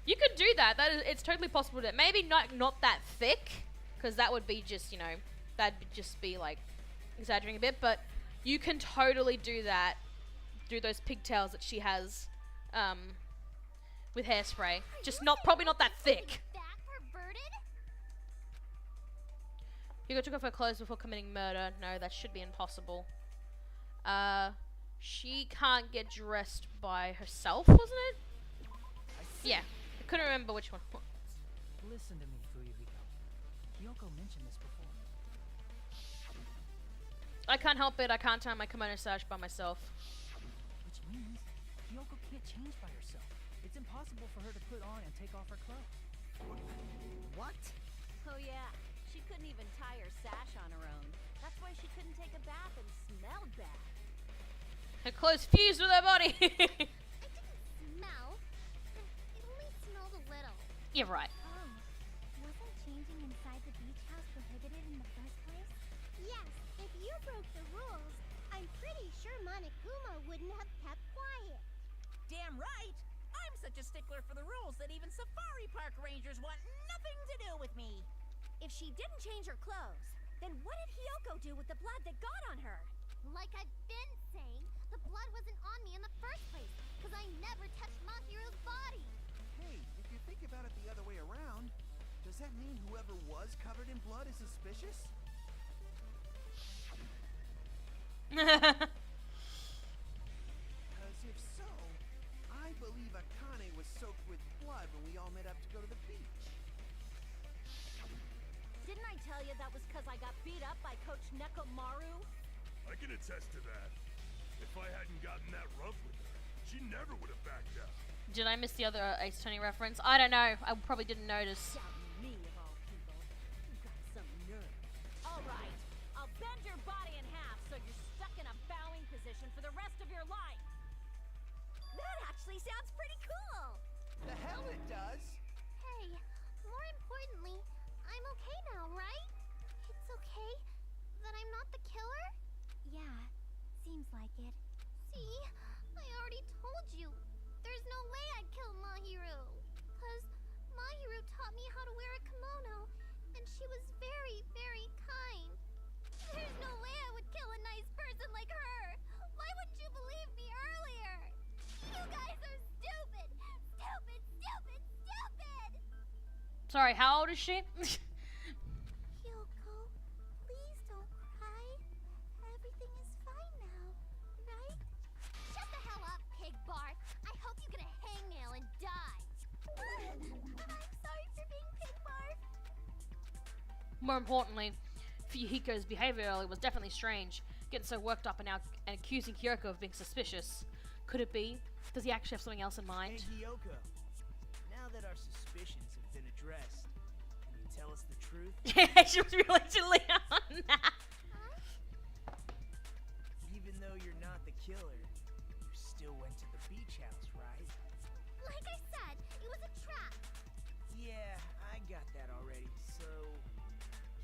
You could do that. It's totally possible to do it. Maybe not that thick, because that would be just, you know, that'd just be like exaggerating a bit. But you can totally do that through those pigtails that she has with hairspray. Just probably not that thick. Hugo took off her clothes before committing murder. No, that should be impossible. She can't get dressed by herself, wasn't it? Yeah. I couldn't remember which one. Listen to me, Fuyuhiko. Kyoko mentioned this before. I can't help it. I can't tie my kimono sash by myself. Which means Kyoko can't change by herself. It's impossible for her to put on and take off her clothes. What? Oh yeah, she couldn't even tie her sash on her own. That's why she couldn't take a bath and smelled bad. Her clothes fused with her body. Smell? It only smelled a little. You're right. Oh, wasn't changing inside the beach house prohibited in the first place? Yes, if you broke the rules, I'm pretty sure Monokuma wouldn't have kept quiet. Damn right! I'm such a stickler for the rules that even safari park rangers want nothing to do with me. If she didn't change her clothes, then what did Hiyoko do with the blood that got on her? Like I've been saying, the blood wasn't on me in the first place, because I never touched Mahiru's body. Hey, if you think about it the other way around, does that mean whoever was covered in blood is suspicious? Because if so, I believe Akane was soaked with blood when we all met up to go to the beach. Didn't I tell you that was because I got beat up by Coach Nekomaru? I can attest to that. If I hadn't gotten that rough with her, she never would have backed out. Did I miss the other Ace Attorney reference? I don't know. I probably didn't notice. Doubting me of all people. You got some nerve. All right, I'll bend your body in half so you're stuck in a bowing position for the rest of your life. That actually sounds pretty cool. The hell it does! Hey, more importantly, I'm okay now, right? It's okay that I'm not the killer? Yeah, seems like it. See? I already told you. There's no way I'd kill Mahiru. Because Mahiru taught me how to wear a kimono, and she was very, very kind. There's no way I would kill a nice person like her. Why wouldn't you believe me earlier? You guys are stupid! Stupid, stupid, stupid! Sorry, how old is she? Kyoko, please don't cry. Everything is fine now, right? Shut the hell up, Pig Bart. I hope you get a hangnail and die. I'm sorry for being Pig Bart. More importantly, Fuyuhiko's behavior earlier was definitely strange. Getting so worked up and accusing Kyoko of being suspicious. Could it be? Does he actually have something else in mind? Hey, Hiyoko. Now that our suspicions have been addressed, can you tell us the truth? Yeah, she was really chilly on that. Even though you're not the killer, you still went to the beach house, right? Like I said, it was a trap. Yeah, I got that already. So,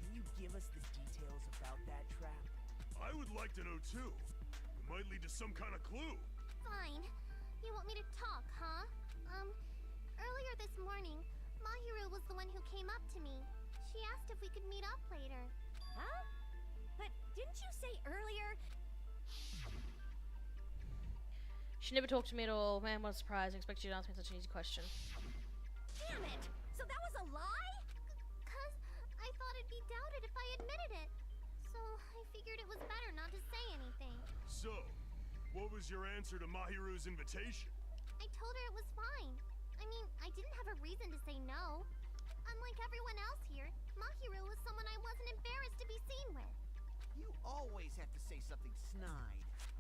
can you give us the details about that trap? I would like to know too. It might lead to some kind of clue. Fine. You want me to talk, huh? Earlier this morning, Mahiru was the one who came up to me. She asked if we could meet up later. Huh? But didn't you say earlier? She never talked to me at all. Man, what a surprise. I expect you to answer me such an easy question. Damn it! So that was a lie? 'Cause I thought it'd be doubted if I admitted it. So I figured it was better not to say anything. So, what was your answer to Mahiru's invitation? I told her it was fine. I mean, I didn't have a reason to say no. Unlike everyone else here, Mahiru was someone I wasn't embarrassed to be seen with. You always have to say something snide.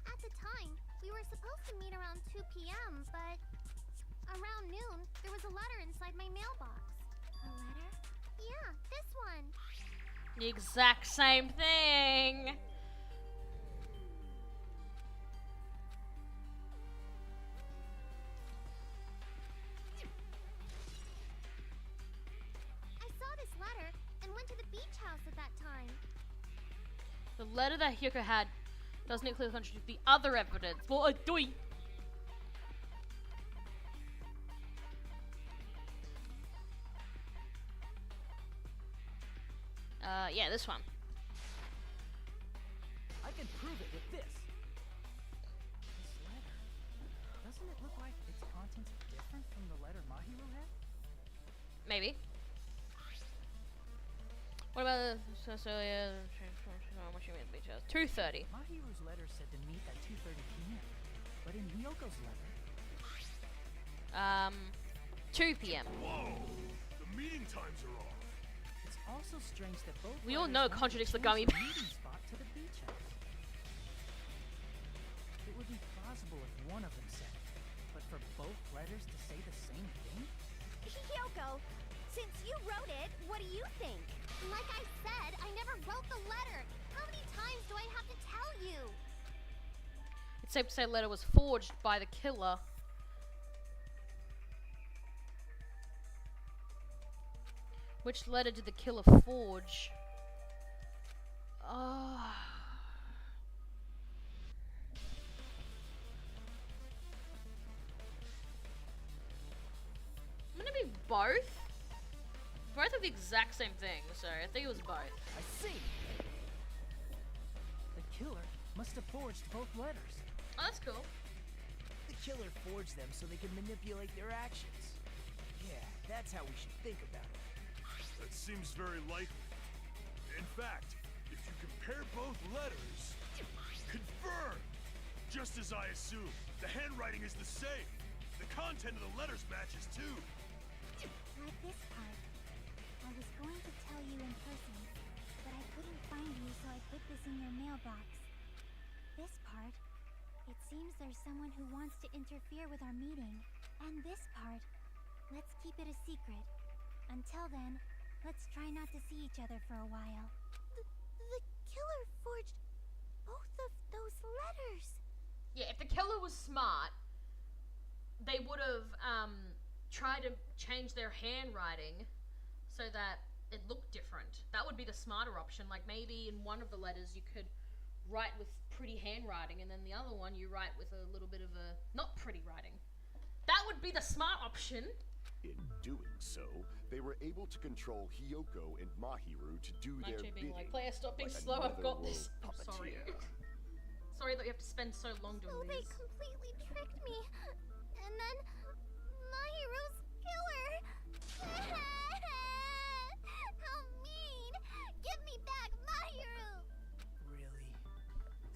At the time, we were supposed to meet around 2 p.m., but around noon, there was a letter inside my mailbox. A letter? Yeah, this one. The exact same thing. I saw this letter and went to the beach house at that time. The letter that Hiyoko had doesn't clearly contradict the other evidence. What a doy! Yeah, this one. I can prove it with this. This letter. Doesn't it look like its contents are different from the letter Mahiru had? Maybe. What about the 2:30? Mahiru's letter said to meet at 2:30 p.m. But in Hiyoko's letter, 2 p.m. Whoa! The meeting times are off. it's also strange that both We all letters know want to contradicts the choose gummy the bear. meeting spot to the beach house. It would be plausible if one of them said it, but for both letters to say the same thing? Hiyoko, since you wrote it, what do you think? Like I said, I never wrote the letter. How many times do I have to tell you? It's safe to say the letter was forged by the killer. Which letter did the killer forge? I'm gonna be both. Both are the exact same thing, so I think it was both. I see. The killer must have forged both letters. Oh, that's cool. The killer forged them so they can manipulate their actions. Yeah, that's how we should think about it. That seems very likely. In fact, if you compare both letters, confirmed! Just as I assumed, the handwriting is the same. The content of the letters matches too. Like this part. I was going to tell you in person, but I couldn't find you, so I put this in your mailbox. This part. It seems there's someone who wants to interfere with our meeting. And this part. Let's keep it a secret. Until then, let's try not to see each other for a while. The killer forged both of those letters. Yeah, if the killer was smart, they would have tried to change their handwriting so that it looked different. That would be the smarter option. Like maybe in one of the letters you could write with pretty handwriting, and then the other one you write with a little bit of a not pretty writing. That would be the smart option. In doing so, they were able to control Hiyoko and Mahiru to do their Actually being bidding. like, player, stop being like slow, I've got another this. world I'm sorry. puppeteer. Sorry that you have to spend so long doing Oh, they this. completely tricked me. And then Mahiru's killer. How mean! Give me back Mahiru! Really?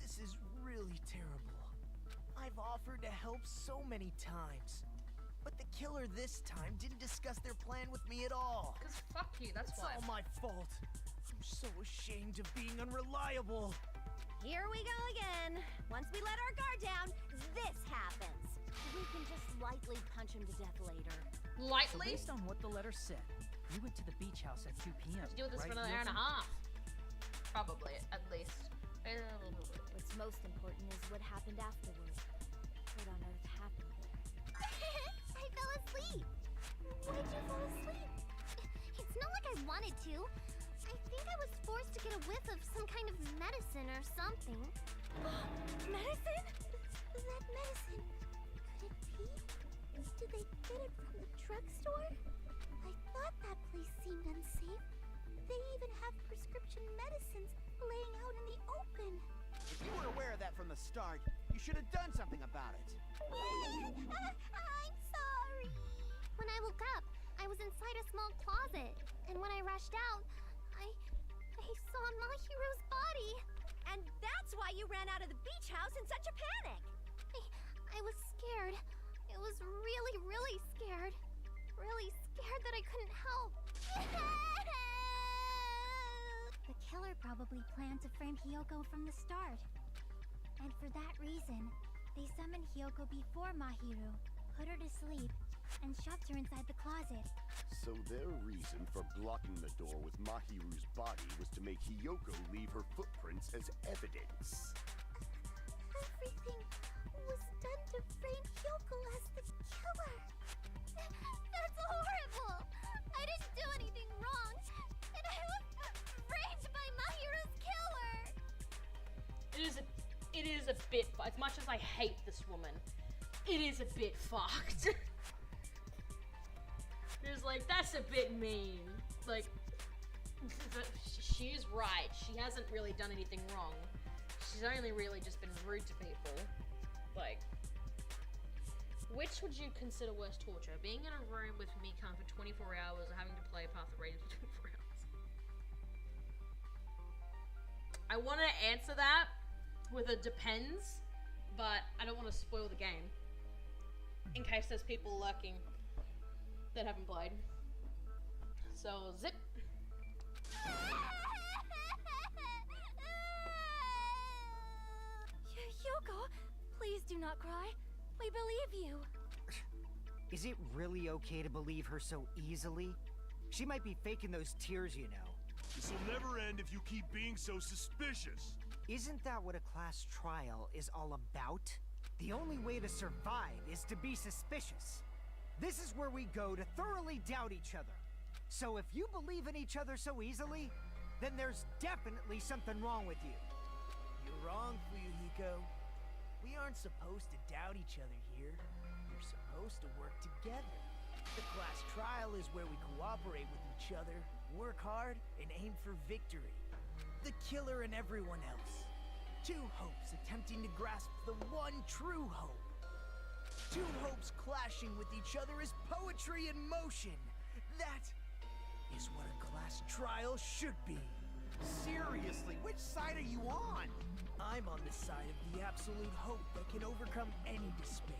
This is really terrible. I've offered to help so many times. But the killer this time didn't discuss their plan with me at all. Because fuck you, that's It's why. all my fault. I'm so ashamed of being unreliable. Here we go again. Once we let our guard down, this happens. We can just lightly punch him to death later. So Lightly? based on what the letter said, we went to the beach house at 2 p.m. Let's do this right, for another hour and a Hiyoko? half. Probably, at least. What's most important is what happened afterward. What on earth happened there? I fell asleep. Why'd you fall asleep? It's not like I wanted to. I think I was forced to get a whiff of some kind of medicine or something. Medicine? That medicine. Could it be? Did they get it from the drugstore? I thought that place seemed unsafe. They even have prescription medicines laying out in the open. If you were aware of that from the start, you should have done something about it. I'm sorry. When I woke up, I was inside a small closet, and when I rushed out, I saw Mahiru's body. And that's why you ran out of the beach house in such a panic. I was scared. It was really, really scared. Really scared that I couldn't help. The killer probably planned to frame Hiyoko from the start. And for that reason, they summoned Hiyoko before Mahiru, put her to sleep, and shoved her inside the closet. So their reason for blocking the door with Mahiru's body was to make Hiyoko leave her footprints as evidence. Everything was done to frame Hiyoko as the killer. That's horrible. I didn't do anything wrong, and I was framed by Mahiru's killer. It is a bit, as much as I hate this woman, it is a bit fucked. It's like, that's a bit mean. Like, She is right. She hasn't really done anything wrong. She's only really just been rude to people. Like, which would you consider worse torture? Being in a room with Mikan for 24 hours or having to play Path of Radiance for 24 hours? I want to answer that with a depends, but I don't want to spoil the game. In case there's people lurking that haven't played. So, zip. Hyoko, please do not cry. We believe you. Is it really okay to believe her so easily? She might be faking those tears, you know. This will never end if you keep being so suspicious. Isn't that what a class trial is all about? The only way to survive is to be suspicious. This is where we go to thoroughly doubt each other. So if you believe in each other so easily, then there's definitely something wrong with you. You're wrong, Fuyuhiko. We aren't supposed to doubt each other here. We're supposed to work together. The class trial is where we cooperate with each other, work hard, and aim for victory. The killer and everyone else. Two hopes attempting to grasp the one true hope. Two hopes clashing with each other is poetry in motion. That is what a class trial should be. Seriously, which side are you on? I'm on the side of the absolute hope that can overcome any despair.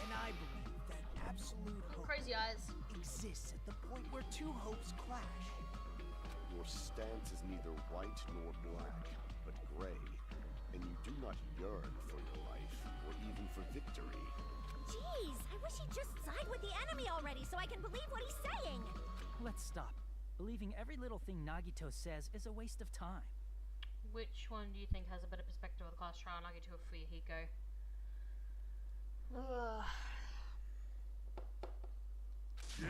And I believe that absolute hope Crazy eyes. exists at the point where two hopes clash. Your stance is neither white nor black, but gray, and you do not yearn for your life, or even for victory. Jeez, I wish he'd just side with the enemy already so I can believe what he's saying. Let's stop. Believing every little thing Nagito says is a waste of time. Which one do you think has a better perspective of the class trial, Nagito or Fuyuhiko? Yeah,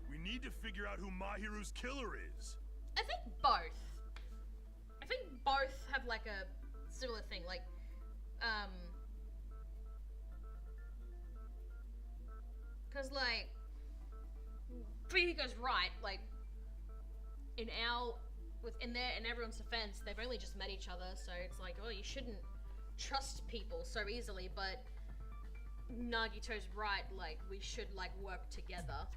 we need to figure out who Mahiru's killer is. I think both. I think both have like a similar thing, like, cause like, Fuyuhiko's right, like, in everyone's defense, they've only just met each other, so it's like, oh, you shouldn't trust people so easily, but Nagito's right, like, we should, like, work together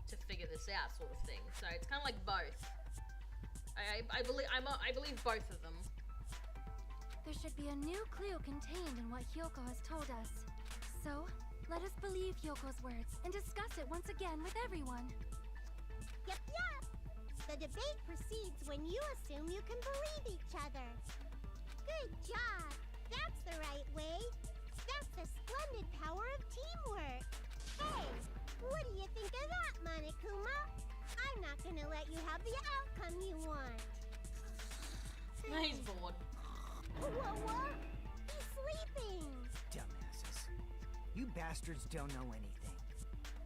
to figure this out, sort of thing. So it's kind of like both. I believe both of them. There should be a new clue contained in what Hyoko has told us. So, let us believe Hyoko's words and discuss it once again with everyone. Yep, yep. The debate proceeds when you assume you can believe each other. Good job. That's the right way. That's the splendid power of teamwork. Hey, what do you think of that, Monokuma? I'm not gonna let you have the outcome you want. He's bored. What? He's sleeping. Dumbasses. You bastards don't know anything.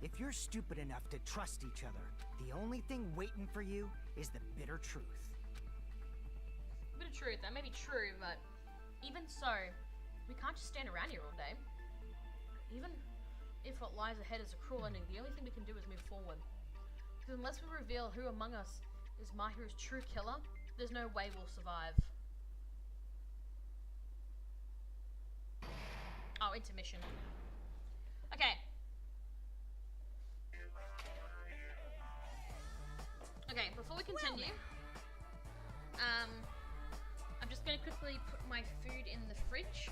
If you're stupid enough to trust each other, the only thing waiting for you is the bitter truth. Bit of truth, that may be true, but even so, we can't just stand around here all day. Even if what lies ahead is a cruel ending, the only thing we can do is move forward. Because unless we reveal who among us is Mahiru's true killer, there's no way we'll survive. Oh, intermission. Okay. Okay, before we continue, I'm just going to quickly put my food in the fridge,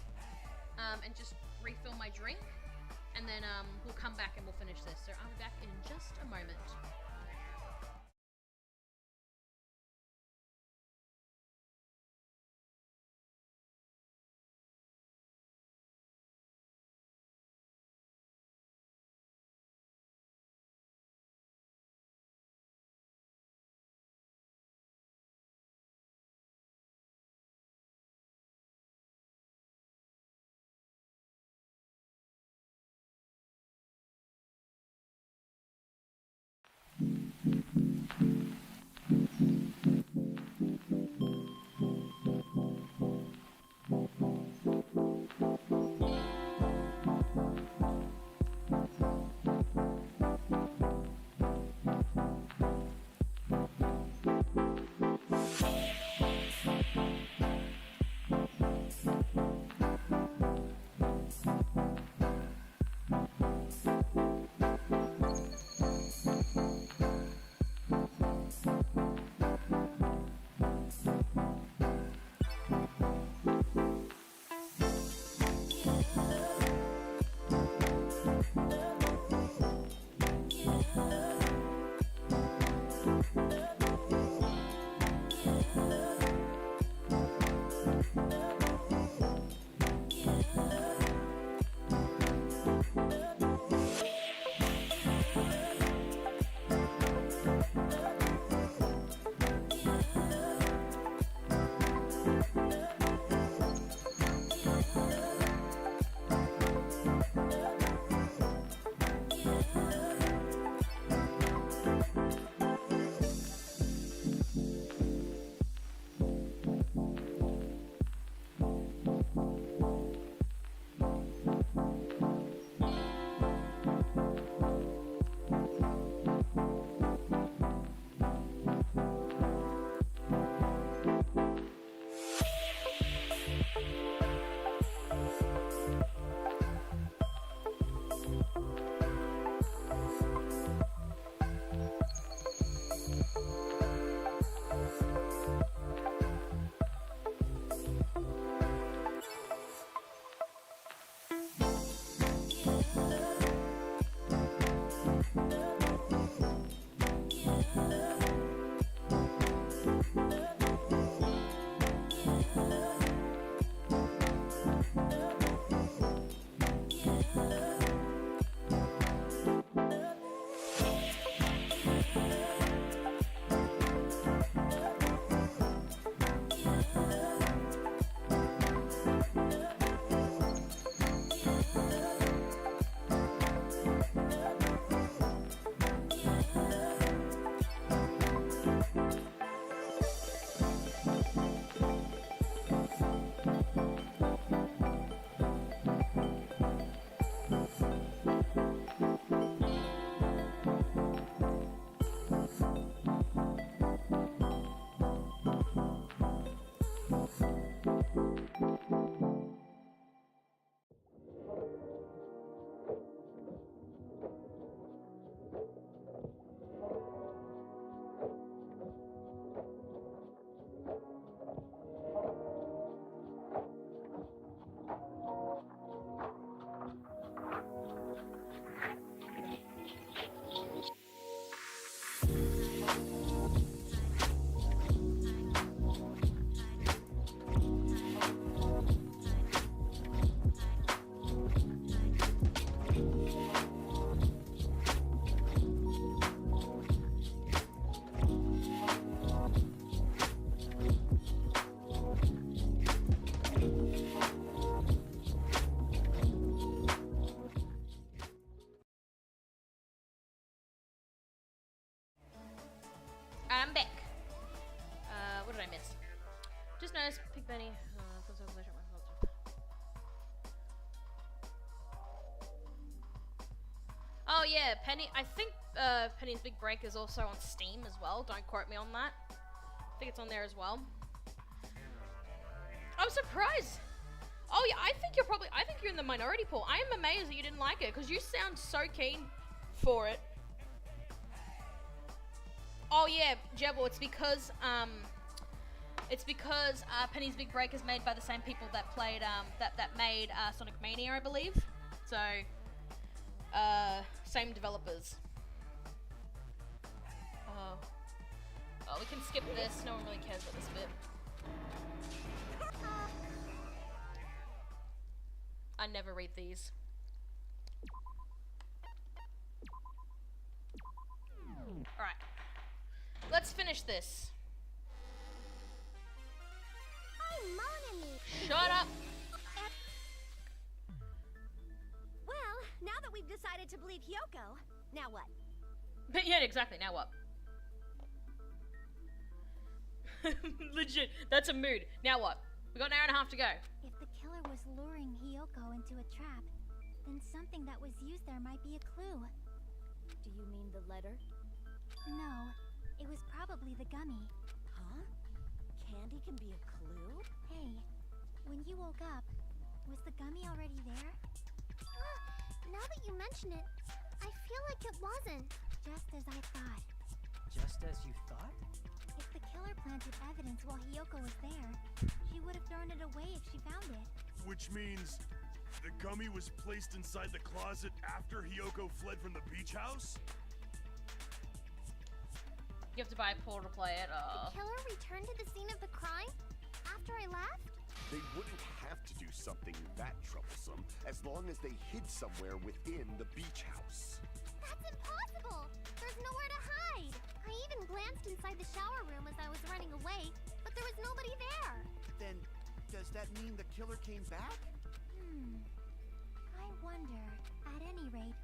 and just refill my drink, and then we'll come back and we'll finish this. So I'll be back in just a moment. missed? Just noticed Pig Benny. Oh yeah, Penny. I think Penny's Big Break is also on Steam as well. Don't quote me on that. I think it's on there as well. I'm surprised. Oh yeah, I think you're in the minority pool. I am amazed that you didn't like it because you sound so keen for it. Oh yeah, Jebel, it's because Penny's Big Break is made by the same people that played that made Sonic Mania, I believe. So same developers. Oh, we can skip this. No one really cares about this bit. I never read these. Alright. Let's finish this. Shut up! Well, now that we've decided to believe Hyoko, now what? But yeah, exactly. Now what? Legit. That's a mood. Now what? We got an hour and a half to go. If the killer was luring Hyoko into a trap, then something that was used there might be a clue. Do you mean the letter? No, it was probably the gummy. Huh? Candy can be a clue? Hey, when you woke up, was the gummy already there? Now that you mention it, I feel like it wasn't. Just as I thought. Just as you thought? If the killer planted evidence while Hyoko was there, she would have thrown it away if she found it. Which means the gummy was placed inside the closet after Hyoko fled from the beach house? You have to buy a pool to play it. The killer returned to the scene of the crime after I left? They wouldn't have to do something that troublesome as long as they hid somewhere within the beach house. That's impossible! There's nowhere to hide! I even glanced inside the shower room as I was running away, but there was nobody there! Then, does that mean the killer came back? I wonder. At any rate,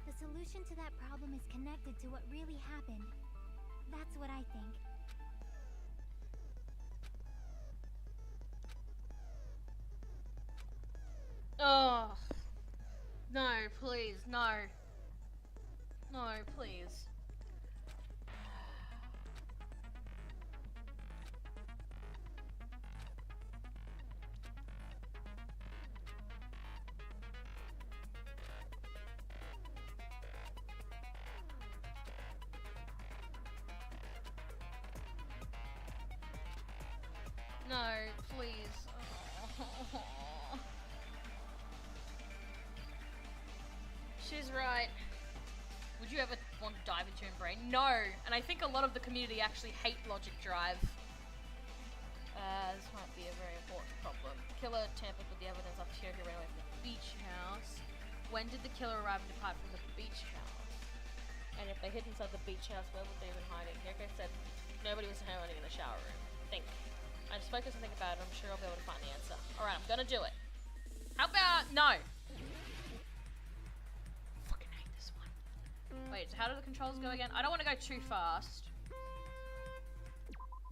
the solution to that problem is connected to what really happened. That's what I think. Oh. No, please, no. No, please. No, please. She's right. Would you ever want to dive into your own brain? No! And I think a lot of the community actually hate Logic Drive. This might be a very important problem. Killer tampered with the evidence after Hyoko ran away from the beach house. When did the killer arrive and depart from the beach house? And if they hid inside the beach house, where would they have been hiding? Hyoko said nobody was hiding in the shower room. Think. I just focus and think about it. I'm sure I'll be able to find the answer. Alright, I'm gonna do it. How about... No! Fucking hate this one. Wait, so how do the controls go again? I don't want to go too fast.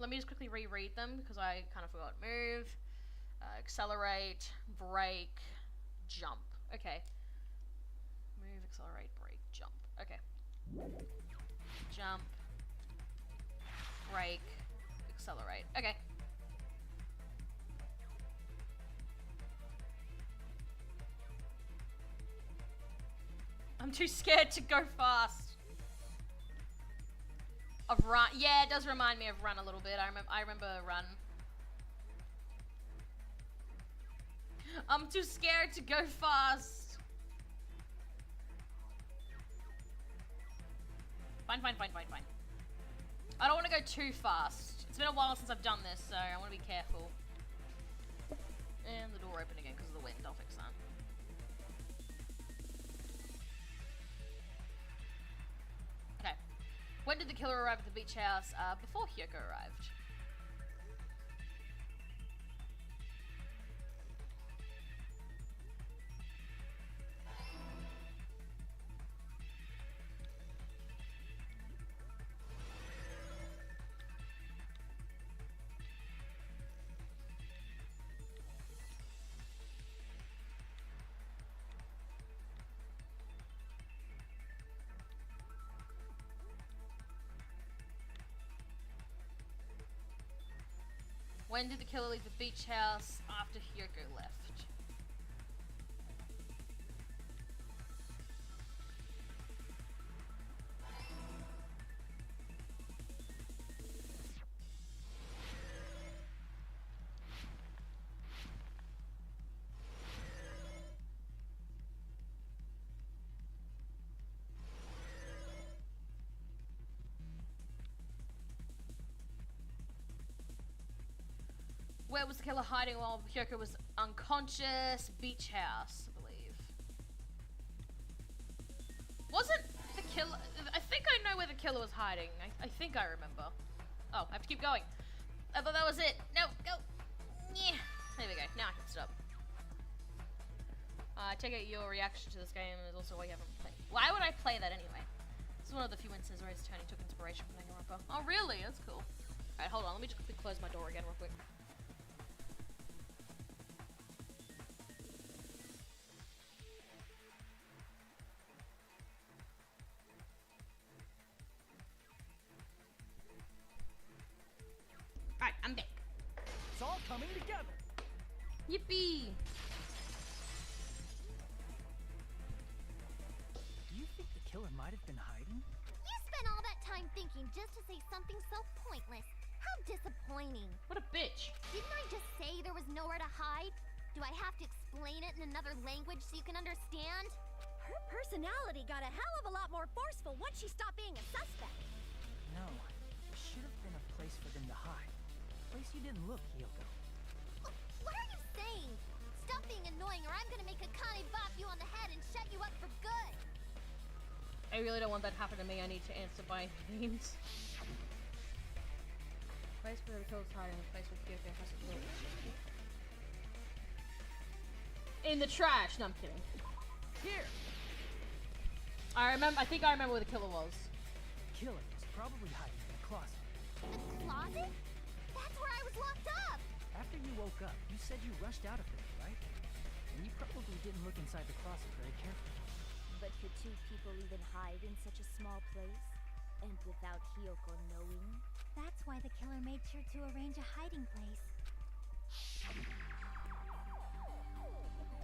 Let me just quickly reread them because I kind of forgot. Move, accelerate, brake, jump. Okay. Move, accelerate, brake, jump. Okay. Jump, brake, accelerate. Okay. I'm too scared to go fast. Of Run. Yeah, it does remind me of Run a little bit. I remember Run. I'm too scared to go fast. Fine. I don't want to go too fast. It's been a while since I've done this, so I want to be careful. And the door open again because of the wind. I'll fix that. Okay. When did the killer arrive at the beach house? Before Hyoko arrived. When did the killer leave the beach house? After Hyoko left. Where was the killer hiding while Hyoko was unconscious? Beach house, I believe. Wasn't the killer... I think I know where the killer was hiding. I think I remember. Oh, I have to keep going. I thought that was it. No, go. Yeah. There we go. Now I can stop. Take out your reaction to this game is also why you haven't played. Why would I play that anyway? This is one of the few instances where Tony took inspiration from Danganronpa. Oh, really? That's cool. Alright, hold on. Let me just quickly close my door again real quick. Alright, I'm back. It's all coming together. Yippee! Do you think the killer might have been hiding? You spent all that time thinking just to say something so pointless. How disappointing. What a bitch. Didn't I just say there was nowhere to hide? Do I have to explain it in another language so you can understand? Her personality got a hell of a lot more forceful once she stopped being a suspect. No, there should have been a place for them to hide. A place you didn't look, Hyoko. What are you saying? Stop being annoying or I'm gonna make Akane bop you on the head and shut you up for good. I really don't want that to happen to me. I need to answer by names. Place where the killer's hiding, the place where Hyoko has to look. In the trash. No, I'm kidding. Here. I think I remember where the killer was. The killer was probably hiding in the closet. The closet? That's where I was locked up. After you woke up, you said you rushed out of there, right? And you probably didn't look inside the closet very carefully. But could two people even hide in such a small place? And without Hyoko knowing? That's why the killer made sure to arrange a hiding place.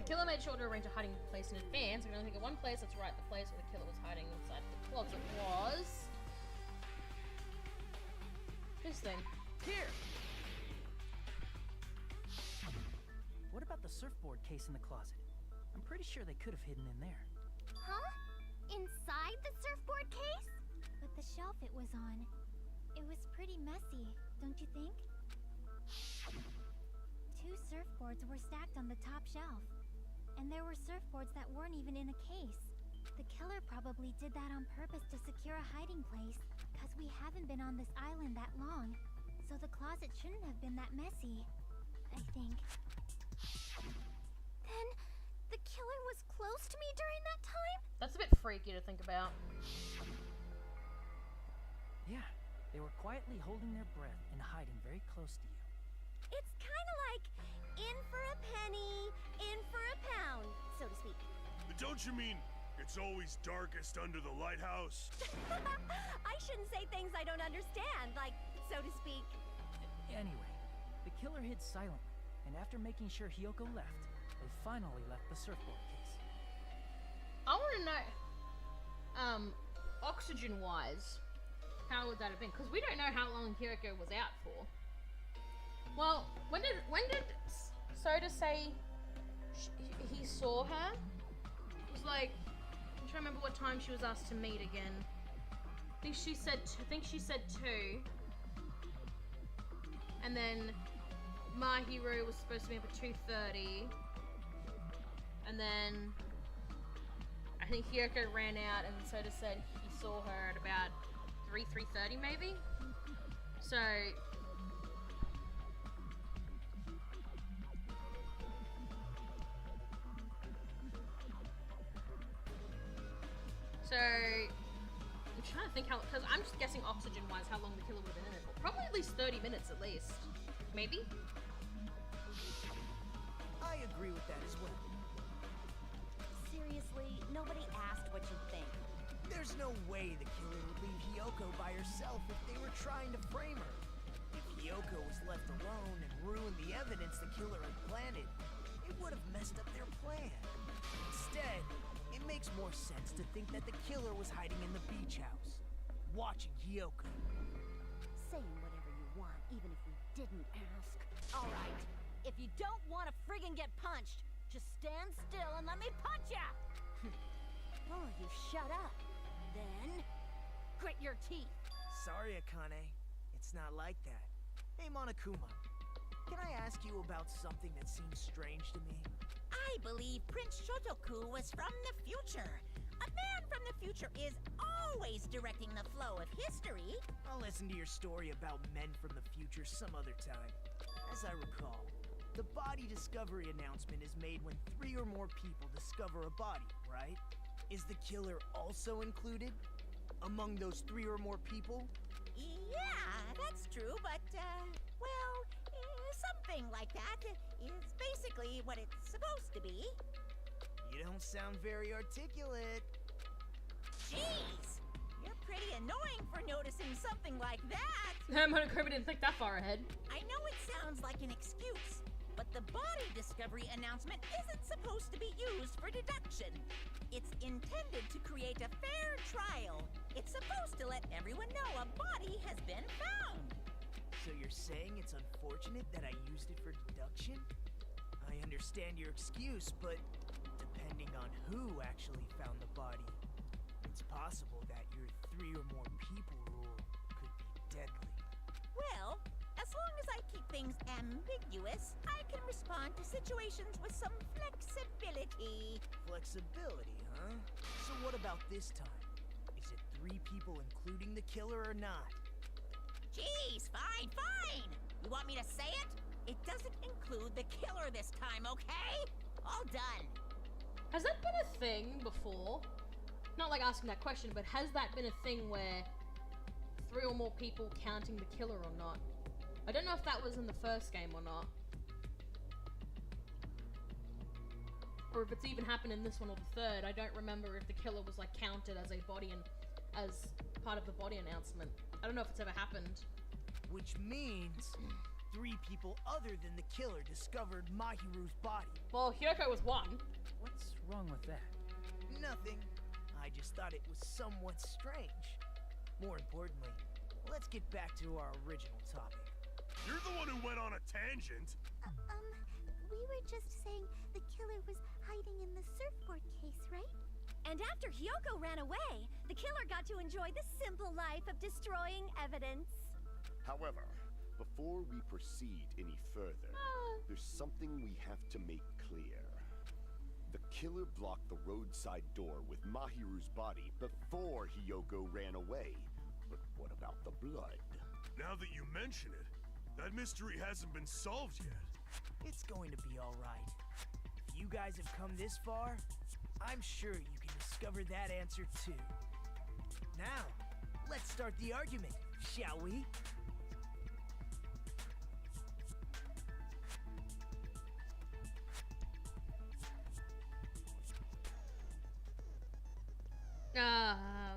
The killer made sure to arrange a hiding place in advance. I can only think of one place. That's right, the place where the killer was hiding inside the closet was... this thing. Here! What about the surfboard case in the closet? I'm pretty sure they could have hidden in there. Huh? Inside the surfboard case? But the shelf it was on, it was pretty messy, don't you think? 2 surfboards were stacked on the top shelf. And there were surfboards that weren't even in a case. The killer probably did that on purpose to secure a hiding place, because we haven't been on this island that long. So the closet shouldn't have been that messy, I think. Then, the killer was close to me during that time? That's a bit freaky to think about. Yeah, they were quietly holding their breath and hiding very close to you. It's kind of like in for a penny, in for a pound, so to speak. Don't you mean it's always darkest under the lighthouse? I shouldn't say things I don't understand, like, so to speak. Anyway, the killer hid silently, and after making sure Hyoko left, they finally left the surfboard case. I want to know, oxygen-wise, how would that have been? Because we don't know how long Hyoko was out for. Well, when did Soda say he saw her? It was like, I'm trying to remember what time she was asked to meet again. I think she said 2. And then Mahiro was supposed to be up at 2:30. And then I think Hyoko ran out and Soda said he saw her at about 3:30 maybe. So I'm trying to think how, because I'm just guessing oxygen-wise how long the killer would have been in it for. Probably at least 30 minutes at least. Maybe? I agree with that as well. Seriously, nobody asked what you think. There's no way the killer would leave Hyoko by herself if they were trying to frame her. If Kyoko was left alone and ruined the evidence the killer had planted, it would have messed up their plan. Instead, it makes more sense to think that the killer was hiding in the beach house, watching Kyoko. Saying whatever you want, even if we didn't ask. Alright, if you don't want to friggin' get punched, just stand still and let me punch ya! Oh, you shut up. Then, grit your teeth. Sorry, Akane. It's not like that. Hey, Monokuma. Can I ask you about something that seems strange to me? I believe Prince Shotoku was from the future. A man from the future is always directing the flow of history. I'll listen to your story about men from the future some other time. As I recall, the body discovery announcement is made when 3 or more people discover a body, right? Is the killer also included among those 3 or more people? Yeah, that's true, but, well, something like that is basically what it's supposed to be. You don't sound very articulate. Jeez! You're pretty annoying for noticing something like that. Monokuma didn't think that far ahead. I know it sounds like an excuse, but the body discovery announcement isn't supposed to be used for deduction. It's intended to create a fair trial. It's supposed to let everyone know a body has been found. So you're saying it's unfortunate that I used it for deduction? I understand your excuse, but depending on who actually found the body, it's possible that your 3 or more people rule could be deadly. Well, as long as I keep things ambiguous, I can respond to situations with some flexibility. Flexibility, huh? So what about this time? Is it 3 people including the killer or not? Jeez, fine, fine! You want me to say it? It doesn't include the killer this time, okay? All done. Has that been a thing before? Not like asking that question, but has that been a thing where 3 or more people counting the killer or not? I don't know if that was in the first game or not. Or if it's even happened in this one or the third. I don't remember if the killer was like counted as a body and as part of the body announcement. I don't know if it's ever happened. Which means 3 people other than the killer discovered Mahiru's body. Well, Hyoko was one. What's wrong with that? Nothing. I just thought it was somewhat strange. More importantly, let's get back to our original topic. You're the one who went on a tangent. We were just saying the killer was hiding in the surfboard case, right? And after Hyoko ran away, the killer got to enjoy the simple life of destroying evidence. However, before we proceed any further, there's something we have to make clear. The killer blocked the roadside door with Mahiru's body before Hyoko ran away. But what about the blood? Now that you mention it, that mystery hasn't been solved yet. It's going to be alright. If you guys have come this far, I'm sure you can discover that answer too. Now, let's start the argument, shall we?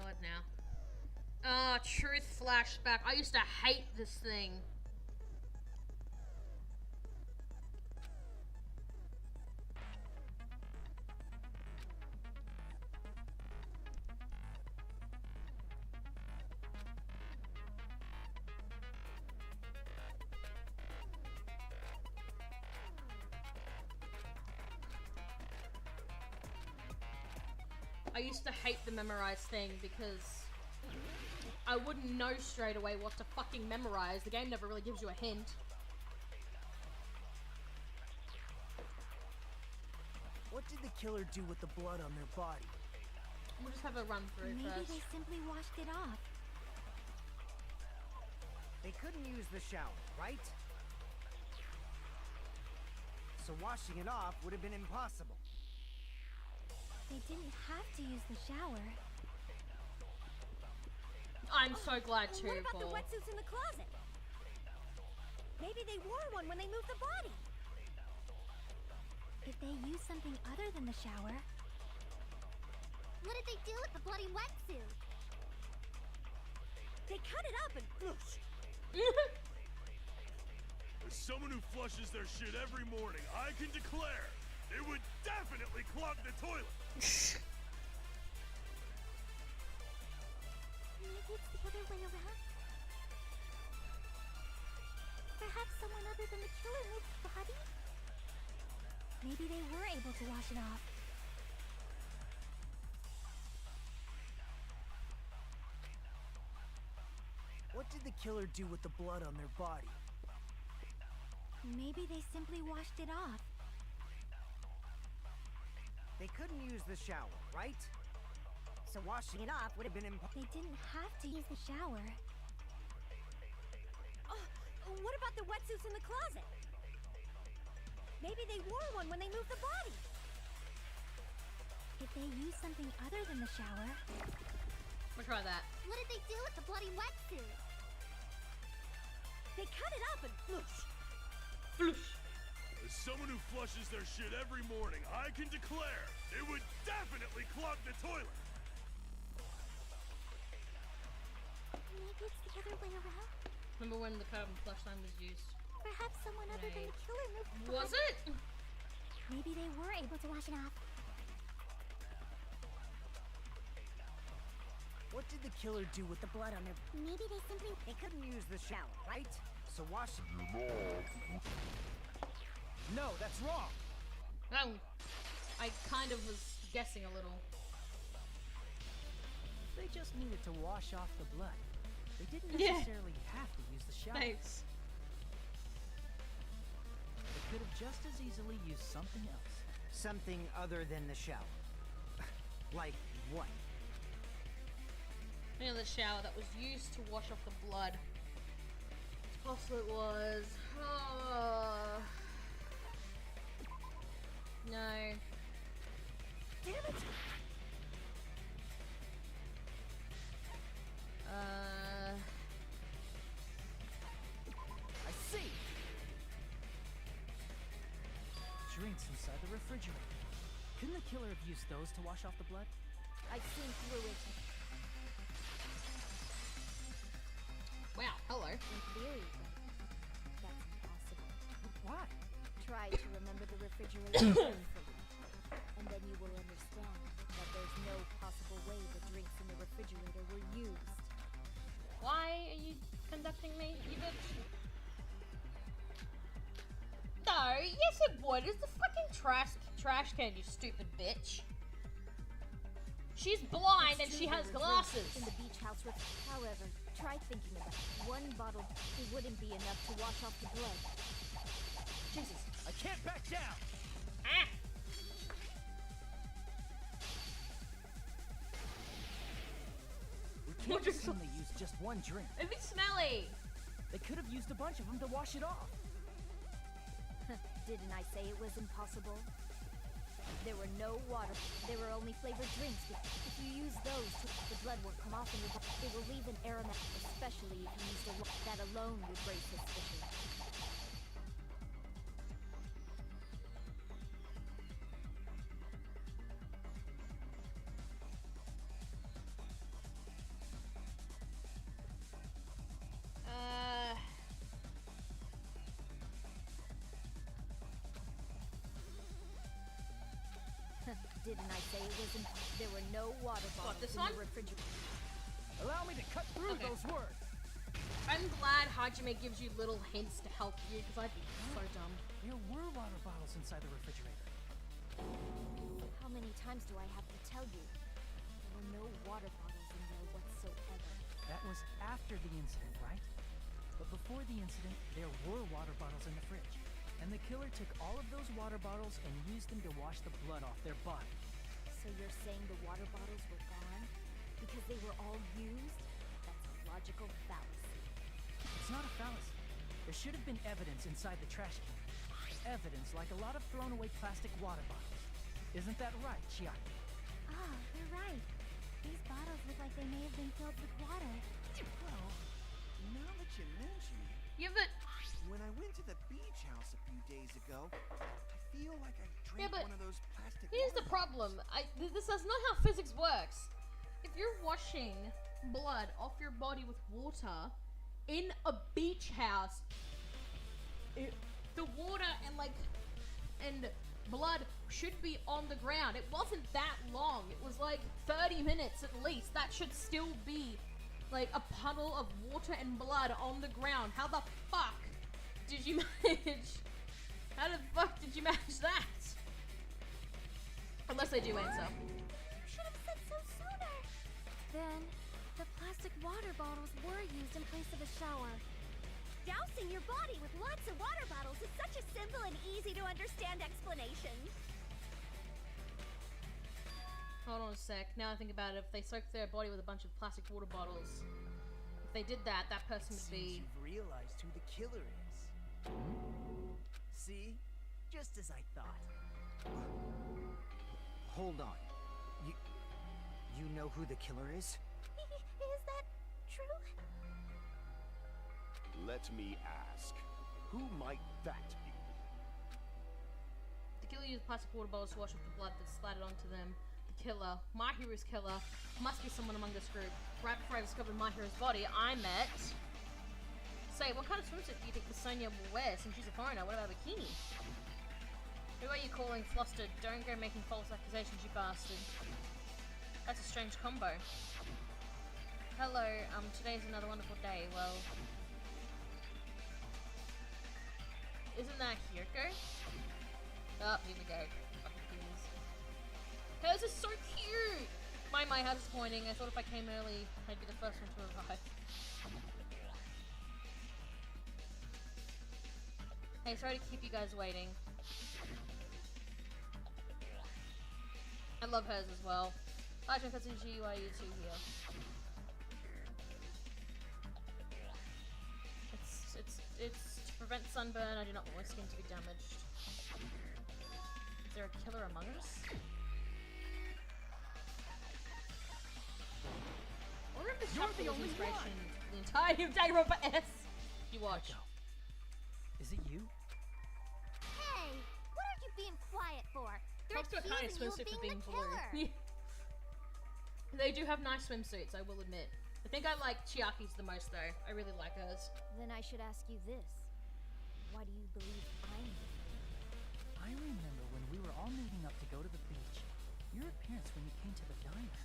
What now? Truth flashback. I used to hate this thing. I used to hate the memorize thing because I wouldn't know straight away what to fucking memorize. The game never really gives you a hint. What did the killer do with the blood on their body? We'll just have a run through Maybe first. they simply washed it off. They couldn't use the shower, right? So washing it off would have been impossible. They didn't have to use the shower. I'm so glad too, What about the Paul. wetsuits in the closet? Maybe they wore one when they moved the body. If they used something other than the shower, What did they do with the bloody wetsuit? They cut it up and As someone who flushes their shit every morning, I can declare it would definitely clog the toilet. Maybe it's the other way around. Perhaps someone other than the killer moved the body? Maybe they were able to wash it off. What did the killer do with the blood on their body? Maybe they simply washed it off. They couldn't use the shower, right? So washing it off would have been They didn't have to use the shower. Oh, what about the wetsuits in the closet? Maybe they wore one when they moved the body. If they used something other than the shower, We'll try that. what did they do with the bloody wetsuit? They cut it up and floosh. As someone who flushes their shit every morning, I can declare it would definitely clog the toilet. Maybe it's the other way around. Remember when the carbon flush line was used? Perhaps someone other than the killer moved the Was body. it? Maybe they were able to wash it off. What did the killer do with the blood on their... Maybe they simply... They couldn't use the shower, right? So washing... No, that's wrong. Oh, I kind of was guessing a little. They just needed to wash off the blood. They didn't Yeah. necessarily have to use the shower. Thanks. They could have just as easily used something else. Something other than the shower. Like what? You know, the shower that was used to wash off the blood. It's possible it was. No. Damn it! I see! Drinks inside the refrigerator. Couldn't the killer have used those to wash off the blood? I've seen through it. Wow, hello. In theory, that's impossible. Why? Try to remember the refrigerator carefully, and then you will understand that there's no possible way the drinks in the refrigerator were used. Why are you conducting me, you bitch? No, yes it would. It's the fucking trash can, you stupid bitch. She's blind and It's she true has there were glasses. drinks in the beach house however, try thinking about it. One bottle, it wouldn't be enough to wash off the blood. Jesus. I can't back down! Ah! We can't assume they used just one drink. It'd be smelly. They could have used a bunch of them to wash it off. Didn't I say it was impossible? There were no water. There were only flavored drinks. If you use those, the blood won't come off in your body. It will leave an aromatic, especially if you use the that alone would raise suspicion. Didn't I say it was impossible? There were no water bottles this in one? the refrigerator. Allow me to cut through Okay. those words. I'm glad Hajime gives you little hints to help you, because I'd be so dumb. There were water bottles inside the refrigerator. How many times do I have to tell you? There were no water bottles in there whatsoever. That was after the incident, right? But before the incident, there were water bottles in the fridge. And the killer took all of those water bottles and used them to wash the blood off their body. So you're saying the water bottles were gone? Because they were all used? That's a logical fallacy. It's not a fallacy. There should have been evidence inside the trash can. Evidence like a lot of thrown away plastic water bottles. Isn't that right, Chiaki? Ah, you're right. These bottles look like they may have been filled with water. Well, now that you mention it, Yeah, but when I went to the beach house a few days ago, I feel like I drank but one of those plastic here's water the problem. This is not how physics works. If you're washing blood off your body with water in a beach house, the water and blood should be on the ground. It wasn't that long. It was like 30 minutes at least. That should still be like a puddle of water and blood on the ground. How the fuck did you manage? How the fuck did you manage that? Unless they do answer. You should have said so sooner. Then, the plastic water bottles were used in place of a shower. Dousing your body with lots of water bottles is such a simple and easy to understand explanation. Hold on a sec. Now I think about it. If they soaked their body with a bunch of plastic water bottles, if they did that, that person would be. You've realized who the killer is. See? Just as I thought. Hold on. You know who the killer is? Is that true? Let me ask, who might that be? The killer used plastic water bottles to wash off the blood that splattered onto them. The killer, my hero's killer, must be someone among this group. Right before I discovered my hero's body, I met. Say, what kind of swimsuit do you think Sonia will wear since she's a foreigner? What about a bikini? Who are you calling flustered? Don't go making false accusations, you bastard. That's a strange combo. Hello, today's another wonderful day. Well, isn't that Hyoko? Oh, here we go. Fucking things. Hers is so cute! My, how disappointing. I thought if I came early, I'd be the first one to arrive. Hey, sorry to keep you guys waiting. I love hers as well. Hi, Katsushi, why are you two here? It's to prevent sunburn. I do not want my skin to be damaged. Is there a killer among us? Or if this chapter was inspiration for the entire Danganronpa S. You watch. Is it you? Hey, what are you being quiet for? They're Props to a kind of accusing you of swimsuit for being being the blue. killer. They do have nice swimsuits, I will admit. I think I like Chiaki's the most though. I really like hers. Then I should ask you this. Why do you believe I'm the killer? I remember when we were all meeting up to go to the beach. Your appearance when you came to the diner.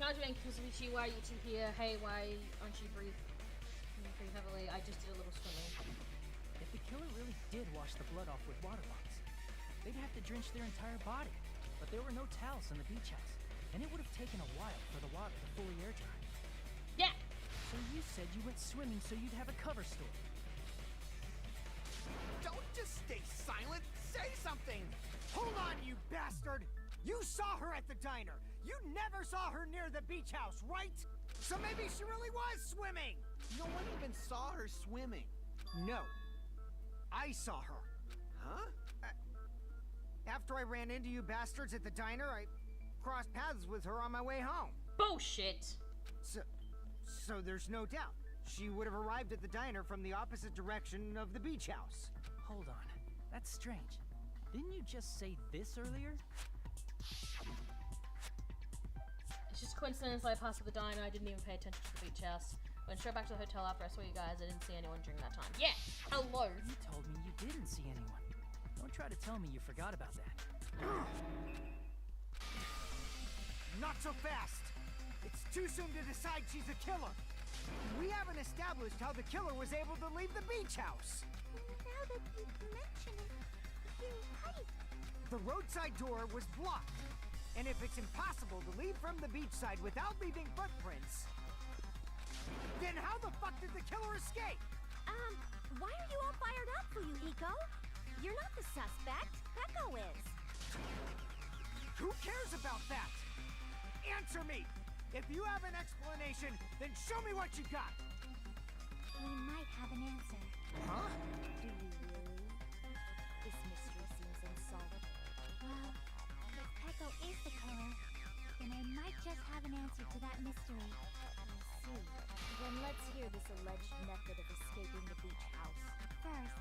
Kanji and Kuzuichi, why are you two here? Hey, why aren't you breathe heavily? I just did a little swimming. If the killer really did wash the blood off with water bottles, they'd have to drench their entire body. But there were no towels in the beach house, and it would have taken a while for the water to fully air dry. Yeah! So you said you went swimming so you'd have a cover story. Don't just stay silent. Say something. Hold on, you bastard! You saw her at the diner. You never saw her near the beach house, right? So maybe she really was swimming. No one even saw her swimming. No. I saw her. Huh? After I ran into you bastards at the diner, I crossed paths with her on my way home. Bullshit! So there's no doubt. She would have arrived at the diner from the opposite direction of the beach house. Hold on. That's strange. Didn't you just say this earlier? It's just coincidence I passed at the diner. I didn't even pay attention to the beach house. Went straight back to the hotel after I saw you guys. I didn't see anyone during that time. Yeah! Hello! You told me you didn't see anyone. Don't try to tell me you forgot about that. Not so fast! It's too soon to decide she's a killer. We haven't established how the killer was able to leave the beach house. Now that you mention it, you're right. The roadside door was blocked. And if it's impossible to leave from the beachside without leaving footprints, then how the fuck did the killer escape? Why are you all fired up, Fuyuhiko? You're not the suspect. Peko is. Who cares about that? Answer me! If you have an explanation, then show me what you got! We might have an answer. Huh? Do you really? This mystery seems unsolvable. Well, if Peko is the killer, then I might just have an answer to that mystery. I see. Then let's hear this alleged method of escaping the beach house. First,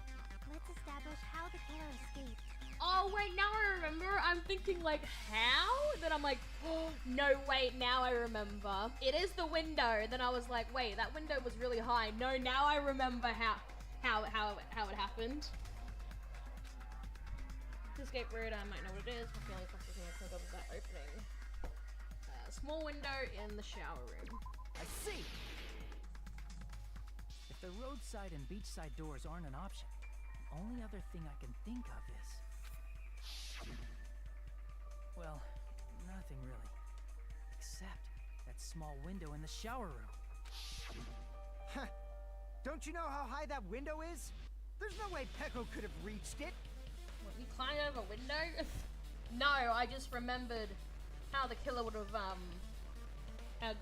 let's establish how the killer escaped. Oh oh wait, now I remember. I'm thinking like, how? Then I'm like, oh, no, wait, now I remember. It is the window. Then I was like, wait, that window was really high. No, now I remember how it happened. Escape route, I might know what it is. My feeling something I think of is that opening. Small window in the shower room. I see! If the roadside and beachside doors aren't an option, the only other thing I can think of is... well, nothing really. Except that small window in the shower room. Huh. Don't you know how high that window is? There's no way Peko could have reached it. What, you climbed out of a window? No, I just remembered how the killer would have,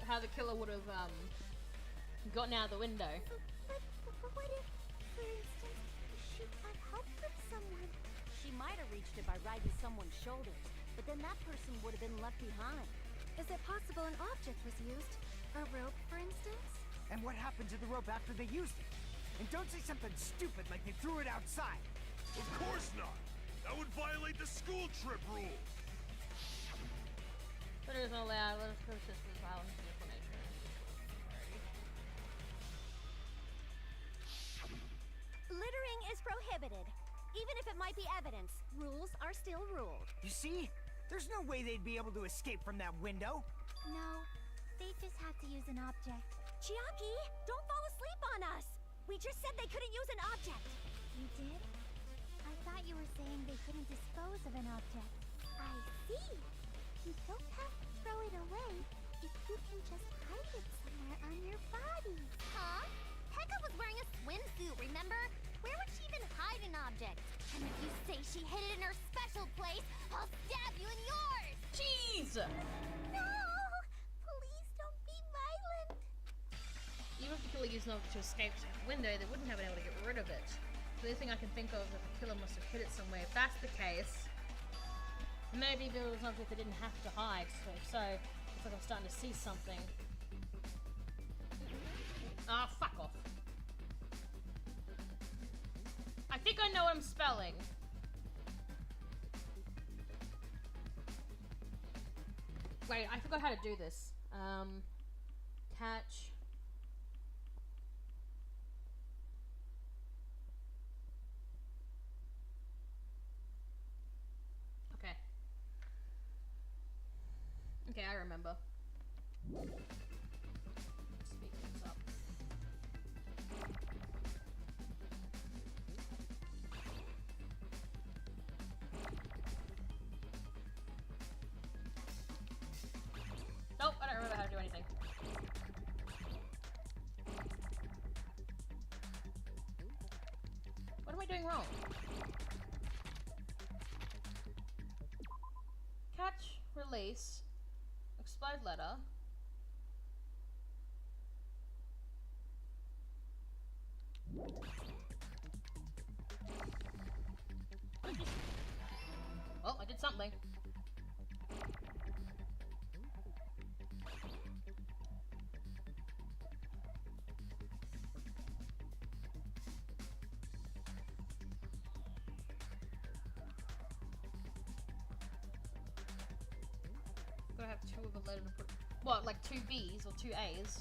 how the killer would have, gotten out of the window. But what if, for instance, she got help from someone? She might have reached it by riding someone's shoulders, but then that person would have been left behind. Is it possible an object was used? A rope, for instance? And what happened to the rope after they used it? And don't say something stupid like they threw it outside. Of course not! That would violate the school trip rule! But it was allowed. Let's persist with violence and explanation. Littering is prohibited. Even if it might be evidence, rules are still ruled. You see? There's no way they'd be able to escape from that window. No, they just had to use an object. Chiaki, don't fall asleep on us! We just said they couldn't use an object. You did? I thought you were saying they couldn't dispose of an object. I see. You don't have to throw it away if you can just hide it somewhere on your body. Huh? Pekka was wearing a swimsuit, remember? Where would she even hide an object? And if you say she hid it in her special place, I'll stab you in yours! Jeez! No! Please don't be violent! Even if the killer used an object to escape through the window, they wouldn't have been able to get rid of it. The only thing I can think of is that the killer must have hid it somewhere. If that's the case, maybe there was an object they didn't have to hide. So it's like I'm starting to see something. Ah, fuck off. I think I know what I'm spelling. Wait, I forgot how to do this. Catch. Okay. Okay, I remember. Speak things up. Nope, I don't remember how to do anything. What am I doing wrong? Catch, release, explode letter. Well, I did something. Gotta have two of a letter to put. What, like two B's or two A's?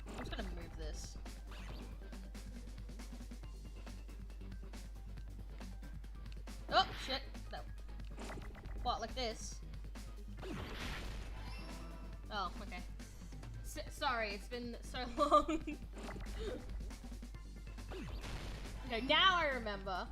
I'm just gonna move this. Oh shit! No. What, like this? Oh, okay. Sorry, it's been so long. Okay, now I remember.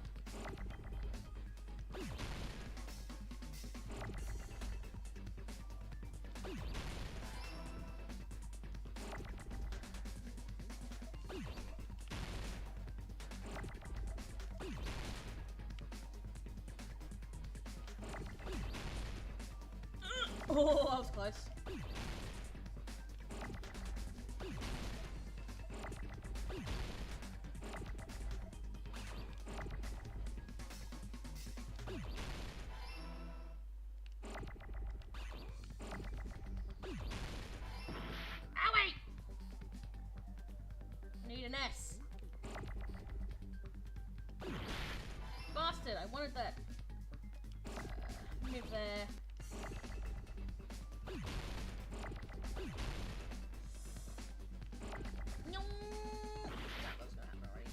Oh, that was close. Finesse. Bastard, I wanted that. Move there. No. That was gonna happen already.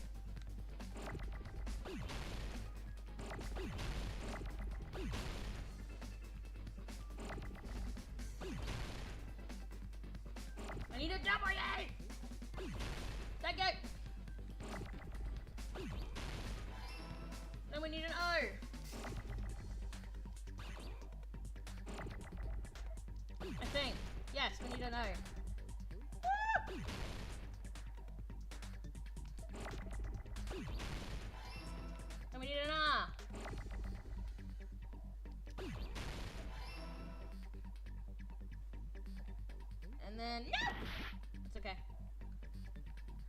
I need a W! Thank you! Then we need an O! I think. Yes, we need an O. Woo! And we need an R. And then, no! It's okay.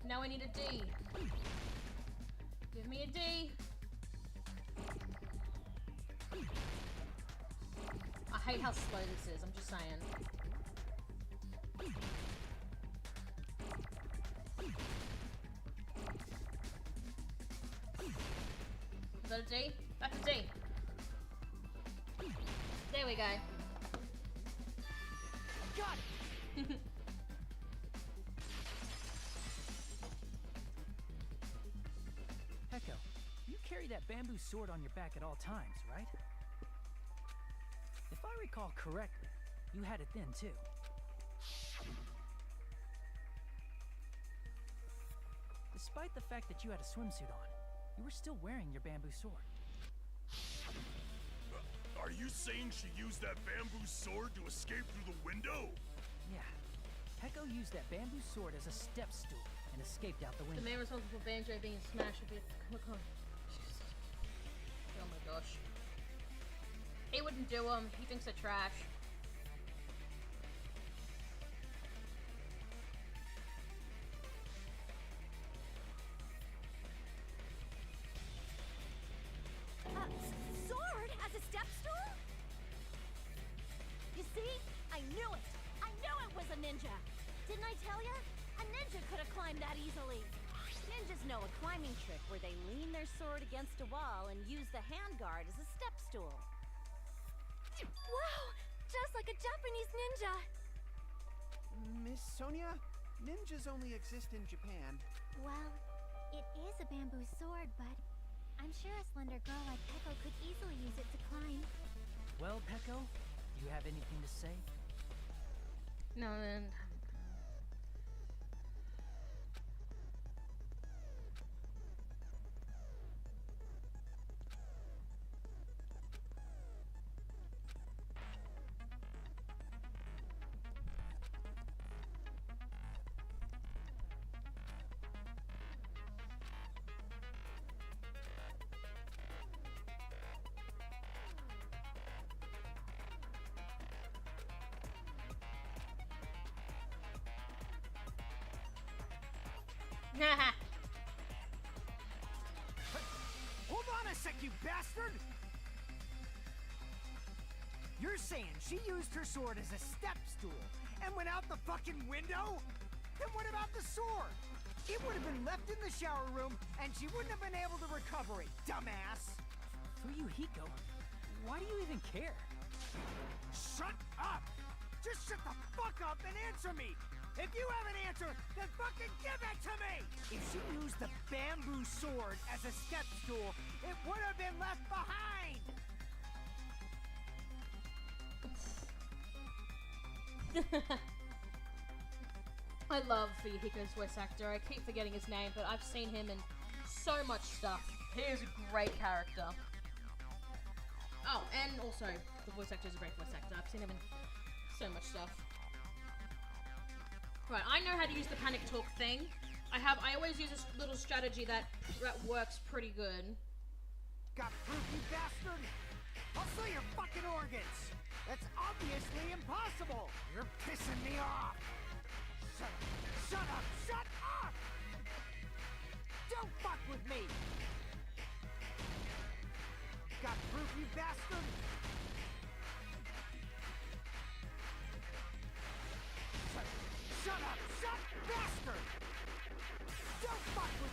Now I need a D. Give me a D. I hate how slow this is, I'm just saying. Is that a D? That's a D. There we go. Got it! Echo, you carry that bamboo sword on your back at all times, right? If I recall correctly, you had it then too. Despite the fact that you had a swimsuit on, you were still wearing your bamboo sword. Are you saying she used that bamboo sword to escape through the window? Yeah. Peko used that bamboo sword as a step stool and escaped out the The window. man responsible for Banjo being smashed with Comic-Con. Oh my gosh. He wouldn't do them. He thinks they're trash. Sword as a step stool? You see? I knew it! I knew it was a ninja! Didn't I tell ya? A ninja could have climbed that easily. Ninjas know a climbing trick where they lean their sword against a wall and use the handguard as a step stool. Wow! Just like a Japanese ninja! Miss Sonia, ninjas only exist in Japan. Well, it is a bamboo sword, but I'm sure a slender girl like Peko could easily use it to climb. Well, Peko, do you have anything to say? No, then. Hold on a sec, you bastard! You're saying she used her sword as a step stool and went out the fucking window? Then what about the sword? It would have been left in the shower room and she wouldn't have been able to recover it, dumbass! Fuyuhiko, why do you even care? Shut up! Just shut the fuck up and answer me! If you have an answer, then fucking give it to me! If she used the bamboo sword as a step stool, it would have been left behind! I love Fuyuhiko's voice actor. I keep forgetting his name, but I've seen him in so much stuff. He is a great character. Oh, and also, the voice actor is a great voice actor. I've seen him in so much stuff. Right, I know how to use the panic talk thing. I always use a little strategy that works pretty good. Got proof, you bastard? I'll sell your fucking organs! That's obviously impossible! You're pissing me off! Shut up! Shut up! Don't fuck with me! Got proof, you bastard? Shut up! Shut bastard! Don't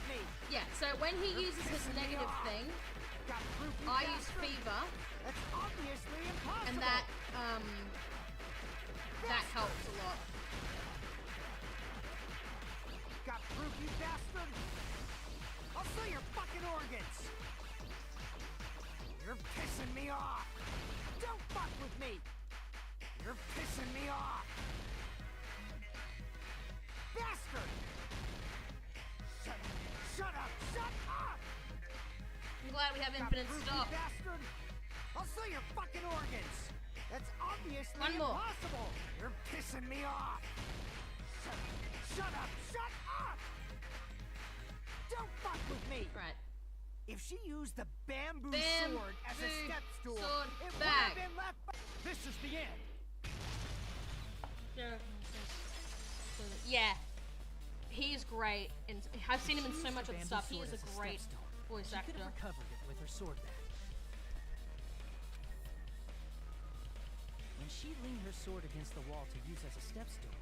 me. Yeah, so when he uses his negative thing, Got proof, you I use bastard? fever, That's obviously impossible. and that helps a lot. Got proof, you bastard? I'll sell your fucking organs. You're pissing me off. Don't fuck with me. You're pissing me off. Bastard! Shut up! Shut up! I'm glad we have Got infinite proof, stuff. you bastard! I'll sell your fucking organs. That's obviously One more. impossible. You're pissing me off. Shut up! Shut up! Don't fuck with me. Right. If she used the bamboo Bamboo sword as a step stool, sword it would bag. have been left. This is the end. Yeah. He is great, and I've seen him in so much other stuff. He is a great voice She actor. could have recovered it with her sword back. When she leaned her sword against the wall to use as a step stool,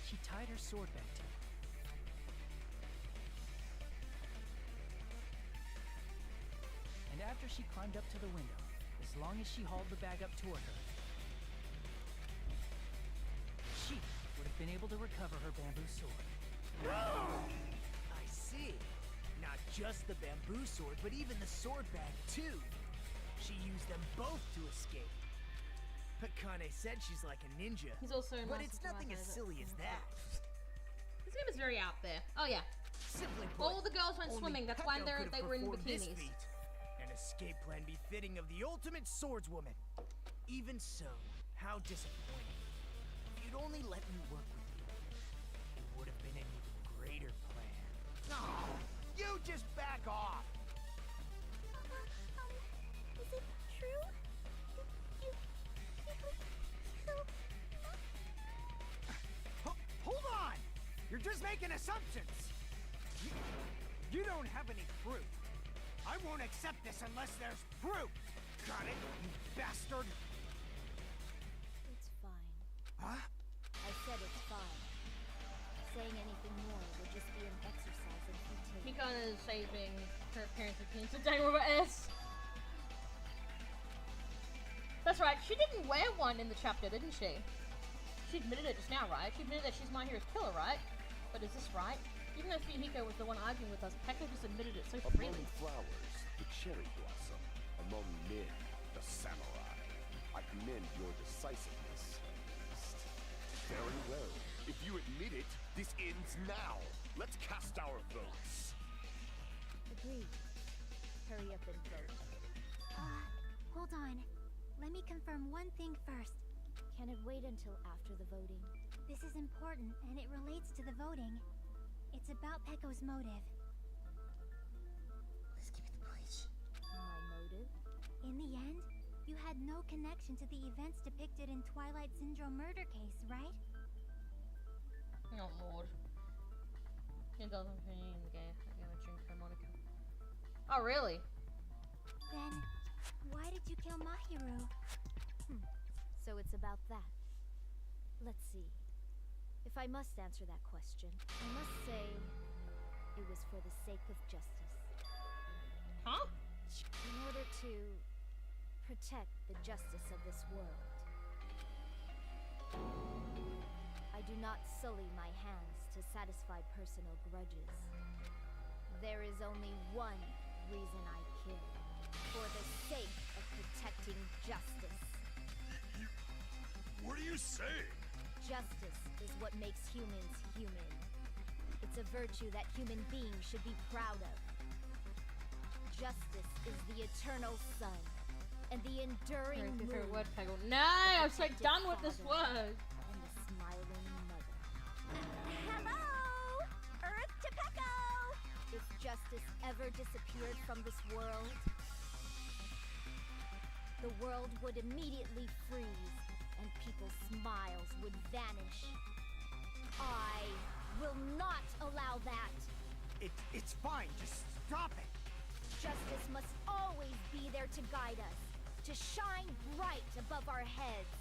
she tied her sword back to it. And after she climbed up to the window, as long as she hauled the bag up toward her, she would have been able to recover her bamboo sword. I see. Not just the bamboo sword, but even the sword bag, too. She used them both to escape. Akane said she's like a ninja. He's also a But master it's nothing as survivor. silly as that. His name is very out there. Oh yeah. Simply put, All the girls went only swimming. That's why Peko could they have were in performed this bikinis. feat. An escape plan befitting of the ultimate swordswoman. Even so, how disappointing. If you'd only let me work with you, it would have been an even greater plan. No, you just back off. Is it true? You Hold on! You're just making assumptions. You don't have any proof. I won't accept this unless there's proof. Got it, you bastard? It's fine. Huh? I said it's fine. Saying anything more would just be an exercise in futility. Mikana is saving her appearance against the Danganronpa S. That's right, she didn't wear one in the chapter, didn't she? She admitted it just now, right? She admitted that she's My Hero's killer, right? But is this right? Even though Fuyuhiko was the one arguing with us, Peko just admitted it so Among freely. flowers, the cherry blossom. Among men, the samurai. I commend your decisiveness, Beast. Very well. If you admit it, this ends now. Let's cast our votes. Agreed. Hurry up and vote. Hold on. Let me confirm one thing first. Can it wait until after the voting? This is important, and it relates to the voting. It's about Peko's motive. Please give me the bleach. My motive? In the end, you had no connection to the events depicted in Twilight Syndrome murder case, right? Oh lord. It doesn't fit in the game. I gave a drink for Monica. Oh really? Then, why did you kill Mahiru? So it's about that. Let's see. If I must answer that question, I must say it was for the sake of justice. Huh? In order to protect the justice of this world. I do not sully my hands to satisfy personal grudges. There is only one reason I kill. For the sake of protecting justice. What are you saying? Justice is what makes humans human. It's a virtue that human beings should be proud of. Justice is the eternal sun and the enduring Your favorite moon. word, Peggle. No, I'm so done with this word. And the smiling mother. Hello! Earth to Peko! If justice ever disappeared from this world, the world would immediately freeze and people's smiles would vanish. I will not allow that. It's fine. Just stop it. Justice must always be there to guide us, to shine bright above our heads.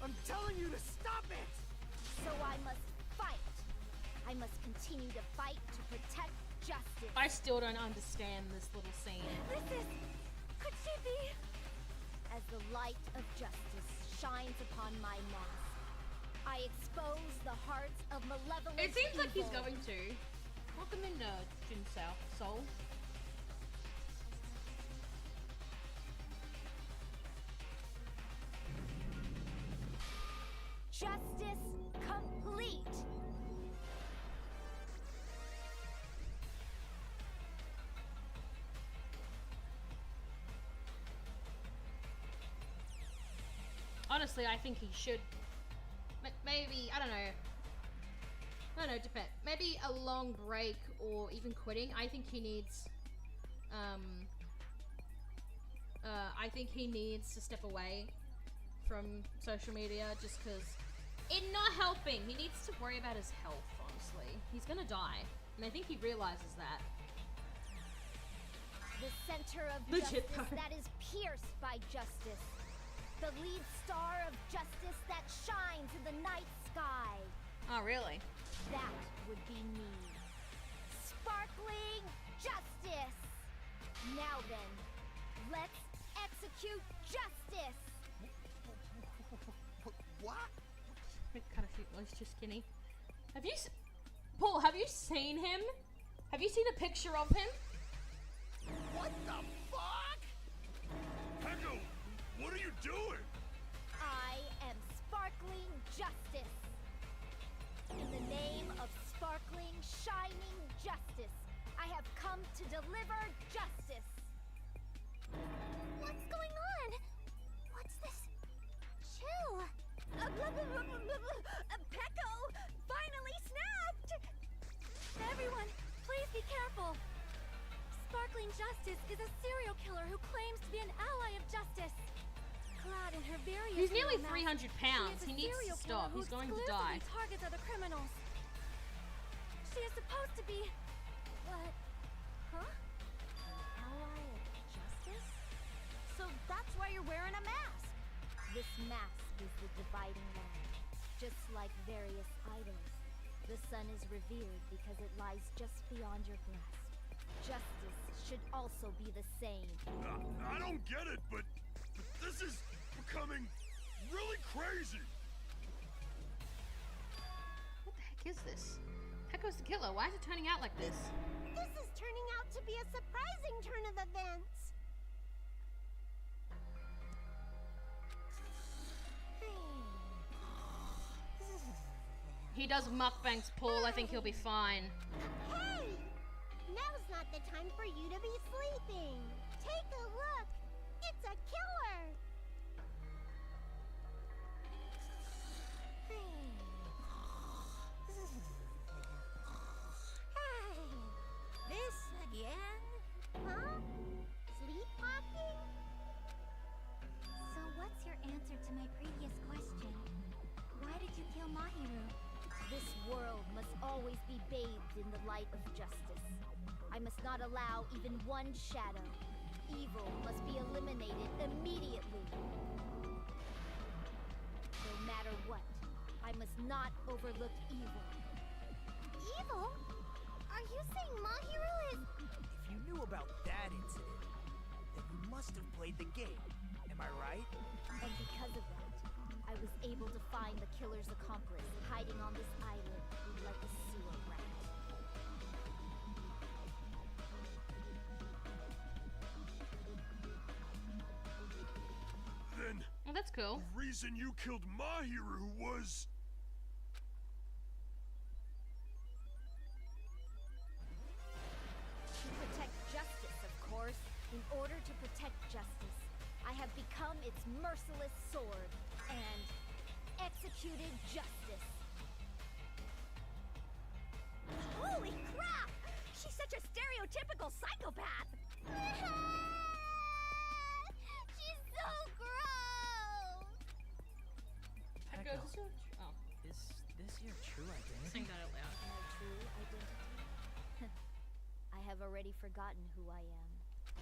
I'm telling you to stop it. So I must fight I must continue to fight to protect justice. I still don't understand this little scene. Could she be? As the light of justice shines upon my mask, I expose the hearts of malevolent It seems like he's evil. going to. Welcome in, Jin Soul. Justice complete. Honestly, I think he should. Maybe, I don't know. Depend. Maybe a long break or even quitting. I think he needs. I think he needs to step away from social media just because it's not helping. He needs to worry about his health, honestly. He's gonna die. And I think he realizes that. The center of Legit, justice though. that is pierced by justice. The lead star of justice that shines in the night sky. Oh, really? That would be me. Sparkling justice. Now then, let's execute justice. What? Kind of shoot was just skinny. Have you, Paul? Have you seen him? Have you seen a picture of him? What the fuck? Peko, what are you doing? I am sparkling justice. In the name of sparkling, shining justice, I have come to deliver justice. What's going on? What's this? Chill. Peko finally snapped! Everyone, please be careful. Sparkling Justice is a serial killer who claims to be an ally of justice. Clad in her various He's nearly hero masks, 300 pounds. she is a He needs to serial stop. killer who He's going to exclusively die. targets other criminals. She is supposed to be... what? Huh? Ally of justice? So that's why you're wearing a mask. This mask is the dividing line. Just like various idols, the sun is revered because it lies just beyond your grasp. Justice should also be the same. I don't get it, but this is becoming really crazy. What the heck is this? Peko's the killer. Why is it turning out like this? This is turning out to be a surprising turn of events. He does mukbangs, Paul. I think he'll be fine. Hey! Now's not the time for you to be sleeping. Take a look. It's a killer. This again? Huh? Sleepwalking? So what's your answer to my previous question? Why did you kill Mahiru? This world must always be bathed in the light of justice. I must not allow even one shadow. Evil must be eliminated immediately. No matter what, I must not overlook evil. Evil? Are you saying Mahiru is... If you knew about that incident, then you must have played the game. Am I right? And because of that, I was able to find the killer's accomplice hiding on this island like a sewer rat. Then Well, that's cool. the reason you killed Mahiru was... To protect justice, of course. In order to protect justice, I have become its merciless sword and executed justice. Holy crap! She's such a stereotypical psychopath! She's so gross! Peko, is this your... Oh, Is this your true identity? sing that out loud. My true identity? I have already forgotten who I am.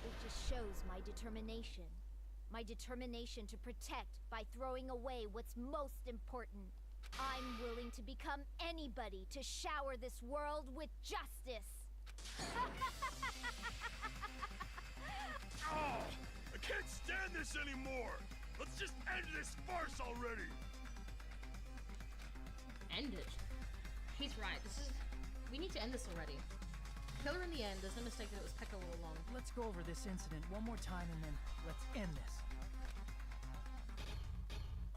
It just shows my determination. My determination to protect by throwing away what's most important. I'm willing to become anybody to shower this world with justice. Oh, I can't stand this anymore! Let's just end this farce already! End it. He's right. We need to end this already. Killer in the end. There's no mistake that it was Pekka all along. Let's go over this incident one more time and then let's end this.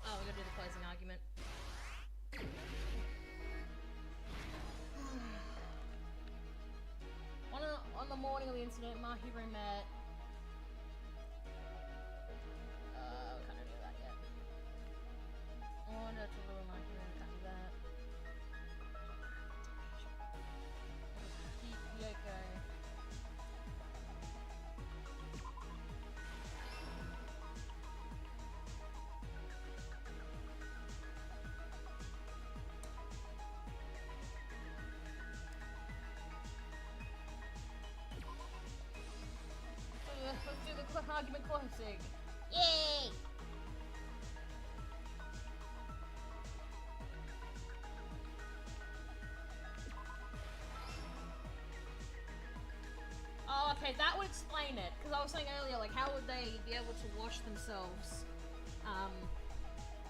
Oh, we're gonna do the closing argument. On the morning of the incident, Mahiru met. We can't do that yet. Oh, no, to lower Mahiru, can't do that. Keep Yoko. Let's do the argument closing. Yay! Oh, okay, that would explain it. Because I was saying earlier, like, how would they be able to wash themselves,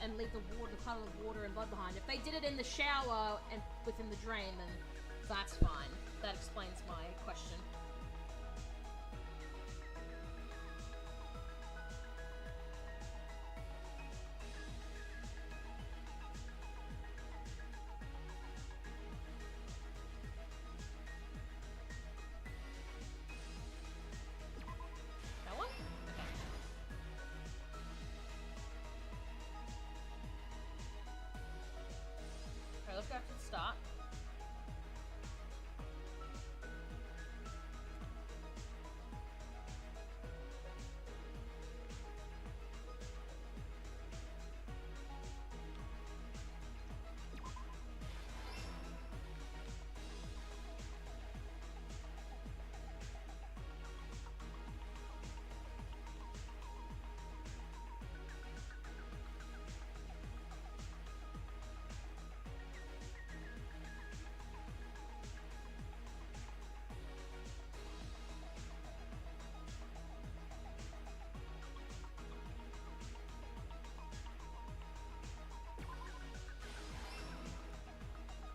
and leave the puddle of water and blood behind? If they did it in the shower and within the drain, then that's fine. That explains my question. Let's go to the start.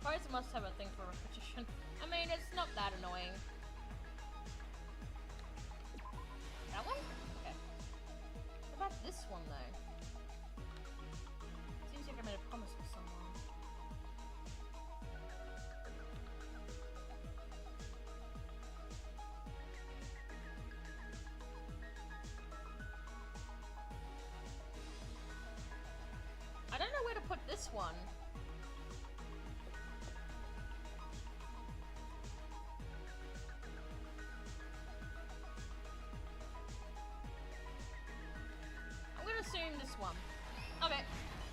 Pros must have a thing for repetition. I mean, it's not that annoying. That one? Okay. What about this one, though? Seems like I made a promise with someone. I don't know where to put this one. Assume this one. Okay,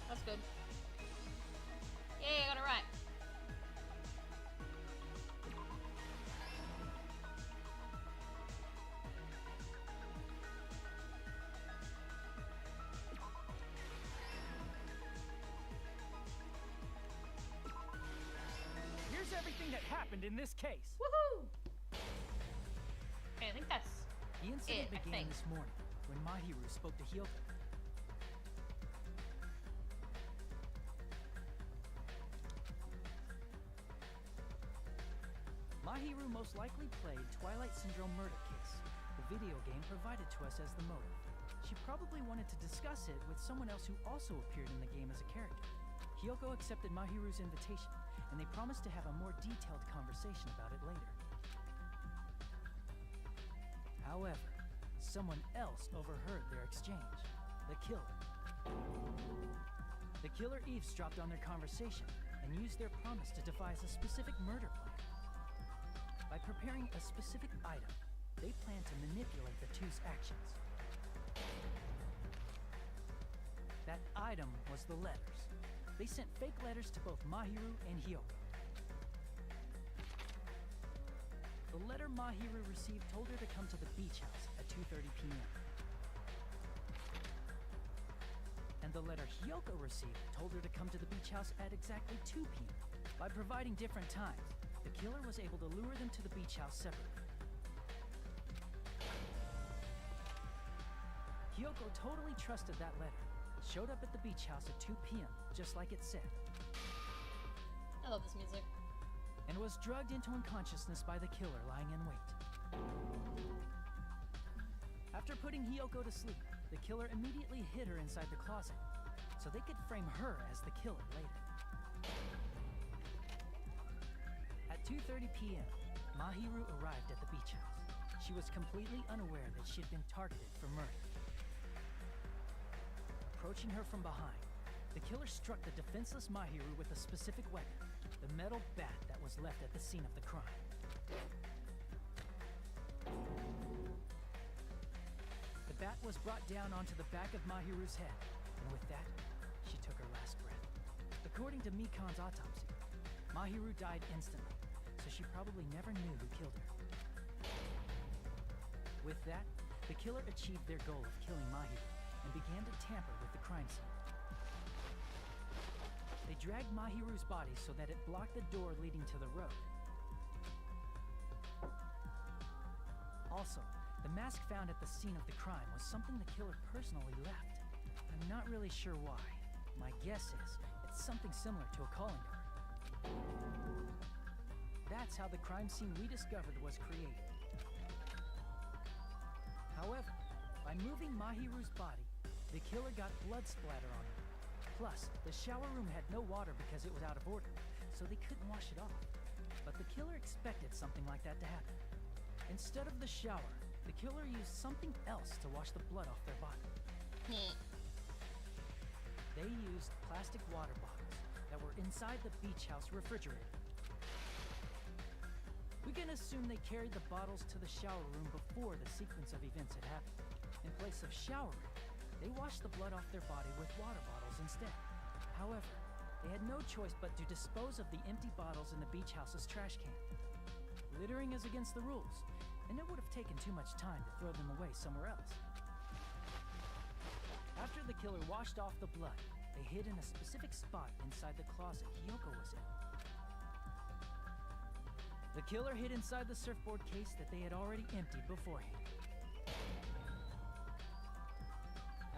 that's good. Yeah, I got it right. Here's everything that happened in this case. Woohoo! Okay, I think that's the incident it, began this morning when Mahiru spoke to Hyoko. Mahiru most likely played Twilight Syndrome Murder Case, the video game provided to us as the motive. She probably wanted to discuss it with someone else who also appeared in the game as a character. Hyoko accepted Mahiru's invitation, and they promised to have a more detailed conversation about it later. However, someone else overheard their exchange. The killer. The killer eavesdropped on their conversation and used their promise to devise a specific murder plan. By preparing a specific item, they plan to manipulate the two's actions. That item was the letters. They sent fake letters to both Mahiru and Hyoko. The letter Mahiru received told her to come to the beach house at 2:30 p.m. And and the letter Hiyoko received told her to come to the beach house at exactly 2 p.m. By providing different times, the killer was able to lure them to the beach house separately. Hiyoko totally trusted that letter, showed up at the beach house at 2 p.m., just like it said, I love this music. and was drugged into unconsciousness by the killer lying in wait. After putting Hiyoko to sleep, the killer immediately hid her inside the closet, so they could frame her as the killer later. At 2:30 p.m., Mahiru arrived at the beach house. She was completely unaware that she'd been targeted for murder. Approaching her from behind, the killer struck the defenseless Mahiru with a specific weapon, the metal bat that was left at the scene of the crime. The bat was brought down onto the back of Mahiru's head, and with that, she took her last breath. According to Mikan's autopsy, Mahiru died instantly, so she probably never knew who killed her. With that, the killer achieved their goal of killing Mahiru and began to tamper with the crime scene. They dragged Mahiru's body so that it blocked the door leading to the road. Also, the mask found at the scene of the crime was something the killer personally left. I'm not really sure why. My guess is it's something similar to a calling card. That's how the crime scene we discovered was created. However, by moving Mahiru's body, the killer got blood splatter on her. Plus, the shower room had no water because it was out of order, so they couldn't wash it off. But the killer expected something like that to happen. Instead of the shower, the killer used something else to wash the blood off their body. They used plastic water bottles that were inside the beach house refrigerator. We can assume they carried the bottles to the shower room before the sequence of events had happened. In place of showering, they washed the blood off their body with water bottles instead. However, they had no choice but to dispose of the empty bottles in the beach house's trash can. Littering is against the rules, and it would have taken too much time to throw them away somewhere else. After the killer washed off the blood, they hid in a specific spot inside the closet Hiyoko was in. The killer hid inside the surfboard case that they had already emptied beforehand.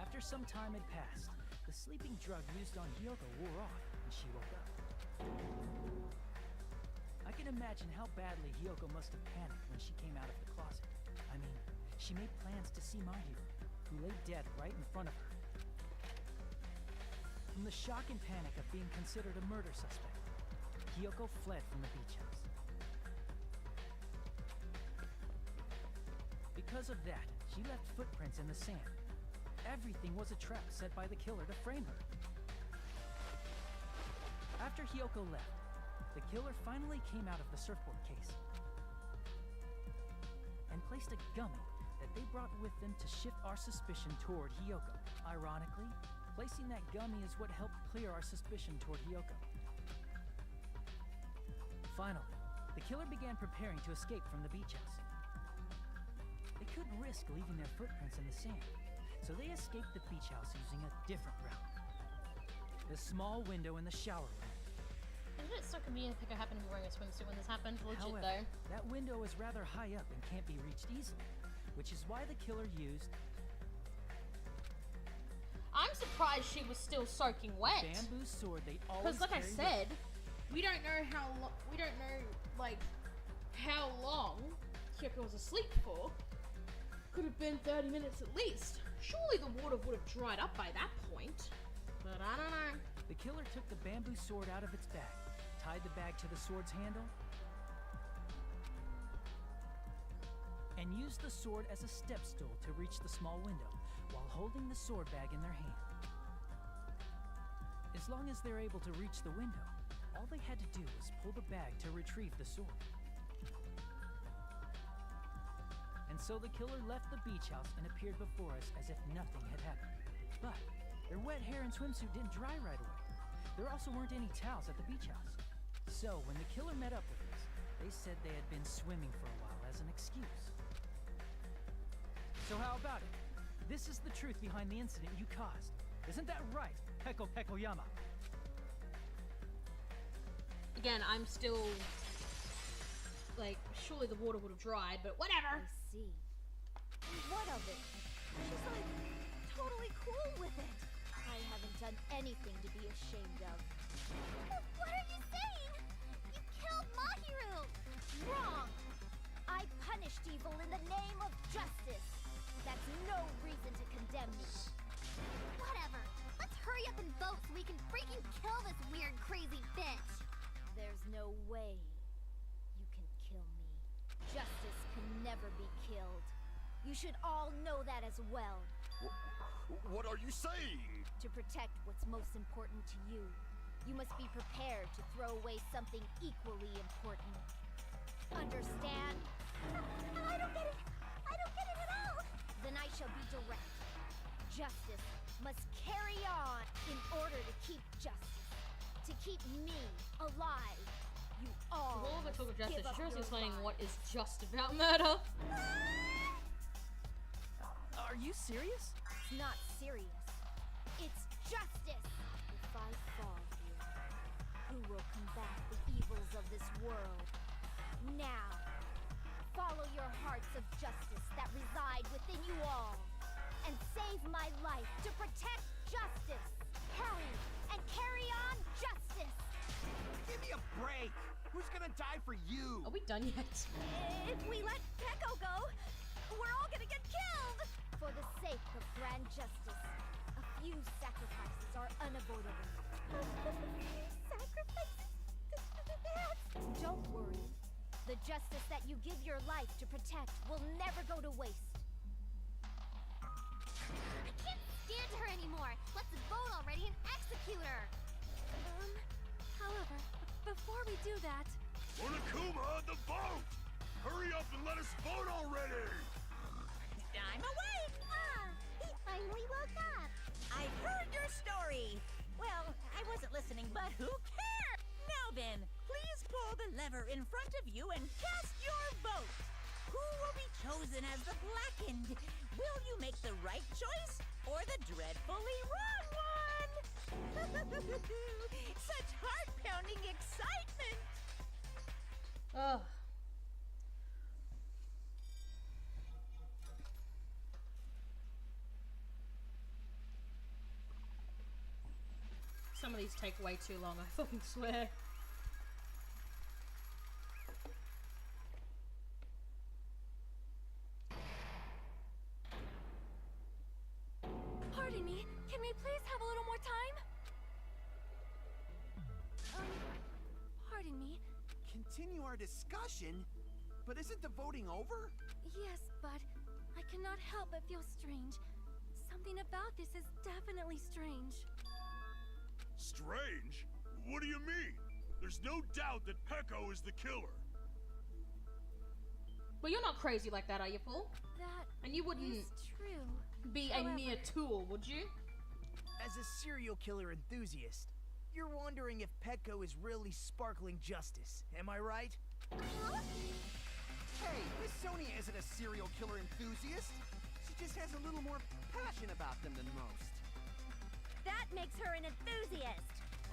After some time had passed, the sleeping drug used on Hiyoko wore off, and she woke up. I can imagine how badly Hiyoko must have panicked when she came out of the closet. I mean, she made plans to see Mahiru, who lay dead right in front of her. From the shock and panic of being considered a murder suspect, Hiyoko fled from the beach house. Because of that, she left footprints in the sand. Everything was a trap set by the killer to frame her. After Hiyoko left, the killer finally came out of the surfboard case and placed a gummy that they brought with them to shift our suspicion toward Hiyoko. Ironically, placing that gummy is what helped clear our suspicion toward Hiyoko. Finally, the killer began preparing to escape from the beach house. They couldn't risk leaving their footprints in the sand, so they escaped the beach house using a different route. The small window in the shower room. Isn't it so convenient that I happened to be wearing a swimsuit when this happened? Legit However, though. that window is rather high up and can't be reached easily, which is why the killer used I'm surprised she was still soaking wet. the bamboo sword they always Because, like I carry said, we don't know how long Hiyoko was asleep for. Could have been 30 minutes at least. Surely the water would have dried up by that point. But I don't know. The killer took the bamboo sword out of its bag, tied the bag to the sword's handle, and used the sword as a step stool to reach the small window while holding the sword bag in their hand. As long as they're able to reach the window, all they had to do was pull the bag to retrieve the sword. And so the killer left the beach house and appeared before us as if nothing had happened. But their wet hair and swimsuit didn't dry right away. There also weren't any towels at the beach house. So when the killer met up with us, they said they had been swimming for a while as an excuse. So how about it? This is the truth behind the incident you caused. Isn't that right, Peko Pekoyama? Again, I'm still like, surely the water would have dried, but whatever. I see. And what of it? She's like totally cool with it. I haven't done anything to be ashamed of. What are you saying? You killed Mahiru! Wrong! I punished evil in the name of justice. That's no reason to condemn me. Whatever. Let's hurry up and vote so we can freaking kill this weird, crazy bitch. There's no way you can kill me. Justice can never be killed. You should all know that as well. What are you saying? To protect what's most important to you, you must be prepared to throw away something equally important. Understand? I don't get it. I don't get it at all. Then I shall be direct. Justice must carry on in order to keep justice. To keep me alive. You all All of the talk of must justice, give up she was your explaining lives. what is just about murder. Are you serious? It's not serious. It's justice. If I fall here, who will combat the evils of this world? Now, follow your hearts of justice that reside within you all, and save my life to protect justice. Hurry and carry on justice. Give me a break. Who's gonna die for you? Are we done yet? If we let Peko go, we're all gonna get killed. For the sake of grand justice, a few sacrifices are unavoidable. Sacrifices? Don't worry. The justice that you give your life to protect will never go to waste. I can't stand her anymore. Let's vote already and execute her. However, before we do that, Monokuma, the vote! Hurry up and let us vote already! I'm awake! He finally woke up. I heard your story! Well, I wasn't listening, but who cares? Now then, please pull the lever in front of you and cast your vote! Who will be chosen as the Blackened? Will you make the right choice or the dreadfully wrong one? Such heart-pounding excitement! Ugh. Some of these take way too long, I fucking swear. pardon me, can we please have a little more time? Pardon me. Continue our discussion? But isn't the voting over? Yes, but I cannot help but feel strange. Something about this is definitely strange. Strange? What do you mean? There's no doubt that Peko is the killer. But you're not crazy like that, are you, Paul? That And you wouldn't is true. be a mere However- tool, would you? As a serial killer enthusiast, you're wondering if Peko is really sparkling justice. Am I right? Hey, Miss Sonia isn't a serial killer enthusiast. She just has a little more passion about them than most. That makes her an enthusiast.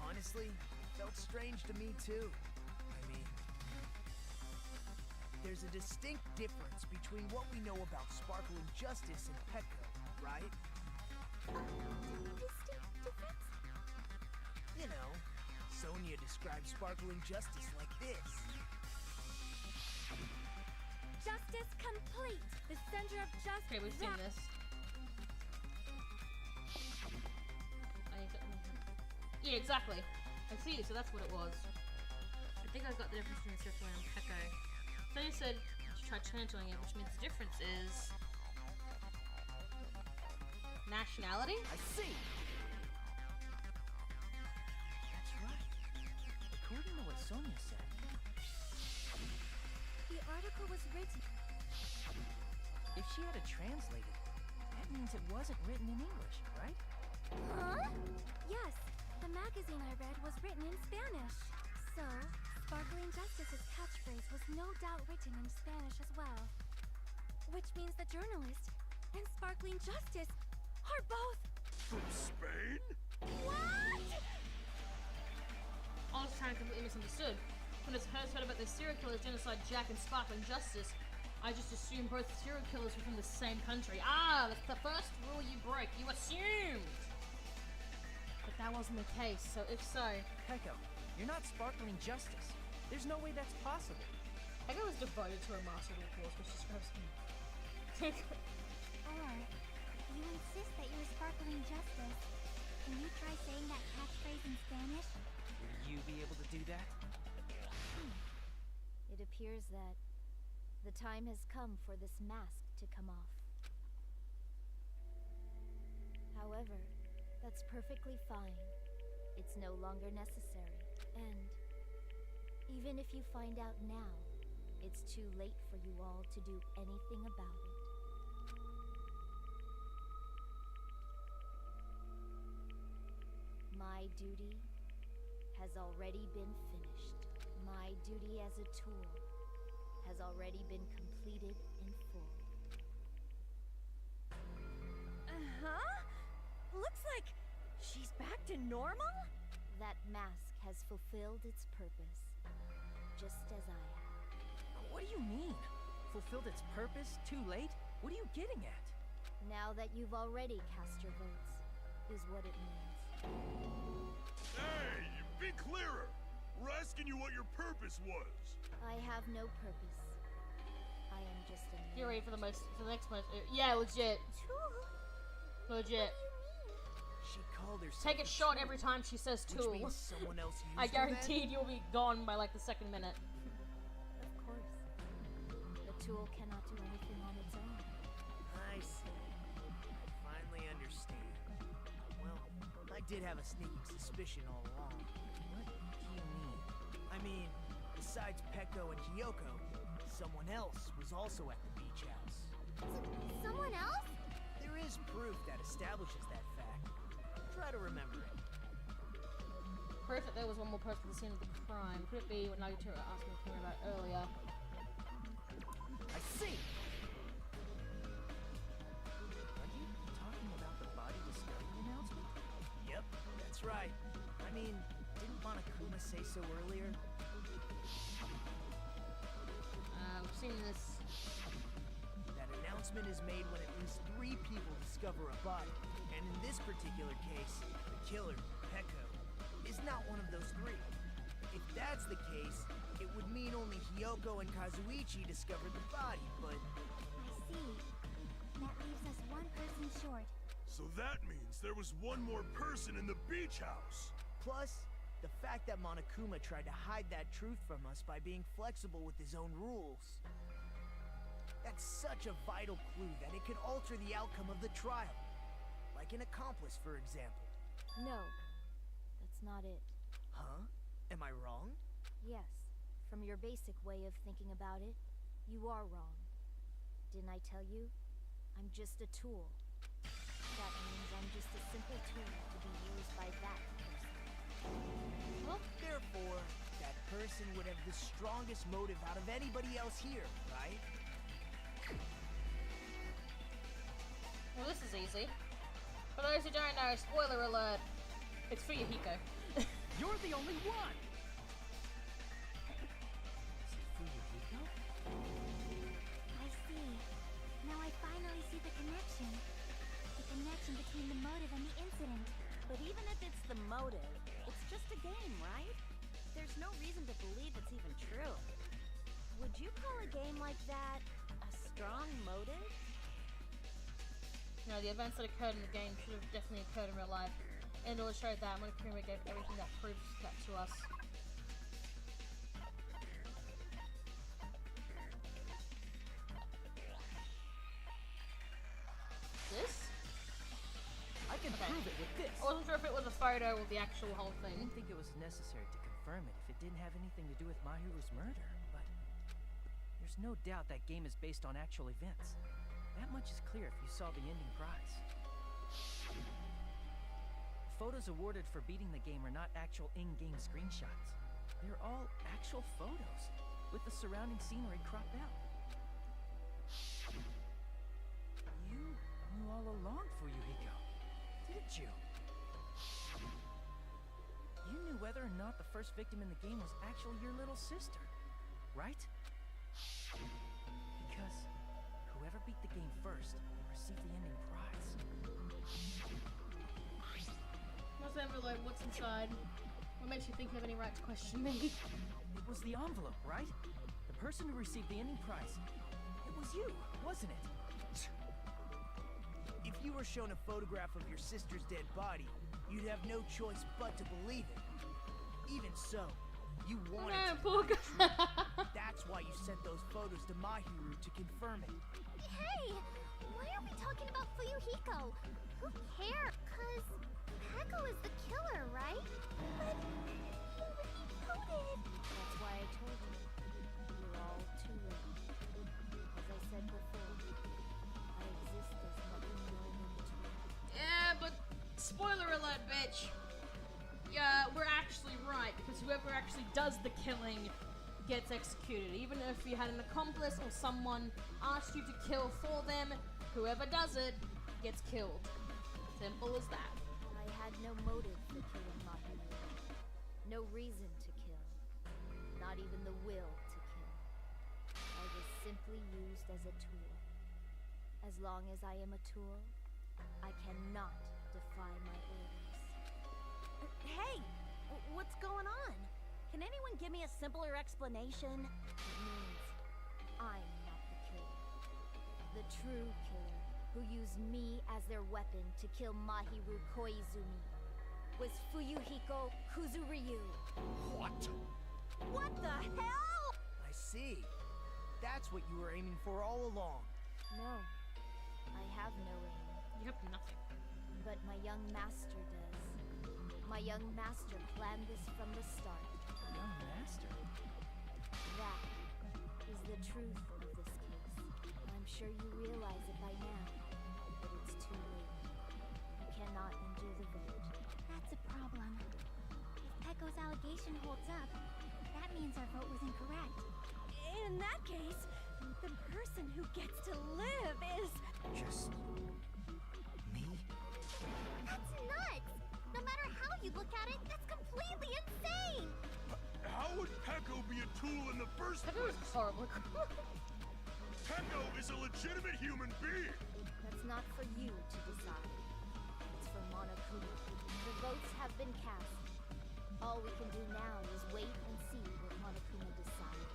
Honestly, felt strange to me too. I mean, there's a distinct difference between what we know about sparkling justice and Peko, right? Distinct difference? You know, Sonia describes sparkling justice like this. Justice complete. The center of justice. Okay, we've seen this. Yeah, exactly. I see, so that's what it was. I think I got the difference between Circular and Peko. Sonia said she tried channeling it, which means the difference is nationality? I see. That's right. According to what Sonia said. The article was written. If she had it translated, that means it wasn't written in English, right? Huh? Yes. The magazine I read was written in Spanish. So, Sparkling Justice's catchphrase was no doubt written in Spanish as well. Which means the journalist and Sparkling Justice are both From Spain? What? I was trying to completely misunderstood. When I first heard about the serial killers, Genocide Jack and Sparkling Justice, I just assumed both serial killers were from the same country. Ah, that's the first rule you broke. You assumed! But that wasn't the case, so if so... Peko, you're not Sparkling Justice. There's no way that's possible. Peko was devoted to her master duel course, which describes him. Or, if you insist that you're Sparkling Justice, can you try saying that catchphrase in Spanish? Will you be able to do that? It appears that the time has come for this mask to come off. However, that's perfectly fine. It's no longer necessary. And even if you find out now, it's too late for you all to do anything about it. My duty has already been finished. My duty as a tool has already been completed in full. Uh-huh? Looks like she's back to normal? That mask has fulfilled its purpose, just as I have. What do you mean? Fulfilled its purpose? Too late? What are you getting at? Now that you've already cast your votes, is what it means. Hey, be clearer! We're asking you what your purpose was. I have no purpose. I am just a Get ready for the next most. Yeah, legit. Legit. She called herself Take a shot every time she says which tool. means someone else used I her guaranteed you'll be gone by like the second minute. Of course. The tool cannot do anything on its own. I see. I finally understand. Well, I did have a sneaking suspicion all along. What do you mean? I mean, besides Peko and Hiyoko, someone else was also at the beach house. Someone else? There is proof that establishes that fact. Try to remember it. Proof that there was one more person at the scene of the crime. Could it be what Nagito asked me about earlier? I see! Are you talking about the body discovery announcement? Yep, that's right. I mean, didn't Monokuma say so earlier? We've seen this. That announcement is made when at least 3 people discover a body. And in this particular case, the killer, Peko, is not one of those 3. If that's the case, it would mean only Hiyoko and Kazuichi discovered the body, but... I see. That leaves us one person short. So that means there was one more person in the beach house. Plus, the fact that Monokuma tried to hide that truth from us by being flexible with his own rules. That's such a vital clue that it could alter the outcome of the trial. Like an accomplice, for example. No, that's not it. Huh? Am I wrong? Yes, from your basic way of thinking about it, you are wrong. Didn't I tell you? I'm just a tool. That means I'm just a simple tool to be used by that person. Well, therefore, that person would have the strongest motive out of anybody else here, right? Well, this is easy. For those who don't know, spoiler alert, it's for Yahiko. You're the only one! I see. Now I finally see the connection. The connection between the motive and the incident. But even if it's the motive, it's just a game, right? There's no reason to believe it's even true. Would you call a game like that a strong motive? You know, the events that occurred in the game should have definitely occurred in real life. And it showed that Monokuma gave everything that proves that to us. This? I can prove it with this. I wasn't sure if it was a photo or the actual whole I thing. didn't think it was necessary to confirm it if it didn't have anything to do with Mahiru's murder, but there's no doubt that game is based on actual events. That much is clear if you saw the ending prize. The photos awarded for beating the game are not actual in-game screenshots. They're all actual photos, with the surrounding scenery cropped out. You knew all along, Fuyuhiko. did you? You knew whether or not the first victim in the game was actually your little sister, right? Because whoever beat the game first received the ending prize. What's the envelope? What's inside? What makes you think you have any right to question me? It was the envelope, right? The person who received the ending prize. It was you, wasn't it? If you were shown a photograph of your sister's dead body, you'd have no choice but to believe it. Even so, you wanted to poor find the truth. That's why you sent those photos to Mahiru to confirm it. Hey, why are we talking about Fuyuhiko? Who cares? Cause Peko is the killer, right? But he already coded. That's why I told you. You're all too late. As I said before, I exist as nothing more than a tool. Yeah, but spoiler alert, bitch. Yeah, we're actually right, because whoever actually does the killing gets executed. Even if you had an accomplice or someone asked you to kill for them, whoever does it gets killed. Simple as that. I had no motive for killing Mahiru. No reason to kill. Not even the will to kill. I was simply used as a tool. As long as I am a tool, I cannot defy my orders. Hey, what's going on? Can anyone give me a simpler explanation? It means I'm not the killer. The true killer, who used me as their weapon to kill Mahiru Koizumi, was Fuyuhiko Kuzuryu. What? What the hell? I see. That's what you were aiming for all along. No, I have no aim. You have nothing. But my young master does. My young master planned this from the start. Young master? That is the truth of this case. I'm sure you realize it by now, but it's too late. You cannot undo the vote. That's a problem. If Peko's allegation holds up, that means our vote was incorrect. In that case, the person who gets to live is... Just... me? That's nuts! No matter how you look at it, that's completely insane! How would Peko be a tool in the first place? Horrible. Peko is a legitimate human being. That's not for you to decide. It's for Monokuma. The votes have been cast. All we can do now is wait and see what Monokuma decides.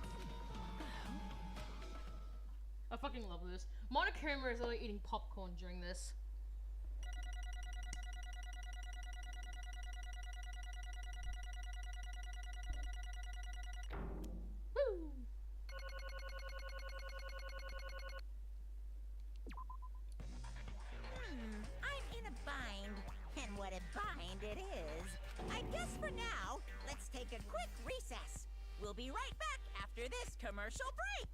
I fucking love this. Monokuma is literally eating popcorn during this. Woo! I'm in a bind. And what a bind it is. I guess for now, let's take a quick recess. We'll be right back after this commercial break.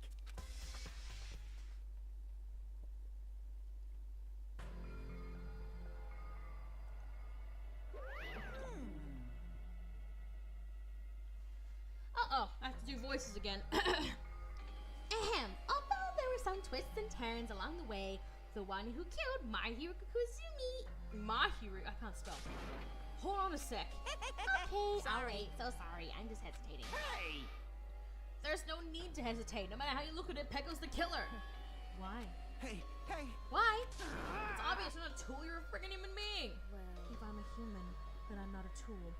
Uh-oh, I have to do voices again. Ahem. Although there were some twists and turns along the way, the one who killed Mahiru Kuzumi... Mahiru? I can't spell. Hold on a sec. Okay, alright, so sorry. I'm just hesitating. Hey! There's no need to hesitate. No matter how you look at it, Peko's the killer. Why? Hey, hey! Why? It's obvious you're not a tool, you're a freaking human being. Well, If I'm a human, then I'm not a tool.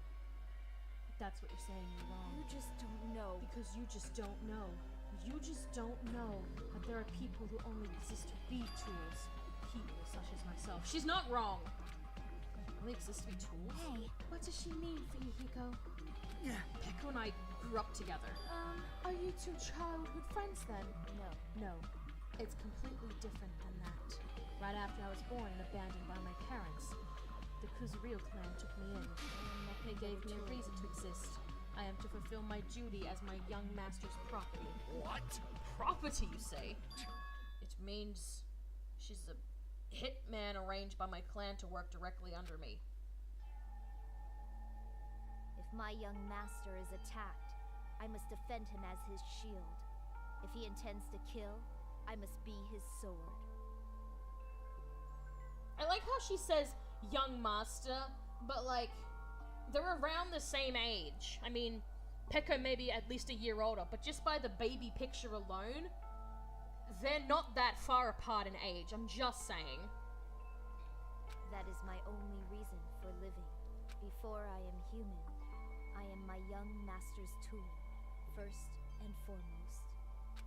That's what you're saying, you're wrong. you just don't know. Because you just don't know. You just don't know that there are people who only exist to be tools. People such as myself. She's not wrong. Only exist to be tools? Hey. What does she mean for you, Hiko? Peko and I grew up together. Are you two childhood friends then? No. No. It's completely different than that. Right after I was born and abandoned by my parents, the Kuzuryu clan took me in. They gave me a reason to exist. I am to fulfill my duty as my young master's property. What? Property, you say? It means she's a hitman arranged by my clan to work directly under me. If my young master is attacked, I must defend him as his shield. If he intends to kill, I must be his sword. I like how she says, young master, but like, they're around the same age. I mean, Peko may be at least a year older, but just by the baby picture alone, they're not that far apart in age. I'm just saying. That is my only reason for living. Before I am human, I am my young master's tool, first and foremost.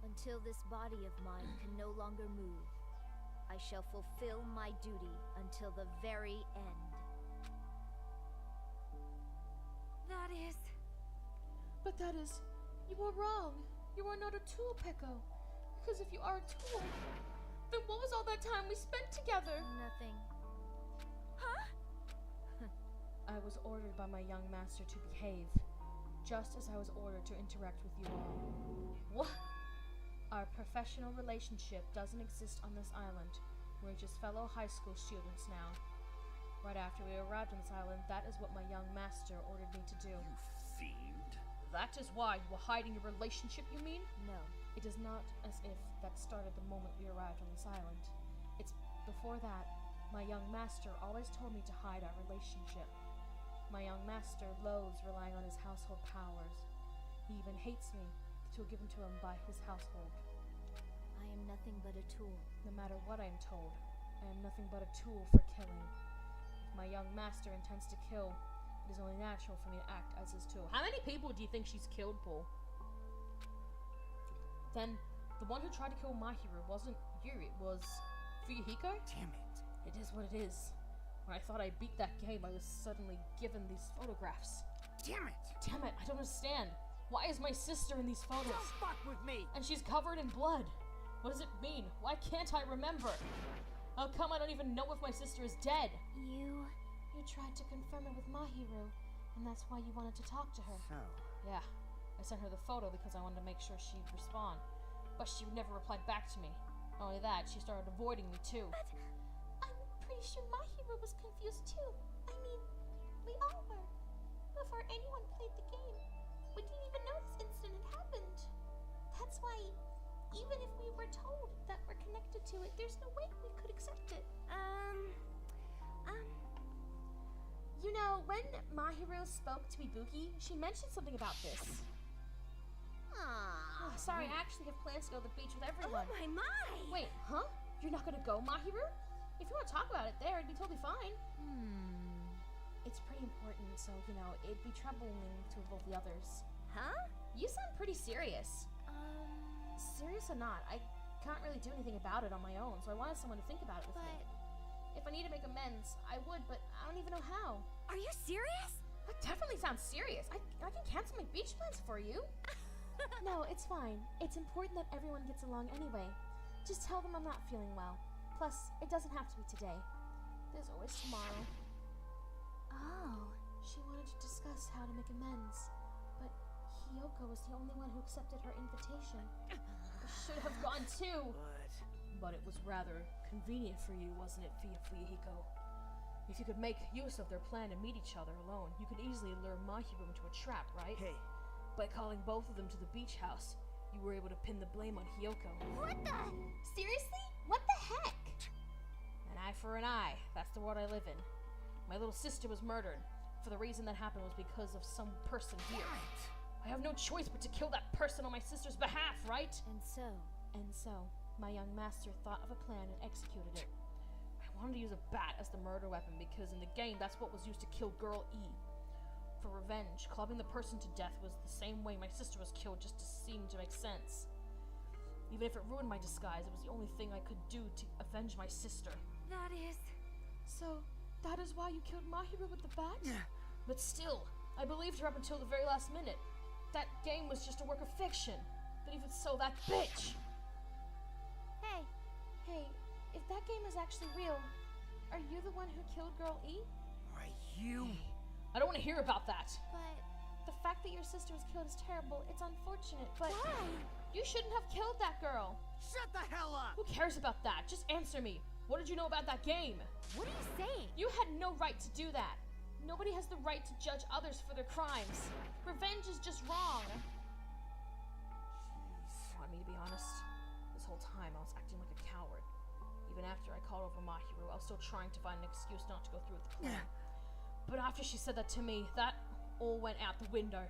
Until this body of mine can no longer move, I shall fulfill my duty until the very end. That is... But that is... You are wrong. You are not a tool, Peko. Because if you are a tool, then what was all that time we spent together? Nothing. Huh? I was ordered by my young master to behave, just as I was ordered to interact with you all. What? Our professional relationship doesn't exist on this island. We're just fellow high school students now. Right after we arrived on this island, that is what my young master ordered me to do. You fiend. That is why you were hiding your relationship, you mean? No. It is not as if that started the moment we arrived on this island. It's before that, my young master always told me to hide our relationship. My young master loathes relying on his household powers. He even hates me, the tool given to him by his household. I am nothing but a tool. No matter what I am told, I am nothing but a tool for killing. If my young master intends to kill, it is only natural for me to act as his tool. How many people do you think she's killed, Paul? Then, the one who tried to kill Mahiru wasn't you, it was Fuyuhiko? Damn it. It is what it is. When I thought I beat that game, I was suddenly given these photographs. Damn it. Damn it, I don't understand. Why is my sister in these photos? Don't fuck with me. And she's covered in blood. What does it mean? Why can't I remember? How come I don't even know if my sister is dead? You tried to confirm it with Mahiru, and that's why you wanted to talk to her. So, Yeah, I sent her the photo because I wanted to make sure she'd respond. But she never replied back to me. Not only that, she started avoiding me too. But I'm pretty sure Mahiru was confused too. I mean, we all were. Before anyone played the game, we didn't even know this incident had happened. That's why, even if we were told that we're connected to it, there's no way we could accept it. You know, when Mahiru spoke to Ibuki, she mentioned something about this. Aww. Oh, sorry, I actually have plans to go to the beach with everyone. Oh my! Wait, huh? You're not gonna go, Mahiru? If you want to talk about it there, it'd be totally fine. It's pretty important, so, you know, it'd be troubling to involve the others. Huh? You sound pretty serious. Serious or not, I can't really do anything about it on my own, so I wanted someone to think about it with me. If I need to make amends, I would, but I don't even know how. Are you serious? That definitely sounds serious. I can cancel my beach plans for you. No, it's fine. It's important that everyone gets along anyway. Just tell them I'm not feeling well. Plus, it doesn't have to be today. There's always tomorrow. Oh. She wanted to discuss how to make amends, but Hiyoko was the only one who accepted her invitation. I should have gone too. But it was rather convenient for you, wasn't it, Fuyuhiko? If you could make use of their plan to meet each other alone, you could easily lure Mahiru into a trap, right? Hey. By calling both of them to the beach house, you were able to pin the blame on Hiyoko. What the? Seriously? What the heck? An eye for an eye. That's the world I live in. My little sister was murdered. For the reason that happened was because of some person here. I have no choice but to kill that person on my sister's behalf, right? And so, My young master thought of a plan and executed it. I wanted to use a bat as the murder weapon because in the game that's what was used to kill Girl E. For revenge, clubbing the person to death was the same way my sister was killed just to seem to make sense. Even if it ruined my disguise, it was the only thing I could do to avenge my sister. That is... So, that is why you killed Mahiru with the bat? But still, I believed her up until the very last minute. That game was just a work of fiction. But even so, that bitch! Hey, if that game is actually real, are you the one who killed Girl E? Why, you... I don't want to hear about that. But the fact that your sister was killed is terrible. It's unfortunate, but... Why? You shouldn't have killed that girl. Shut the hell up! Who cares about that? Just answer me. What did you know about that game? What are you saying? You had no right to do that. Nobody has the right to judge others for their crimes. Revenge is just wrong. Want me to be honest? This whole time I was acting like a coward. Even after I called over Mahiru, I was still trying to find an excuse not to go through with the plan. But after she said that to me, that all went out the window.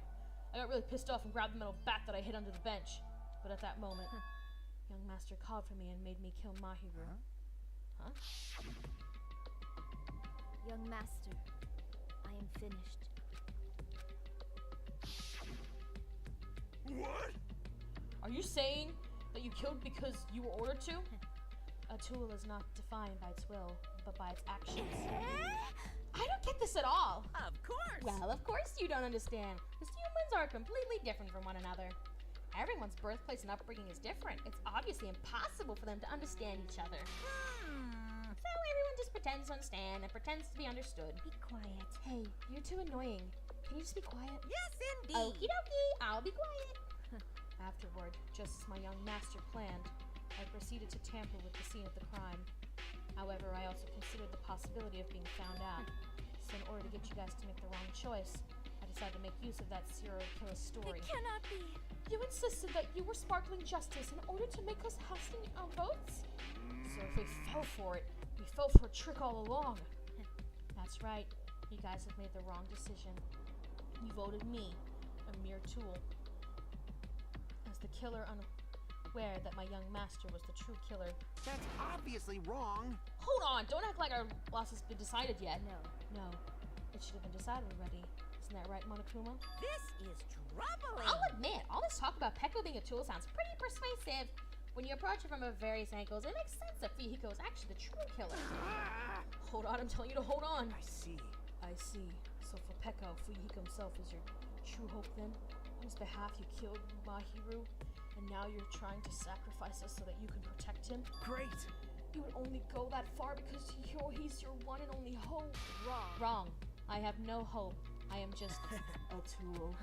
I got really pissed off and grabbed the metal bat that I hid under the bench. But at that moment, young master called for me and made me kill Mahiru. Huh? Young master, I am finished. What? Are you saying that you killed because you were ordered to? A tool is not defined by its will, but by its actions. I don't get this at all. Of course. Well, of course you don't understand, because humans are completely different from one another. Everyone's birthplace and upbringing is different. It's obviously impossible for them to understand each other. So everyone just pretends to understand and pretends to be understood. Be quiet. Hey, you're too annoying. Can you just be quiet? Yes, indeed. Okie dokie, I'll be quiet. Afterward, just as my young master planned, I proceeded to tamper with the scene of the crime. However, I also considered the possibility of being found out. So in order to get you guys to make the wrong choice, I decided to make use of that serial killer story. It cannot be. You insisted that you were sparkling justice in order to make us casting our votes? So if we fell for it, we fell for a trick all along. That's right. You guys have made the wrong decision. You voted me, a mere tool. As the killer unaware that my young master was the true killer. That's obviously wrong. Hold on, don't act like our loss has been decided yet. No. No, it should have been decided already. Isn't that right, Monokuma? This is troubling. I'll admit, all this talk about Peko being a tool sounds pretty persuasive. When you approach it from various angles, it makes sense that Fuyuhiko is actually the true killer. Hold on, I'm telling you to hold on. I see. I see. So for Peko, Fuyuhiko himself is your true hope then? On his behalf, you killed Mahiru, and now you're trying to sacrifice us so that you can protect him? Great. You would only go that far because he's your one and only hope. Wrong. Wrong. I have no hope. I am just a tool.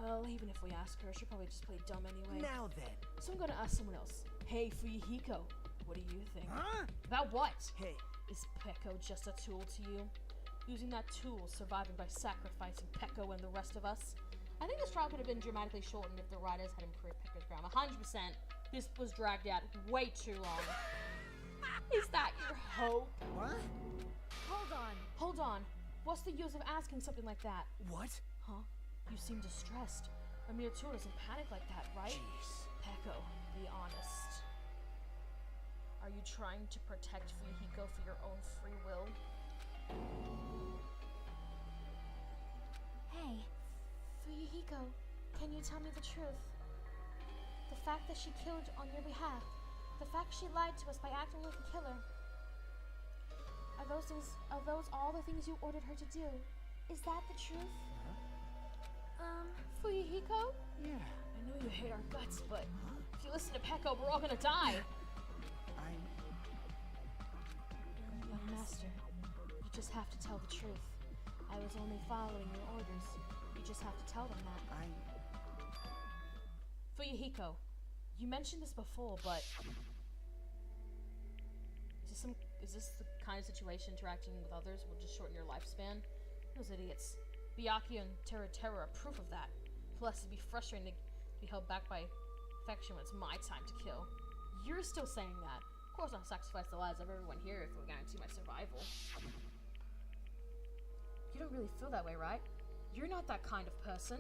Well, even if we ask her, she'll probably just play dumb anyway. Now then. So I'm gonna ask someone else. Hey, Fuyuhiko, what do you think? Huh? About what? Hey. Is Peko just a tool to you? Using that tool, surviving by sacrificing Peko and the rest of us? I think this trial could have been dramatically shortened if the writers had improved Peko's grammar. 100%. This was dragged out way too long. Is that your hope? What? Hold on. Hold on. What's the use of asking something like that? What? Huh? You seem distressed. A mere tool doesn't panic like that, right? Jeez. Peko, be honest. Are you trying to protect Fuyuhiko for your own free will? Hey, Fuyuhiko, can you tell me the truth? The fact that she killed on your behalf, the fact she lied to us by acting like a killer, are those all the things you ordered her to do? Is that the truth? Fuyuhiko? Yeah. I know you hate our guts, but if you listen to Peko, we're all gonna die. Young master, you just have to tell the truth. I was only following your orders. You just have to tell them that. Fuyuhiko, you mentioned this before, but is this the kind of situation interacting with others will just shorten your lifespan? Those idiots. Byakuya and Terra are proof of that. Plus, it'd be frustrating to be held back by affection when it's my time to kill. You're still saying that. Of course I'll sacrifice the lives of everyone here if we guarantee my survival. You don't really feel that way, right? You're not that kind of person.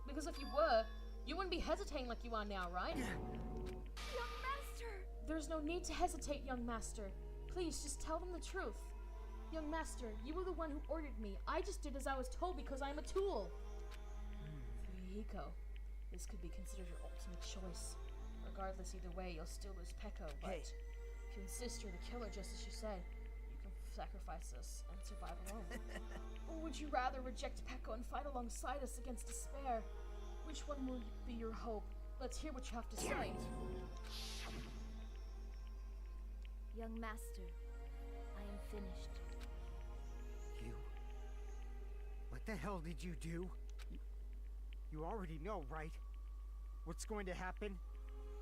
Because if you were, you wouldn't be hesitating like you are now, right? Young master! There's no need to hesitate, young master. Please, just tell them the truth. Young master, you were the one who ordered me. I just did as I was told because I am a tool. Fuyuhiko, this could be considered your ultimate choice. Regardless, either way, you'll still lose Peko, but if you insist you're the killer just as you said, you can sacrifice us and survive alone. Or would you rather reject Peko and fight alongside us against despair? Which one will be your hope? Let's hear what you have to say. Young master, I am finished. You? What the hell did you do? You already know, right? What's going to happen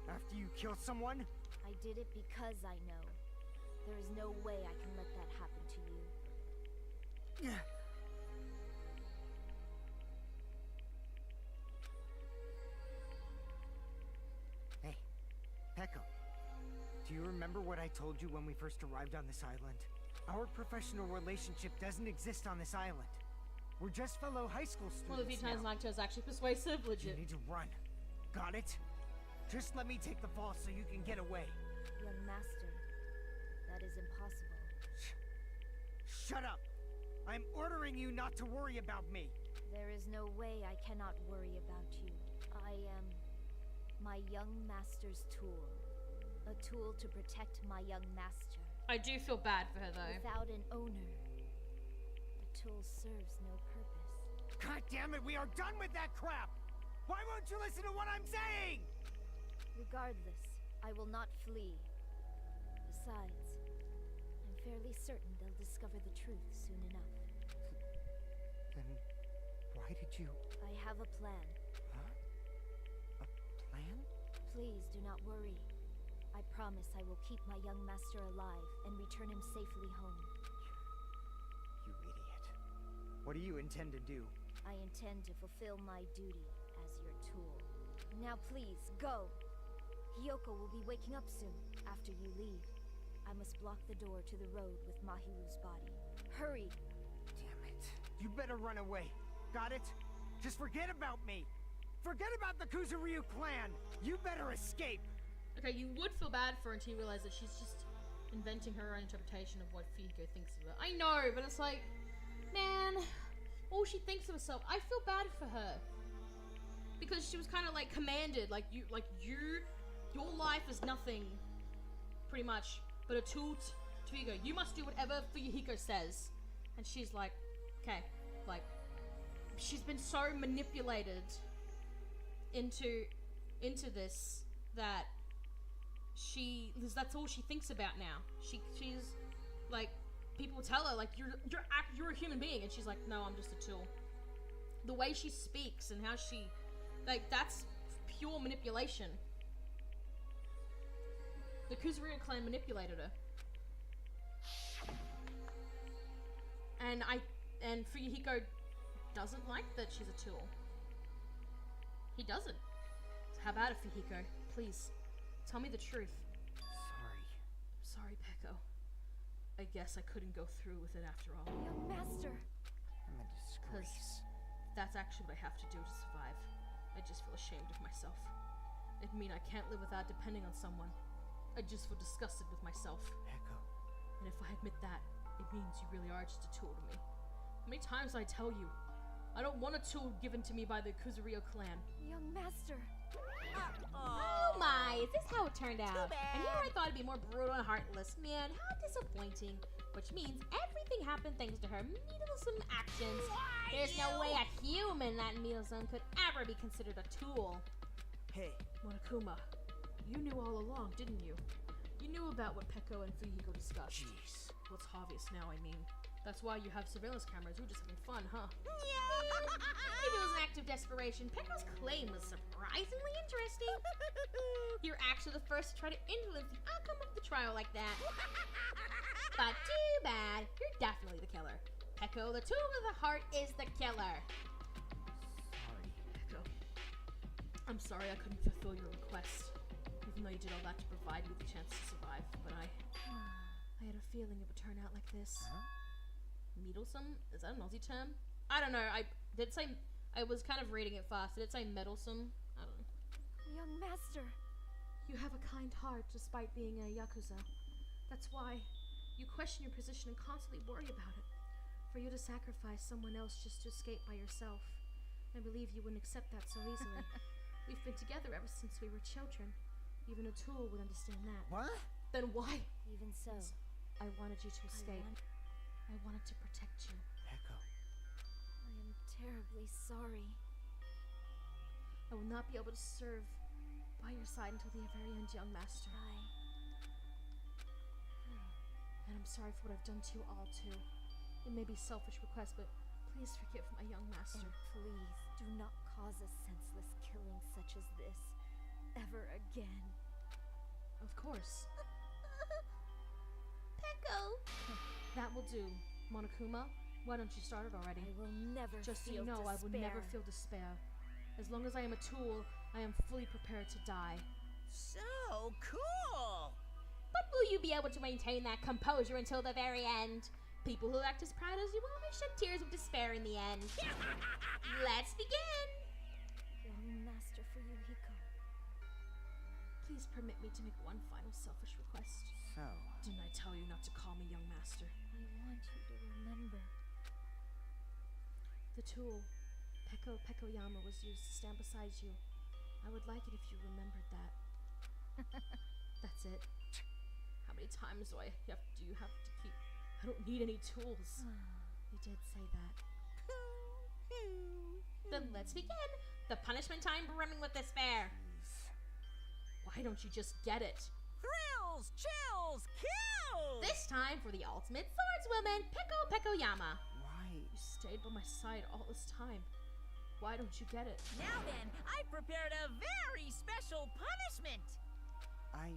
after you kill someone? I did it because I know. There is no way I can let that happen to you. Hey, Peko, do you remember remember what I told you when we first arrived on this island? Our professional relationship doesn't exist on this island. We're just fellow high school students. One of the few times now. Nagito is actually persuasive, You legit. need to run. Got it? Just let me take the fall so you can get away. Young master, that is impossible. Shut up! I'm ordering you not to worry about me. There is no way I cannot worry about you. I am my young master's tool. A tool to protect my young master. I do feel bad for her though. Without an owner, the tool serves no purpose. God damn it, we are done with that crap! Why won't you listen to what I'm saying? Regardless, I will not flee. Besides, I'm fairly certain they'll discover the truth soon enough. Then why did you... I have a plan. Huh? A plan? Please do not worry. I promise I will keep my young master alive and return him safely home. You idiot. What do you intend to do? I intend to fulfill my duty as your tool. Now please, go! Hiyoko will be waking up soon, after you leave. I must block the door to the road with Mahiru's body. Hurry! Damn it. You better run away. Got it? Just forget about me! Forget about the Kuzuryu clan! You better escape! Okay, you would feel bad for her until you realize that she's just inventing her own interpretation of what Fuyuhiko thinks of her. I know, but it's like, man, all she thinks of herself. I feel bad for her because she was kind of like commanded, your life is nothing, pretty much, but a tool to Fuyuhiko. You must do whatever Fuyuhiko says, and she's like, okay, like, she's been so manipulated into this that that's all she thinks about now. She's like, people tell her like you're a human being, and she's like, no, I'm just a tool. The way she speaks and how she, like, that's pure manipulation. The Kuzuryu clan manipulated her, and Fuyuhiko doesn't like that she's a tool. He doesn't. So how about it, Fuyuhiko? Please. Tell me the truth. Sorry, Peko. I guess I couldn't go through with it after all. Young master! I'm a disgrace. That's actually what I have to do to survive. I just feel ashamed of myself. It means I can't live without depending on someone. I just feel disgusted with myself. Echo. And if I admit that, it means you really are just a tool to me. How many times did I tell you? I don't want a tool given to me by the Kuzuryu clan. Young master! Oh my, is this how it turned out? bad. And here I thought it'd be more brutal and heartless. Man, how disappointing. Which means everything happened thanks to her meddlesome actions. There's no way a human that meddlesome could ever be considered a tool. Hey, Monokuma, you knew all along, didn't you? You knew about what Peko and Fuyuhiko discussed. Jeez. What's obvious now, I mean. That's why you have surveillance cameras. You're just having fun, huh? If it was an act of desperation, Pecco's claim was surprisingly interesting. You're actually the first to try to influence the outcome of the trial like that. But too bad, you're definitely the killer. Pecco, the tool of the heart, is the killer. Sorry. Peko, I'm sorry I couldn't fulfill your request, even though you did all that to provide me the chance to survive. But I had a feeling it would turn out like this. Huh? Meddlesome? Is that an Aussie term? I don't know. I was kind of reading it fast. Did it say meddlesome? I don't know. Young master! You have a kind heart despite being a Yakuza. That's why you question your position and constantly worry about it. For you to sacrifice someone else just to escape by yourself. I believe you wouldn't accept that so easily. We've been together ever since we were children. Even a tool would understand that. What? Then why? Even so, I wanted you to escape. I wanted to protect you. Echo. I am terribly sorry. I will not be able to serve by your side until the very end, young master. And I'm sorry for what I've done to you all, too. It may be a selfish request, but please forgive my young master. And please, do not cause a senseless killing such as this ever again. Of course. Pecco! That will do. Monokuma, why don't you start it already? I will never Just so feel you know, I will never despair. feel despair. As long as I am a tool, I am fully prepared to die. So cool! But will you be able to maintain that composure until the very end? People who act as proud as you will may shed tears of despair in the end. Let's begin! Young Master Fuyuhiko. Please permit me to make one final selfish request. So, Didn't I tell you not to call me young master? I want you to remember. The tool, Peko Pekoyama, was used to stand beside you. I would like it if you remembered that. That's it. How many times do you have to keep? I don't need any tools. You did say that. Then let's begin! The punishment time brimming with despair! Why don't you just get it? Thrills, chills, kills! This time for the ultimate swordswoman, Peko Pekoyama! You stayed by my side all this time. Why don't you get it? Now then, I've prepared a very special punishment! I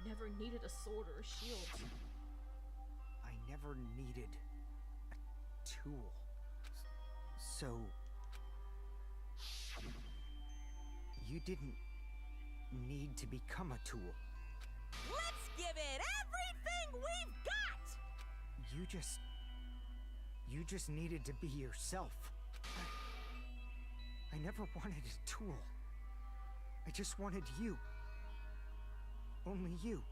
never needed a sword or a shield. I never needed a tool. So... You didn't need to become a tool. Let's give it everything we've got! You just needed to be yourself. I never wanted a tool. I just wanted you. Only you.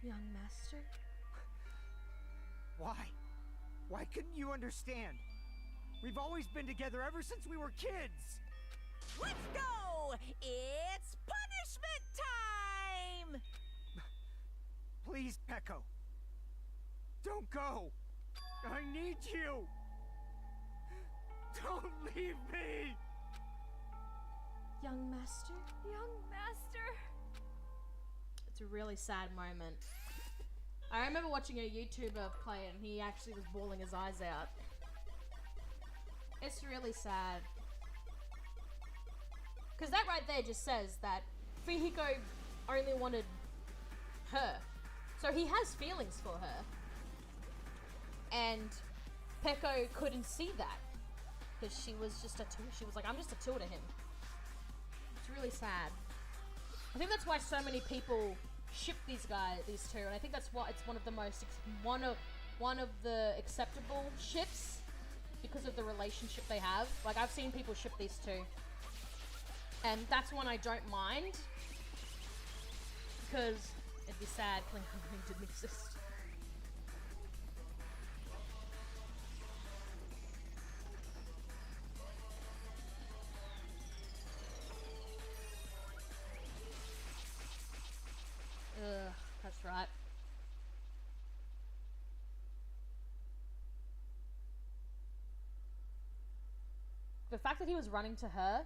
Young master? Why? Why couldn't you understand? We've always been together ever since we were kids! Let's go! It's punishment time! Please, Peko. Don't go! I need you! Don't leave me! Young master? Young Master! It's a really sad moment. I remember watching a YouTuber play it and he actually was bawling his eyes out. It's really sad. Because that right there just says that Fuyuhiko only wanted her. So he has feelings for her. And Peko couldn't see that. Because she was just a tool. She was like, I'm just a tool to him. It's really sad. I think that's why so many people ship these two, and I think that's why it's one of the most one of the acceptable ships because of the relationship they have. Like I've seen people ship these two, and that's one I don't mind because it'd be sad if Klingon didn't exist. Ugh, that's right. The fact that he was running to her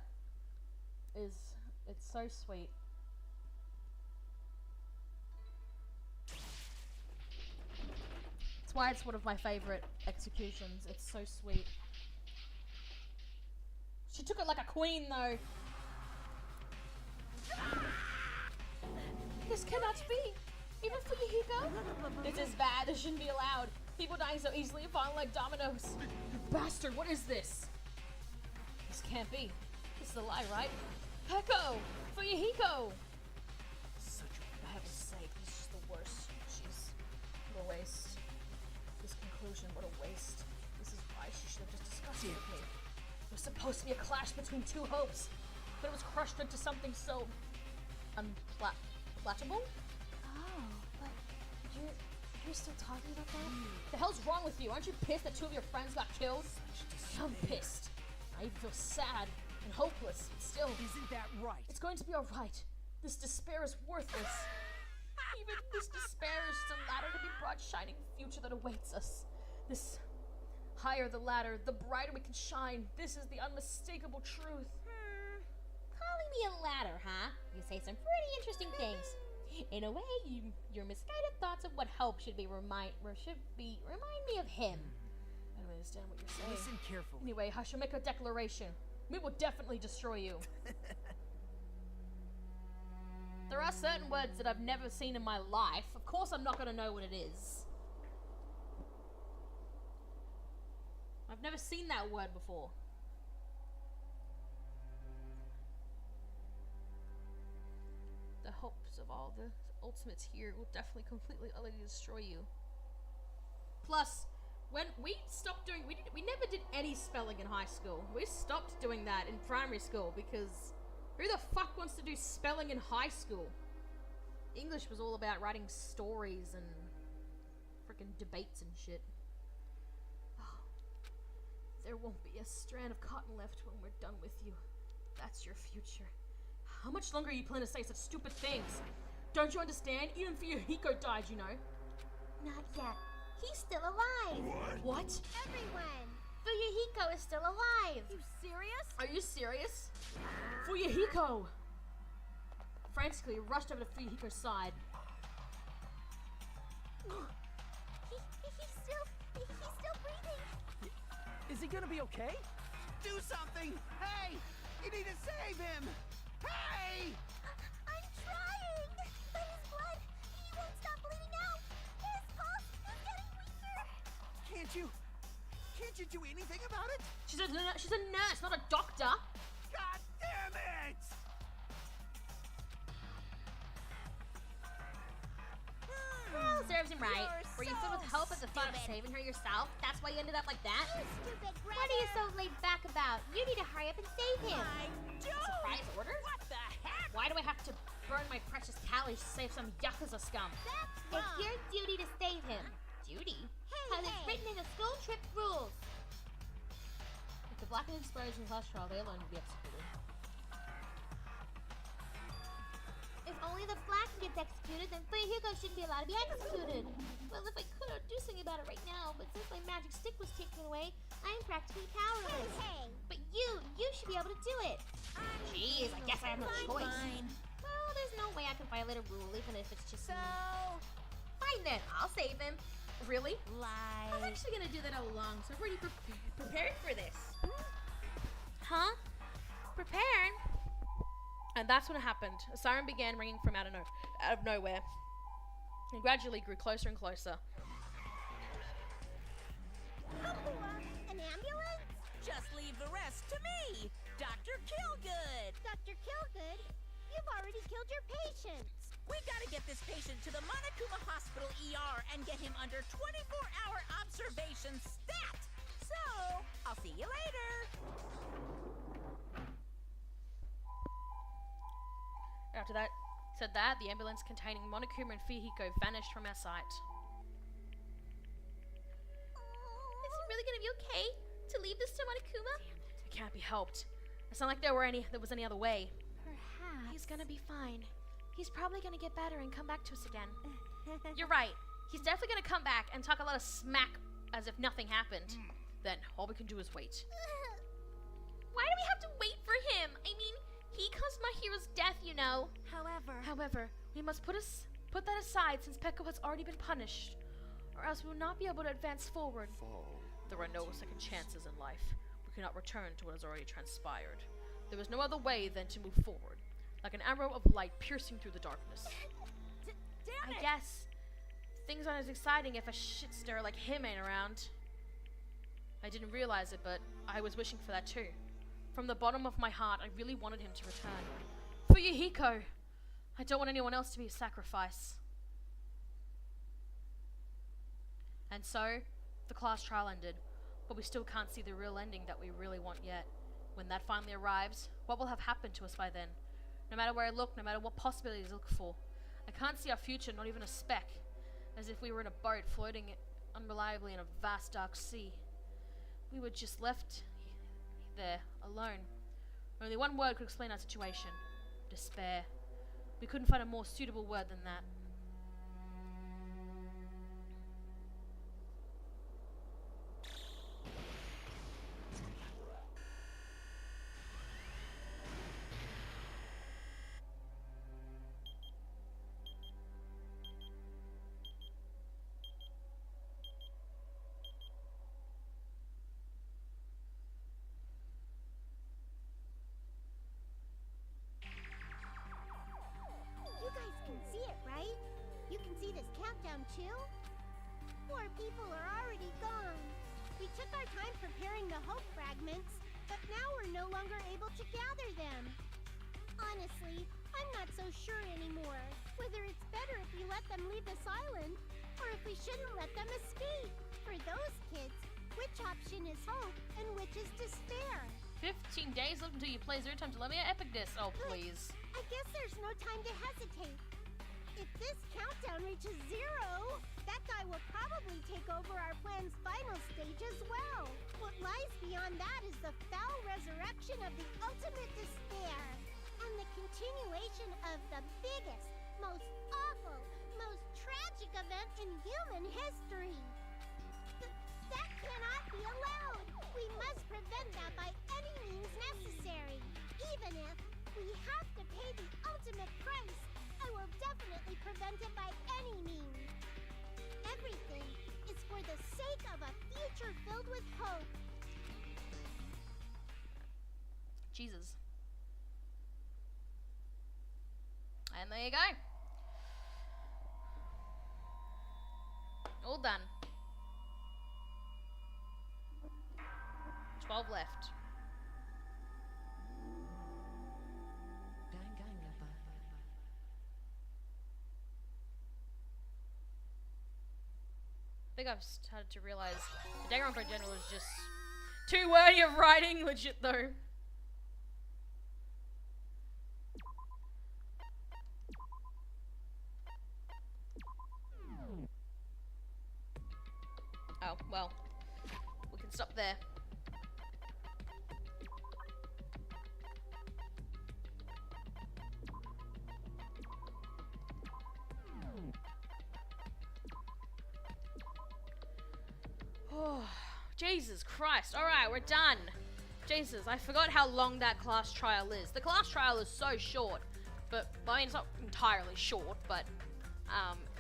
it's so sweet. That's why it's one of my favorite executions. It's so sweet. She took it like a queen though. This cannot be! Even Fuyuhiko? This is bad, this shouldn't be allowed. People dying so easily falling like dominoes. You bastard, what is this? This can't be. This is a lie, right? Peko! Fuyuhiko! Such a for heaven's sake, this is the worst. Jeez. What a waste. This conclusion, what a waste. This is why she should have just discussed it with me. It was supposed to be a clash between two hopes, but it was crushed into something so unpalatable? Oh, but you're still talking about that? The hell's wrong with you? Aren't you pissed that two of your friends got killed? I'm pissed. I even feel sad and hopeless, but still. Isn't that right? It's going to be alright. This despair is worthless. Even this despair is just a ladder to be broad, shining future that awaits us. This higher the ladder, the brighter we can shine. This is the unmistakable truth. Calling me a ladder, huh? You say some pretty interesting things. In a way, your misguided thoughts of what hope should remind me of him. I don't understand what you're saying. Listen carefully. Anyway, I shall make a declaration. We will definitely destroy you. There are certain words that I've never seen in my life. Of course I'm not going to know what it is. I've never seen that word before. The hopes of all the ultimates here will definitely completely utterly destroy you. Plus, when we stopped doing, we never did any spelling in high school. We stopped doing that in primary school because who the fuck wants to do spelling in high school? English was all about writing stories and freaking debates and shit. Oh, there won't be a strand of cotton left when we're done with you. That's your future. How much longer are you planning to say such stupid things? Don't you understand? Even Fuyuhiko died, you know. Not yet. He's still alive. What? Everyone. Fuyuhiko is still alive. You serious? Are you serious? Fuyuhiko! Frantically rushed over to Fuyuhiko's side. He's still breathing. Is he gonna be okay? Do something! Hey! You need to save him! Hey! I'm trying, but his blood, he won't stop bleeding out. His pulse is getting weaker. Can't you do anything about it? She's a nurse, not a doctor. God damn it! Well, serves him right. You're Were you filled with so hope at the thought of stupid. saving her yourself? That's why you ended up like that? You stupid brother. What are you so laid back about? You need to hurry up and save him. I don't. Surprise order? What the heck? Why do I have to burn my precious calories to save some Yakuza scum? That's It's wrong. your duty to save him. Duty? Because it's written in the school trip rules. If the Black and Explosion class trial, they alone will be executed. If only the Black gets executed, then Fuyuhiko shouldn't be allowed to be executed. Well, if I could, I'd do something about it right now, but since my magic stick was taken away, I'm practically powerless. Hey. But you should be able to do it. Jeez, I guess I have no choice. Fine. Well, there's no way I can violate a rule, even if it's just me. Fine then, I'll save him. Really? Lie. I'm actually gonna do that all along, so I've already prepared for this. Huh? Prepared? And that's when it happened. A siren began ringing from out of nowhere, and gradually grew closer and closer. An ambulance? Just leave the rest to me, Dr. Killgood. Dr. Killgood, you've already killed your patients. We gotta get this patient to the Monokuma Hospital ER and get him under 24-hour observation stat. So, I'll see you later. After that, the ambulance containing Monokuma and Fuyuhiko vanished from our sight. Is he really gonna be okay to leave this to Monokuma? It can't be helped. It's not like there was any other way. Perhaps. He's gonna be fine. He's probably gonna get better and come back to us again. You're right. He's definitely gonna come back and talk a lot of smack as if nothing happened. Then all we can do is wait. Why do we have to wait for him? I mean, he caused my hero's death, you know. However, we must put that aside since Pekko has already been punished, or else we will not be able to advance forward. There are no second chances in life. We cannot return to what has already transpired. There is no other way than to move forward, like an arrow of light piercing through the darkness. I guess things aren't as exciting if a shit stirrer like him ain't around. I didn't realize it, but I was wishing for that too. From the bottom of my heart, I really wanted him to return. Fuyuhiko! I don't want anyone else to be a sacrifice. And so, the class trial ended, but we still can't see the real ending that we really want yet. When that finally arrives, what will have happened to us by then? No matter where I look, no matter what possibilities I look for, I can't see our future, not even a speck. As if we were in a boat floating unreliably in a vast dark sea. We were just left there, alone. Only one word could explain our situation. Despair. We couldn't find a more suitable word than that. You guys can see it, right? You can see this countdown too? More people are already gone. We took our time preparing the hope fragments, but now we're no longer able to gather them. Honestly, I'm not so sure anymore. Whether it's better if we let them leave this island, or if we shouldn't let them escape. For those kids, which option is hope and which is despair? 15 days left until you play Zero Time Dilemma Epicness. Oh, please. I guess there's no time to hesitate. If this countdown reaches 0, that guy will probably take over our plan's final stage as well. What lies beyond that is the foul resurrection of the ultimate despair, and the continuation of the biggest, most awful, most tragic event in human history. That cannot be allowed. We must prevent that by any means necessary. Even if we have to pay the ultimate price, I will definitely prevent it by any means. Everything is for the sake of a future filled with hope. Jesus. And there you go. All done. 12 left. I think I've started to realize the Danganronpa General is just too wordy of writing, legit though. Oh, well, we can stop there. Oh, Jesus Christ. Alright, we're done. Jesus, I forgot how long that class trial is. The class trial is so short, but, well, I mean, it's not entirely short, but,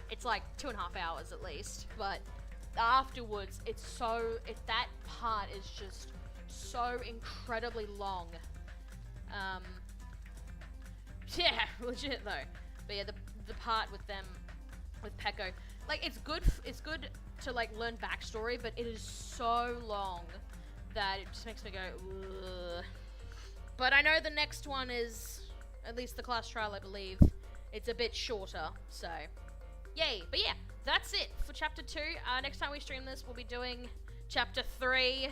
it's like 2.5 hours at least, but afterwards, that part is just so incredibly long. Yeah, legit though. But yeah, the part with them, with Peko, like, it's good to like learn backstory, but it is so long that it just makes me go, ugh. But I know the next one is, at least the class trial, I believe, it's a bit shorter, so yay. But yeah, that's it for chapter 2. Next time we stream this, we'll be doing chapter 3,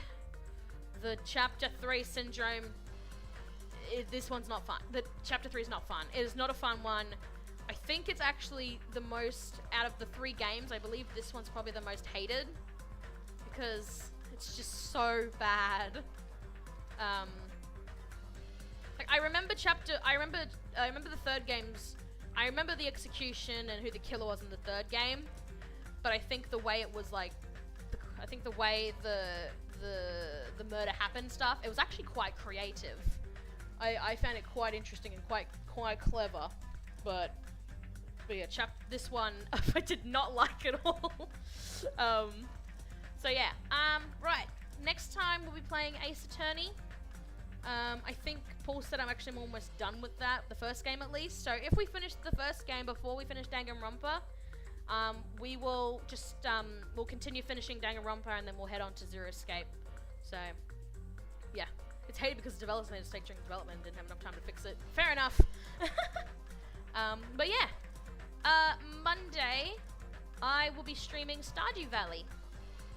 the chapter 3 syndrome. This one's not fun. The chapter 3 is not fun. It is not a fun one. I think it's actually the most, out of the 3 games, I believe this one's probably the most hated, because it's just so bad. Like, I remember the third game's, I remember the execution and who the killer was in the third game, but I think the way it was like, I think the way the murder happened stuff, it was actually quite creative. I found it quite interesting and quite clever, but yeah, this one I did not like at all. So yeah, right, next time we'll be playing Ace Attorney. I think Paul said I'm almost done with that, the first game at least. So if we finish the first game before we finish Danganronpa, we will just, we'll continue finishing Danganronpa and then we'll head on to Zero Escape. So, yeah. It's hated because developers made a mistake during development and didn't have enough time to fix it. Fair enough. But yeah. Monday, I will be streaming Stardew Valley.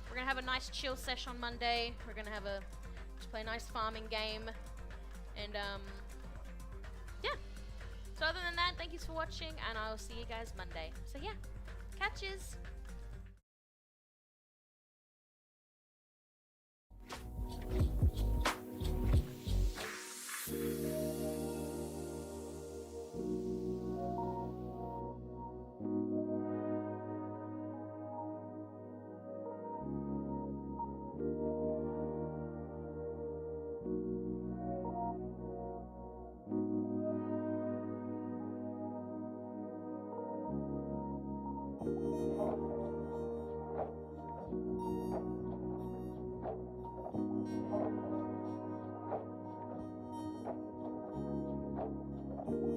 We're gonna have a nice chill sesh on Monday. We're gonna have just play a nice farming game. And, yeah. So other than that, thank you for watching, and I'll see you guys Monday. So yeah, catches!